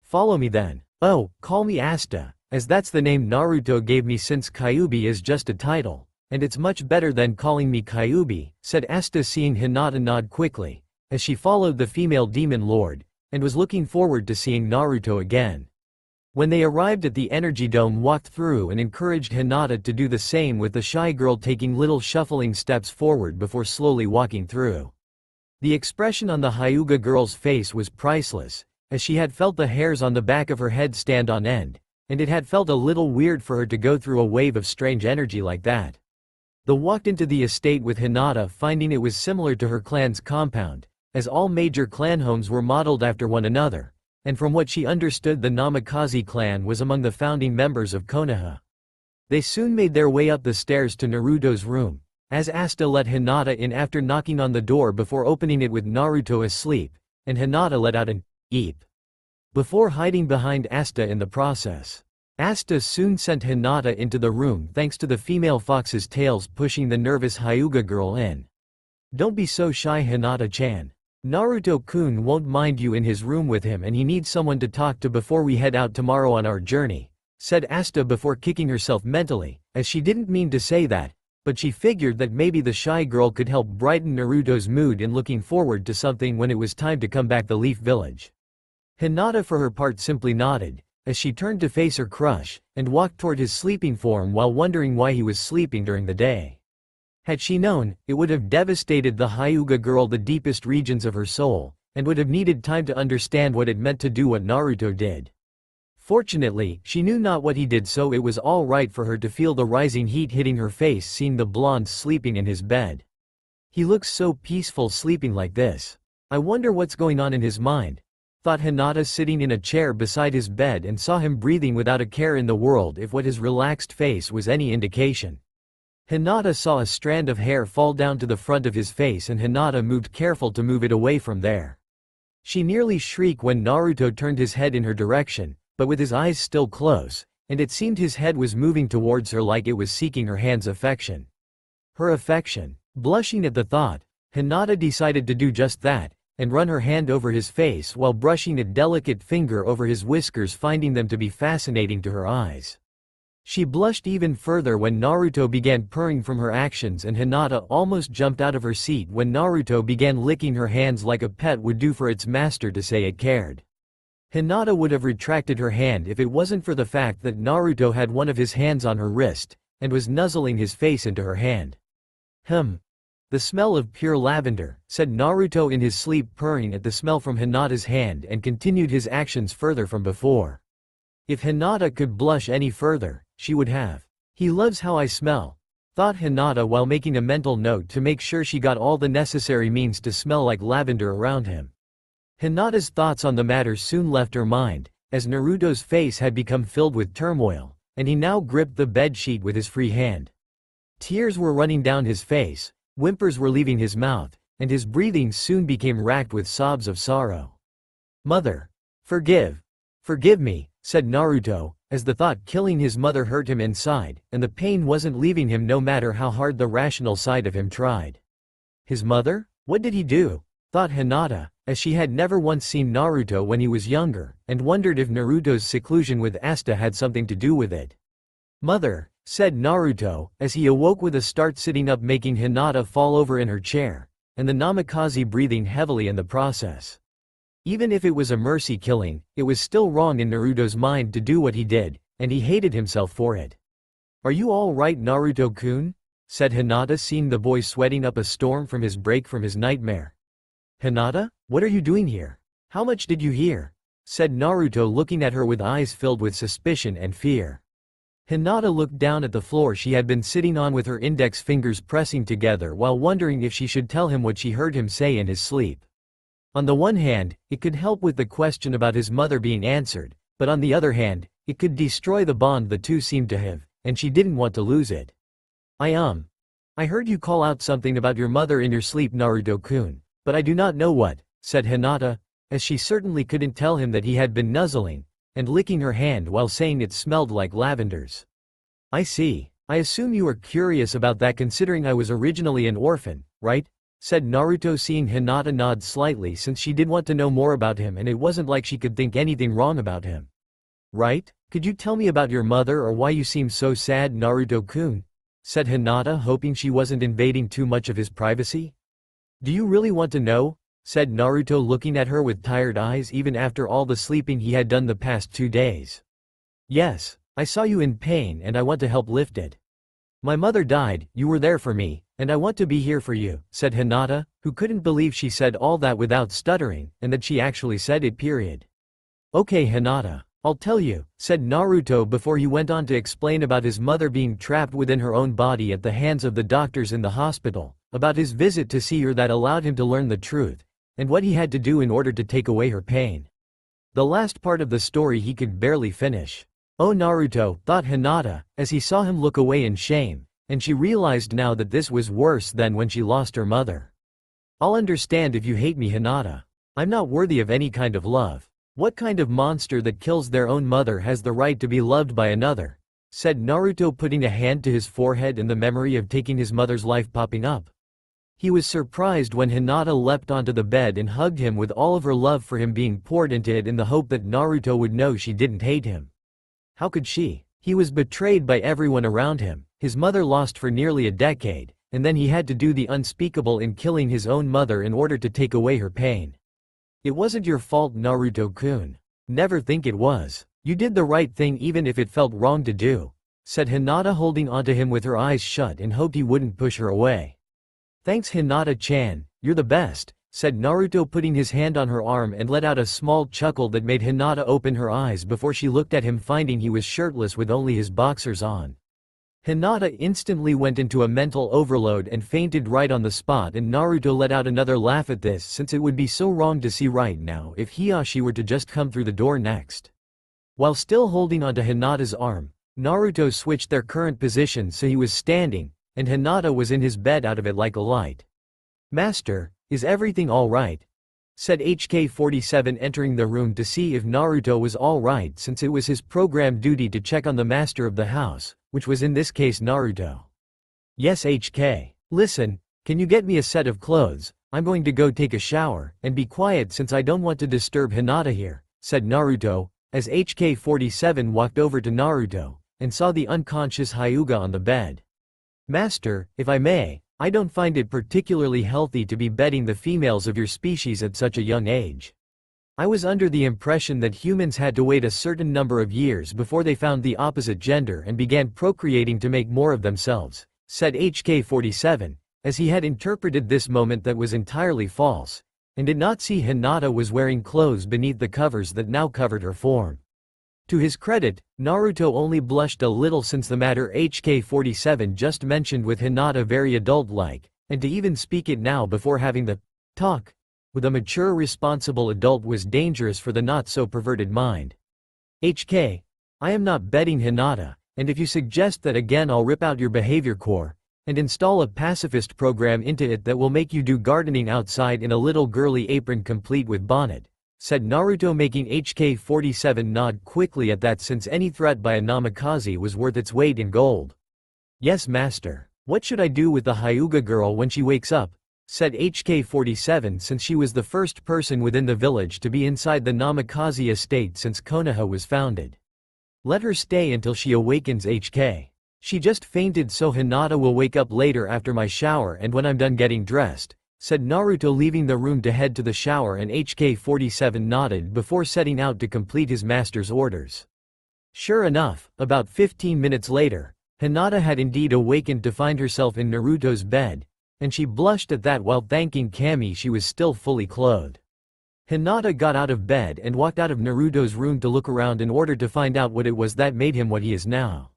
Speaker 1: Follow me then. Oh, call me Asta, as that's the name Naruto gave me, since Kyuubi is just a title, and it's much better than calling me Kyuubi, said Asta, seeing Hinata nod quickly, as she followed the female demon lord, and was looking forward to seeing Naruto again. When they arrived at the energy dome, walked through and encouraged Hinata to do the same, with the shy girl taking little shuffling steps forward before slowly walking through. The expression on the Hyuga girl's face was priceless, as she had felt the hairs on the back of her head stand on end, and it had felt a little weird for her to go through a wave of strange energy like that. They walked into the estate with Hinata, finding it was similar to her clan's compound, as all major clan homes were modeled after one another, and from what she understood, the Namikaze clan was among the founding members of Konoha. They soon made their way up the stairs to Naruto's room, as Asta let Hinata in after knocking on the door before opening it with Naruto asleep, and Hinata let out an "eep" before hiding behind Asta in the process. Asta soon sent Hinata into the room thanks to the female fox's tails pushing the nervous Hyuga girl in. Don't be so shy, Hinata-chan. Naruto-kun won't mind you in his room with him, and he needs someone to talk to before we head out tomorrow on our journey, said Asta before kicking herself mentally, as she didn't mean to say that, but she figured that maybe the shy girl could help brighten Naruto's mood in looking forward to something when it was time to come back to Leaf Village. Hinata for her part simply nodded, as she turned to face her crush, and walked toward his sleeping form while wondering why he was sleeping during the day. Had she known, it would have devastated the Hyuga girl the deepest regions of her soul, and would have needed time to understand what it meant to do what Naruto did. Fortunately, she knew not what he did, so it was all right for her to feel the rising heat hitting her face seeing the blonde sleeping in his bed. He looks so peaceful sleeping like this. I wonder what's going on in his mind, thought Hinata, sitting in a chair beside his bed, and saw him breathing without a care in the world, if what his relaxed face was any indication. Hinata saw a strand of hair fall down to the front of his face, and Hinata moved careful to move it away from there. She nearly shrieked when Naruto turned his head in her direction, but with his eyes still closed, and it seemed his head was moving towards her like it was seeking her hand's affection. Her affection. Blushing at the thought, Hinata decided to do just that, and run her hand over his face while brushing a delicate finger over his whiskers, finding them to be fascinating to her eyes. She blushed even further when Naruto began purring from her actions, and Hinata almost jumped out of her seat when Naruto began licking her hands like a pet would do for its master to say it cared. Hinata would have retracted her hand if it wasn't for the fact that Naruto had one of his hands on her wrist, and was nuzzling his face into her hand. The smell of pure lavender, said Naruto in his sleep, purring at the smell from Hinata's hand, and continued his actions further from before. If Hinata could blush any further, she would have. He loves how I smell, thought Hinata while making a mental note to make sure she got all the necessary means to smell like lavender around him. Hinata's thoughts on the matter soon left her mind, as Naruto's face had become filled with turmoil, and he now gripped the bedsheet with his free hand. Tears were running down his face, whimpers were leaving his mouth, and his breathing soon became racked with sobs of sorrow. Mother. Forgive me, said Naruto, as the thought killing his mother hurt him inside, and the pain wasn't leaving him no matter how hard the rational side of him tried. His mother? What did he do? Thought Hinata, as she had never once seen Naruto when he was younger, and wondered if Naruto's seclusion with Asta had something to do with it. Mother, said Naruto, as he awoke with a start, sitting up, making Hinata fall over in her chair, and the Namikaze breathing heavily in the process. Even if it was a mercy killing, it was still wrong in Naruto's mind to do what he did, and he hated himself for it. Are you all right, Naruto-kun? said Hinata, seeing the boy sweating up a storm from his break from his nightmare. Hinata, what are you doing here? How much did you hear? Said Naruto, looking at her with eyes filled with suspicion and fear. Hinata looked down at the floor she had been sitting on with her index fingers pressing together while wondering if she should tell him what she heard him say in his sleep. On the one hand, it could help with the question about his mother being answered, but on the other hand, it could destroy the bond the two seemed to have, and she didn't want to lose it. I heard you call out something about your mother in your sleep, Naruto-kun, but I do not know what, said Hinata, as she certainly couldn't tell him that he had been nuzzling and licking her hand while saying it smelled like lavenders. I see. I assume you were curious about that considering I was originally an orphan, right? Said Naruto, seeing Hinata nod slightly since she did want to know more about him and it wasn't like she could think anything wrong about him. Right? Could you tell me about your mother or why you seem so sad, Naruto-kun? Said Hinata, hoping she wasn't invading too much of his privacy. Do you really want to know? Said Naruto, looking at her with tired eyes even after all the sleeping he had done the past 2 days. Yes, I saw you in pain and I want to help lift it. My mother died, you were there for me, and I want to be here for you, said Hinata, who couldn't believe she said all that without stuttering, and that she actually said it, period. Okay Hinata, I'll tell you, said Naruto before he went on to explain about his mother being trapped within her own body at the hands of the doctors in the hospital, about his visit to see her that allowed him to learn the truth, and what he had to do in order to take away her pain. The last part of the story he could barely finish. Oh Naruto, thought Hinata, as he saw him look away in shame, and she realized now that this was worse than when she lost her mother. I'll understand if you hate me, Hinata. I'm not worthy of any kind of love. What kind of monster that kills their own mother has the right to be loved by another? Said Naruto, putting a hand to his forehead and the memory of taking his mother's life popping up. He was surprised when Hinata leapt onto the bed and hugged him with all of her love for him being poured into it in the hope that Naruto would know she didn't hate him. How could she? He was betrayed by everyone around him, his mother lost for nearly a decade, and then he had to do the unspeakable in killing his own mother in order to take away her pain. It wasn't your fault, Naruto-kun. Never think it was. You did the right thing even if it felt wrong to do, said Hinata, holding onto him with her eyes shut and hoped he wouldn't push her away. Thanks Hinata-chan, you're the best, said Naruto, putting his hand on her arm and let out a small chuckle that made Hinata open her eyes before she looked at him, finding he was shirtless with only his boxers on. Hinata instantly went into a mental overload and fainted right on the spot, and Naruto let out another laugh at this since it would be so wrong to see right now if Hiyashi were to just come through the door next. While still holding onto Hinata's arm, Naruto switched their current position so he was standing, and Hinata was in his bed out of it like a light. Master, is everything alright? Said HK-47, entering the room to see if Naruto was alright since it was his programmed duty to check on the master of the house, which was in this case Naruto. Yes HK. Listen, can you get me a set of clothes? I'm going to go take a shower, and be quiet since I don't want to disturb Hinata here, said Naruto, as HK-47 walked over to Naruto, and saw the unconscious Hyuga on the bed. Master, if I may, I don't find it particularly healthy to be bedding the females of your species at such a young age. I was under the impression that humans had to wait a certain number of years before they found the opposite gender and began procreating to make more of themselves, said HK-47, as he had interpreted this moment that was entirely false, and did not see Hinata was wearing clothes beneath the covers that now covered her form. To his credit, Naruto only blushed a little since the matter HK-47 just mentioned with Hinata very adult-like, and to even speak it now before having the talk with a mature responsible adult was dangerous for the not-so-perverted mind. HK, I am not bedding Hinata, and if you suggest that again I'll rip out your behavior core, and install a pacifist program into it that will make you do gardening outside in a little girly apron complete with bonnet, said Naruto, making HK-47 nod quickly at that since any threat by a namikaze was worth its weight in gold. Yes master. What should I do with the Hyuga girl when she wakes up? Said HK-47, since she was the first person within the village to be inside the namikaze estate since Konoha was founded. Let her stay until she awakens HK. She just fainted so Hinata will wake up later after my shower and when I'm done getting dressed, said Naruto, leaving the room to head to the shower, and HK-47 nodded before setting out to complete his master's orders. Sure enough, about 15 minutes later, Hinata had indeed awakened to find herself in Naruto's bed, and she blushed at that while thanking Kami she was still fully clothed. Hinata got out of bed and walked out of Naruto's room to look around in order to find out what it was that made him what he is now.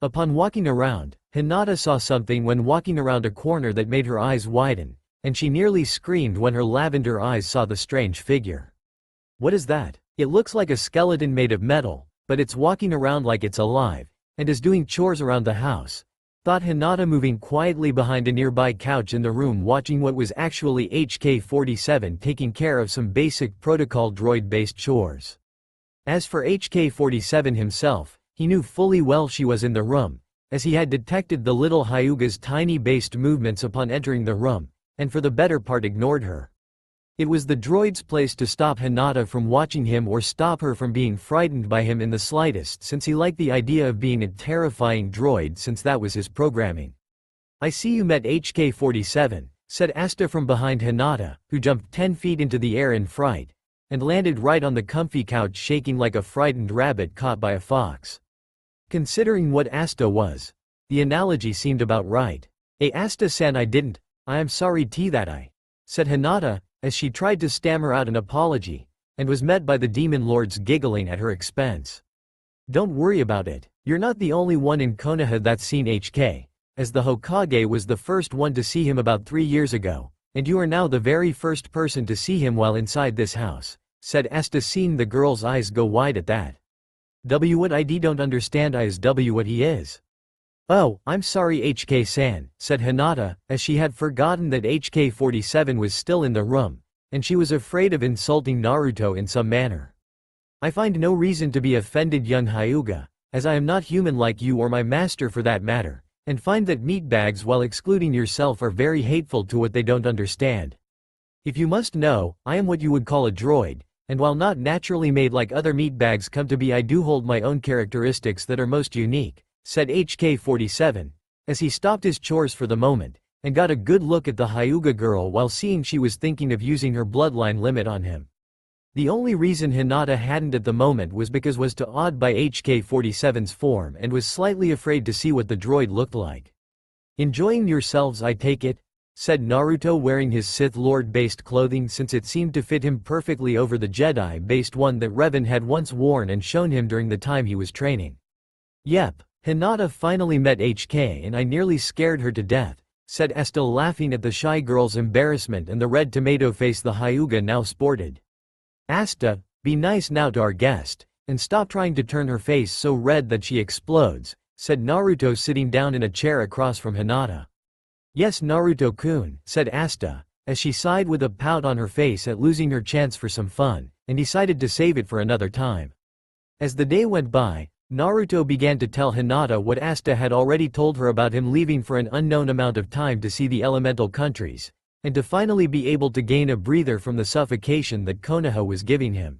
Speaker 1: Upon walking around, Hinata saw something when walking around a corner that made her eyes widen, and she nearly screamed when her lavender eyes saw the strange figure. What is that? It looks like a skeleton made of metal, but it's walking around like it's alive, and is doing chores around the house, thought Hinata, moving quietly behind a nearby couch in the room watching what was actually HK-47 taking care of some basic protocol droid-based chores. As for HK-47 himself, he knew fully well she was in the room, as he had detected the little Hyuga's tiny based movements upon entering the room, and for the better part ignored her. It was the droid's place to stop Hinata from watching him or stop her from being frightened by him in the slightest, since he liked the idea of being a terrifying droid since that was his programming. "I see you met HK-47, said Asta from behind Hinata, who jumped 10 feet into the air in fright, and landed right on the comfy couch shaking like a frightened rabbit caught by a fox. Considering what Asta was, the analogy seemed about right. Asta-san, I am sorry that I, said Hinata, as she tried to stammer out an apology, and was met by the demon lords giggling at her expense. Don't worry about it, you're not the only one in Konoha that's seen HK, as the Hokage was the first one to see him about 3 years ago, and you are now the very first person to see him while inside this house, said Asta, seeing the girl's eyes go wide at that. What I don't understand is what he is. Oh, I'm sorry HK-san, said Hinata, as she had forgotten that HK-47 was still in the room, and she was afraid of insulting Naruto in some manner. I find no reason to be offended, young Hyuga, as I am not human like you or my master for that matter, and find that meatbags, while excluding yourself, are very hateful to what they don't understand. If you must know, I am what you would call a droid, and while not naturally made like other meatbags come to be, I do hold my own characteristics that are most unique, said HK-47, as he stopped his chores for the moment, and got a good look at the Hyuga girl while seeing she was thinking of using her bloodline limit on him. The only reason Hinata hadn't at the moment was because was too awed by HK-47's form and was slightly afraid to see what the droid looked like. Enjoying yourselves, I take it, said Naruto, wearing his Sith Lord-based clothing since it seemed to fit him perfectly over the Jedi-based one that Revan had once worn and shown him during the time he was training. Yep. Hinata finally met HK and I nearly scared her to death, said Asta, laughing at the shy girl's embarrassment and the red tomato face the Hyuga now sported. Asta, be nice now to our guest, and stop trying to turn her face so red that she explodes, said Naruto, sitting down in a chair across from Hinata. Yes, Naruto-kun, said Asta, as she sighed with a pout on her face at losing her chance for some fun, and decided to save it for another time. As the day went by, Naruto began to tell Hinata what Asta had already told her about him leaving for an unknown amount of time to see the elemental countries, and to finally be able to gain a breather from the suffocation that Konoha was giving him.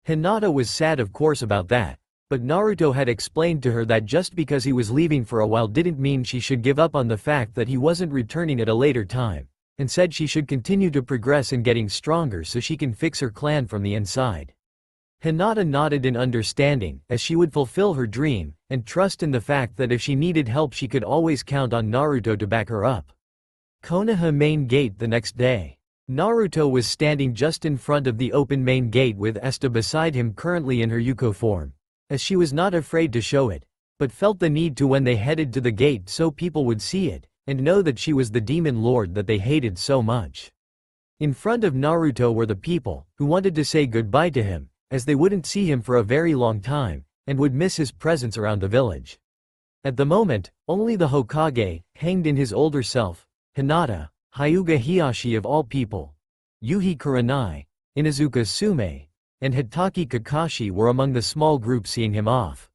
Speaker 1: Hinata was sad of course about that, but Naruto had explained to her that just because he was leaving for a while didn't mean she should give up on the fact that he wasn't returning at a later time, and said she should continue to progress in getting stronger so she can fix her clan from the inside. Hinata nodded in understanding, as she would fulfill her dream, and trust in the fact that if she needed help she could always count on Naruto to back her up. Konoha main gate the next day. Naruto was standing just in front of the open main gate with Asta beside him, currently in her Yuko form, as she was not afraid to show it, but felt the need to when they headed to the gate so people would see it, and know that she was the demon lord that they hated so much. In front of Naruto were the people, who wanted to say goodbye to him, as they wouldn't see him for a very long time, and would miss his presence around the village. At the moment, only the Hokage, hanged in his older self, Hinata, Hyuga Hiyashi of all people, Yuhi Kurenai, Inuzuka Sume, and Hitaki Kakashi were among the small group seeing him off.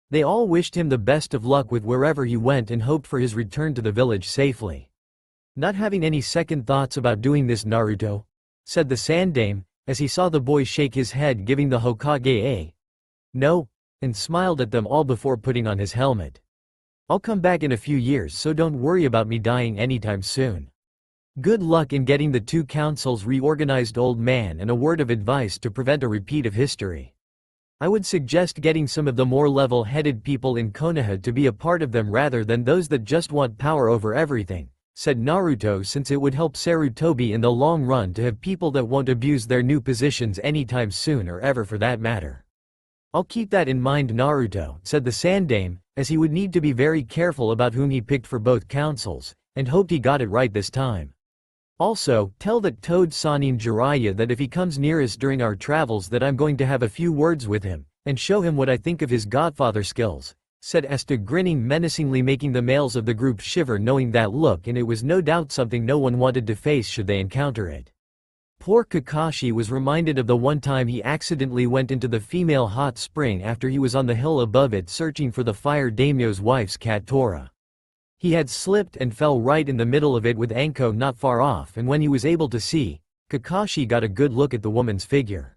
Speaker 1: They all wished him the best of luck with wherever he went and hoped for his return to the village safely. Not having any second thoughts about doing this, Naruto, said the Sandaime, as he saw the boy shake his head, giving the Hokage a no, and smiled at them all before putting on his helmet. I'll come back in a few years, so don't worry about me dying anytime soon. Good luck in getting the two councils reorganized, old man, and a word of advice to prevent a repeat of history. I would suggest getting some of the more level-headed people in Konoha to be a part of them rather than those that just want power over everything, said Naruto, since it would help Sarutobi in the long run to have people that won't abuse their new positions anytime soon or ever for that matter. I'll keep that in mind, Naruto, said the Sandaime, as he would need to be very careful about whom he picked for both councils, and hoped he got it right this time. Also, tell that Toad Sanin Jiraiya that if he comes near us during our travels that I'm going to have a few words with him, and show him what I think of his godfather skills, said Asta, grinning menacingly, making the males of the group shiver knowing that look, and it was no doubt something no one wanted to face should they encounter it. Poor Kakashi was reminded of the one time he accidentally went into the female hot spring after he was on the hill above it searching for the fire daimyo's wife's cat Tora. He had slipped and fell right in the middle of it with Anko not far off, and when he was able to see, Kakashi got a good look at the woman's figure.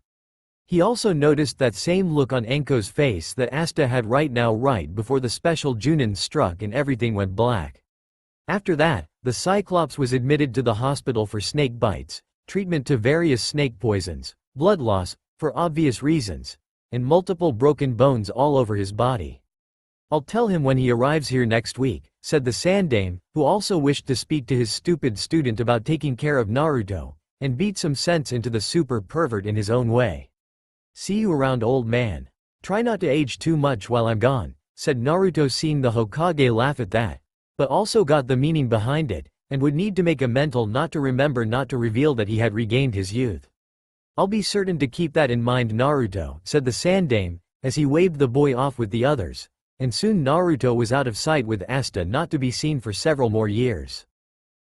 Speaker 1: He also noticed that same look on Anko's face that Asta had right now, right before the special Junin struck and everything went black. After that, the Cyclops was admitted to the hospital for snake bites, treatment to various snake poisons, blood loss, for obvious reasons, and multiple broken bones all over his body. I'll tell him when he arrives here next week, said the Sandaime, who also wished to speak to his stupid student about taking care of Naruto, and beat some sense into the super pervert in his own way. See you around, old man. Try not to age too much while I'm gone, said Naruto, seeing the Hokage laugh at that, but also got the meaning behind it, and would need to make a mental not to remember not to reveal that he had regained his youth. I'll be certain to keep that in mind, Naruto, said the Sandaime, as he waved the boy off with the others, and soon Naruto was out of sight with Asta not to be seen for several more years.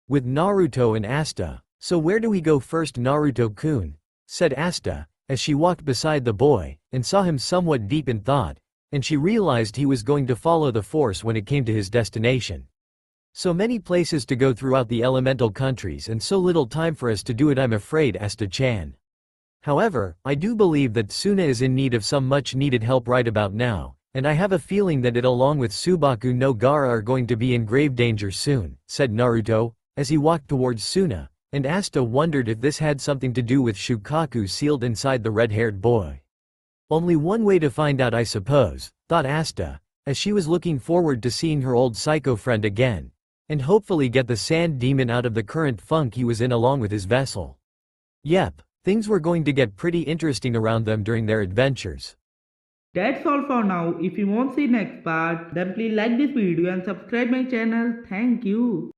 Speaker 1: With Naruto and Asta, so where do we go first, Naruto-kun? Said Asta, as she walked beside the boy, and saw him somewhat deep in thought, and she realized he was going to follow the force when it came to his destination. So many places to go throughout the elemental countries and so little time for us to do it, I'm afraid, Asta-chan. However, I do believe that Suna is in need of some much-needed help right about now, and I have a feeling that it along with Subaku no Gaara are going to be in grave danger soon, said Naruto, as he walked towards Suna, and Asta wondered if this had something to do with Shukaku sealed inside the red-haired boy. Only one way to find out, I suppose, thought Asta, as she was looking forward to seeing her old psycho friend again, and hopefully get the sand demon out of the current funk he was in along with his vessel. Yep, things were going to get pretty interesting around them during their adventures.
Speaker 2: That's all for now. If you want to see next part, then please like this video and subscribe my channel. Thank you.